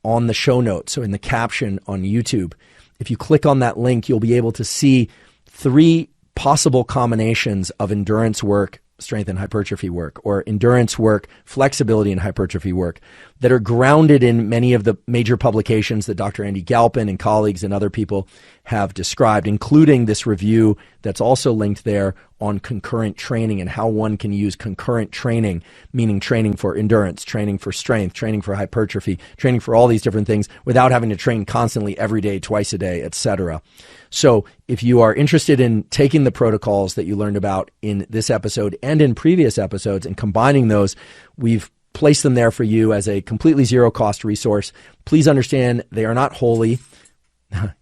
on the show notes. So in the caption on YouTube, if you click on that link, you'll be able to see 3 possible combinations of endurance work, strength and hypertrophy work, or endurance work, flexibility and hypertrophy work that are grounded in many of the major publications that Dr. Andy Galpin and colleagues and other people have described, including this review that's also linked there on concurrent training and how one can use concurrent training, meaning training for endurance, training for strength, training for hypertrophy, training for all these different things without having to train constantly every day, twice a day, etc. So if you are interested in taking the protocols that you learned about in this episode and in previous episodes and combining those, we've placed them there for you as a completely zero cost resource. Please understand they are not holy.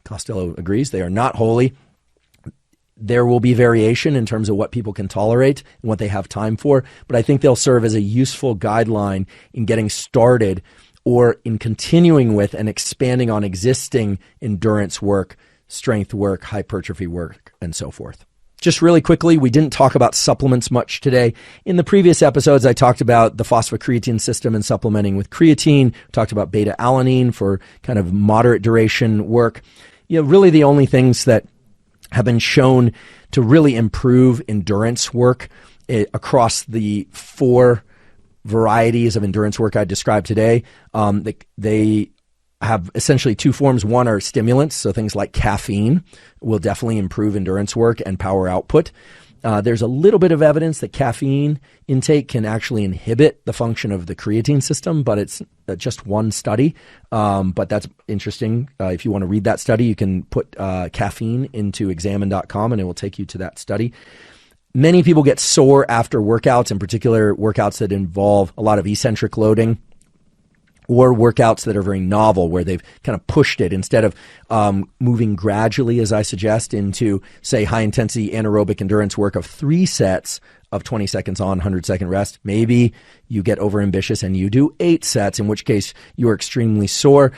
Costello agrees. They are not holy. There will be variation in terms of what people can tolerate and what they have time for, but I think they'll serve as a useful guideline in getting started or in continuing with and expanding on existing endurance work, strength work, hypertrophy work, and so forth. Just really quickly, we didn't talk about supplements much today. In the previous episodes, I talked about the phosphocreatine system and supplementing with creatine. We talked about beta-alanine for kind of moderate duration work. Really the only things that have been shown to really improve endurance work across the 4 varieties of endurance work I described today. They have essentially 2 forms. One are stimulants, so things like caffeine will definitely improve endurance work and power output. There's a little bit of evidence that caffeine intake can actually inhibit the function of the creatine system, but it's just one study. But that's interesting. If you want to read that study, you can put caffeine into examine.com and it will take you to that study. Many people get sore after workouts, in particular workouts that involve a lot of eccentric loading. or workouts that are very novel, where they've kind of pushed it instead of moving gradually, as I suggest, into, say, high-intensity anaerobic endurance work of 3 sets of 20 seconds on, 100-second rest. Maybe you get overambitious and you do 8 sets, in which case you are extremely sore.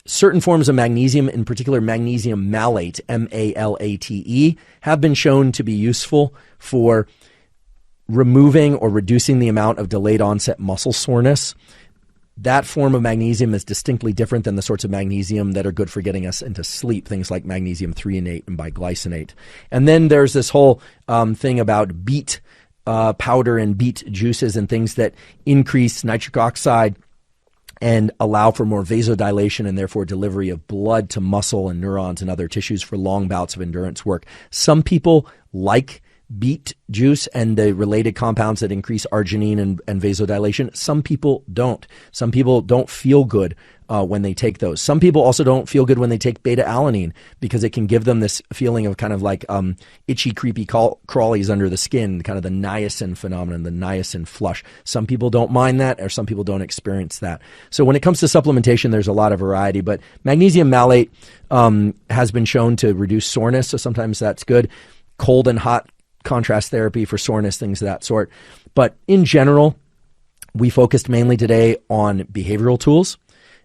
Certain forms of magnesium, in particular magnesium malate, M-A-L-A-T-E, have been shown to be useful for removing or reducing the amount of delayed onset muscle soreness. That form of magnesium is distinctly different than the sorts of magnesium that are good for getting us into sleep, things like magnesium threonate and biglycinate. And then there's this whole thing about beet powder and beet juices and things that increase nitric oxide and allow for more vasodilation and therefore delivery of blood to muscle and neurons and other tissues for long bouts of endurance work. Some people like beet juice and the related compounds that increase arginine and vasodilation. Some people don't. Some people don't feel good when they take those. Some people also don't feel good when they take beta-alanine because it can give them this feeling of kind of like itchy, creepy crawlies under the skin, kind of the niacin phenomenon, the niacin flush. Some people don't mind that, or some people don't experience that. So when it comes to supplementation, there's a lot of variety, but magnesium malate has been shown to reduce soreness, so sometimes that's good. Cold and hot contrast therapy for soreness, things of that sort. But in general, we focused mainly today on behavioral tools.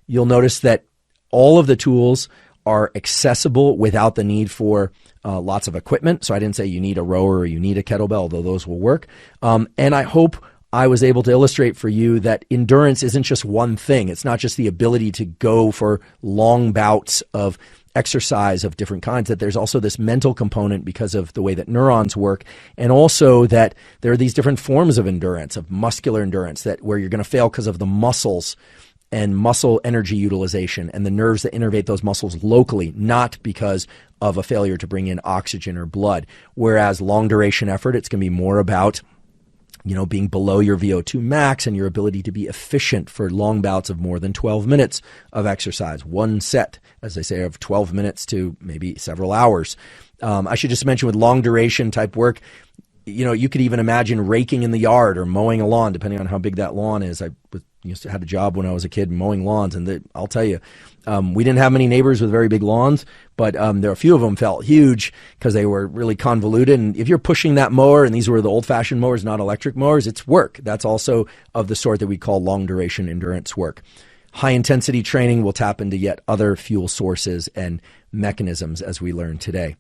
You'll notice that all of the tools are accessible without the need for lots of equipment. So I didn't say you need a rower or you need a kettlebell, although those will work. And I hope I was able to illustrate for you that endurance isn't just one thing. It's not just the ability to go for long bouts of exercise of different kinds, that there's also this mental component because of the way that neurons work, and also that there are these different forms of endurance, of muscular endurance, that where you're going to fail because of the muscles and muscle energy utilization and the nerves that innervate those muscles locally, not because of a failure to bring in oxygen or blood. Whereas long duration effort, it's going to be more about being below your VO2 max and your ability to be efficient for long bouts of more than 12 minutes of exercise. One set, as they say, of 12 minutes to maybe several hours. I should just mention with long duration type work, you could even imagine raking in the yard or mowing a lawn, depending on how big that lawn is. I used to have a job when I was a kid mowing lawns, and I'll tell you, we didn't have many neighbors with very big lawns, but there were a few of them felt huge because they were really convoluted. And if you're pushing that mower, and these were the old-fashioned mowers, not electric mowers, it's work. That's also of the sort that we call long-duration endurance work. High-intensity training will tap into yet other fuel sources and mechanisms, as we learned today.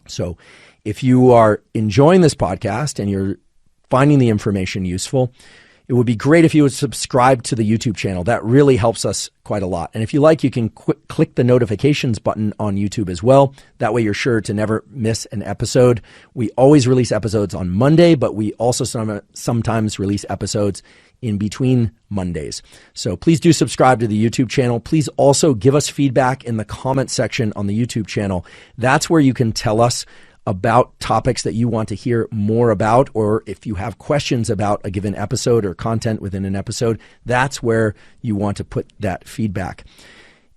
So if you are enjoying this podcast and you're finding the information useful, it would be great if you would subscribe to the YouTube channel. That really helps us quite a lot. And if you like, you can click the notifications button on YouTube as well. That way you're sure to never miss an episode. We always release episodes on Monday, but we also sometimes release episodes in between Mondays. So please do subscribe to the YouTube channel. Please also give us feedback in the comment section on the YouTube channel. That's where you can tell us about topics that you want to hear more about, or if you have questions about a given episode or content within an episode, that's where you want to put that feedback.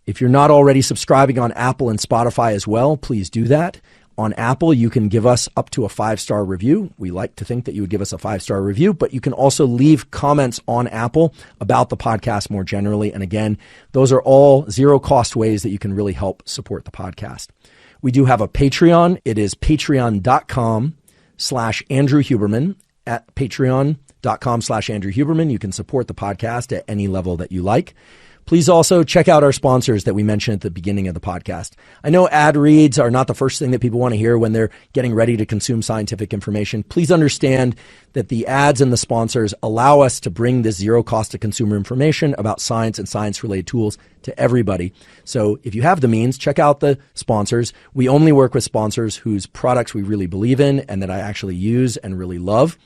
If you're not already subscribing on Apple and Spotify as well, please do that. On Apple, you can give us up to a 5-star review. We like to think that you would give us a 5-star review, but you can also leave comments on Apple about the podcast more generally. And again, those are all zero-cost ways that you can really help support the podcast. We do have a Patreon. It is patreon.com/Andrew Huberman. At patreon.com/Andrew Huberman, you can support the podcast at any level that you like. Please also check out our sponsors that we mentioned at the beginning of the podcast. I know ad reads are not the first thing that people want to hear when they're getting ready to consume scientific information. Please understand that the ads and the sponsors allow us to bring this zero cost to consumer information about science and science-related tools to everybody. So if you have the means, check out the sponsors. We only work with sponsors whose products we really believe in and that I actually use and really love.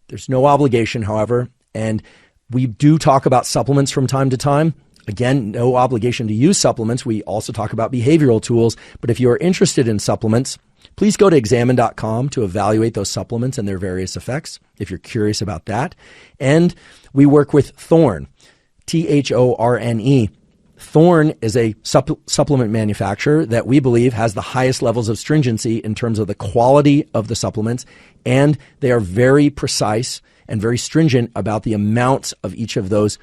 There's no obligation, however, and we do talk about supplements from time to time. Again, no obligation to use supplements. We also talk about behavioral tools. But if you are interested in supplements, please go to examine.com to evaluate those supplements and their various effects, if you're curious about that. And we work with Thorne, Thorne. Thorne is a supplement manufacturer that we believe has the highest levels of stringency in terms of the quality of the supplements. And they are very precise and very stringent about the amounts of each of those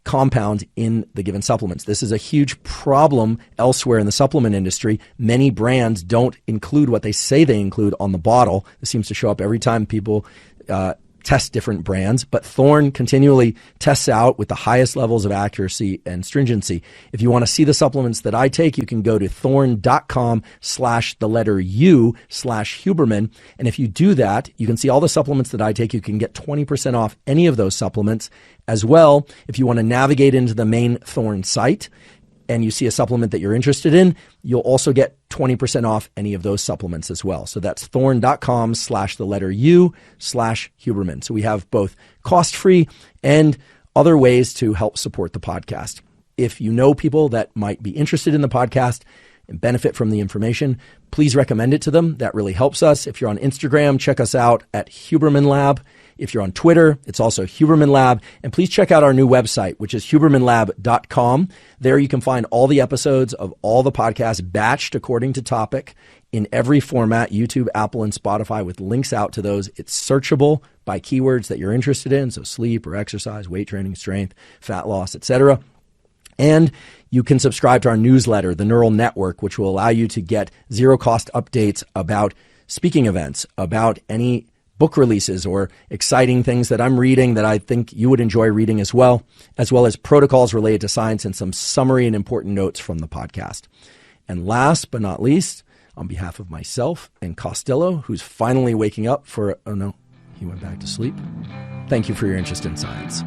compound in the given supplements. This is a huge problem elsewhere in the supplement industry. Many brands don't include what they say they include on the bottle. This seems to show up every time people test different brands, but Thorne continually tests out with the highest levels of accuracy and stringency. If you want to see the supplements that I take, you can go to thorne.com/U/Huberman. And if you do that, you can see all the supplements that I take. You can get 20% off any of those supplements as well. If you want to navigate into the main Thorne site and you see a supplement that you're interested in, you'll also get 20% off any of those supplements as well. So that's thorne.com/U/Huberman. So we have both cost-free and other ways to help support the podcast. If you know people that might be interested in the podcast and benefit from the information, please recommend it to them. That really helps us. If you're on Instagram, check us out at Huberman Lab. If you're on Twitter, it's also Huberman Lab. And please check out our new website, which is hubermanlab.com. There you can find all the episodes of all the podcasts batched according to topic in every format, YouTube, Apple, and Spotify, with links out to those. It's searchable by keywords that you're interested in, so sleep or exercise, weight training, strength, fat loss, etc. And you can subscribe to our newsletter, The Neural Network, which will allow you to get zero-cost updates about speaking events, about any book releases or exciting things that I'm reading that I think you would enjoy reading as well as protocols related to science and some summary and important notes from the podcast. And last but not least, on behalf of myself and Costello, who's finally waking up for, oh no, he went back to sleep. Thank you for your interest in science.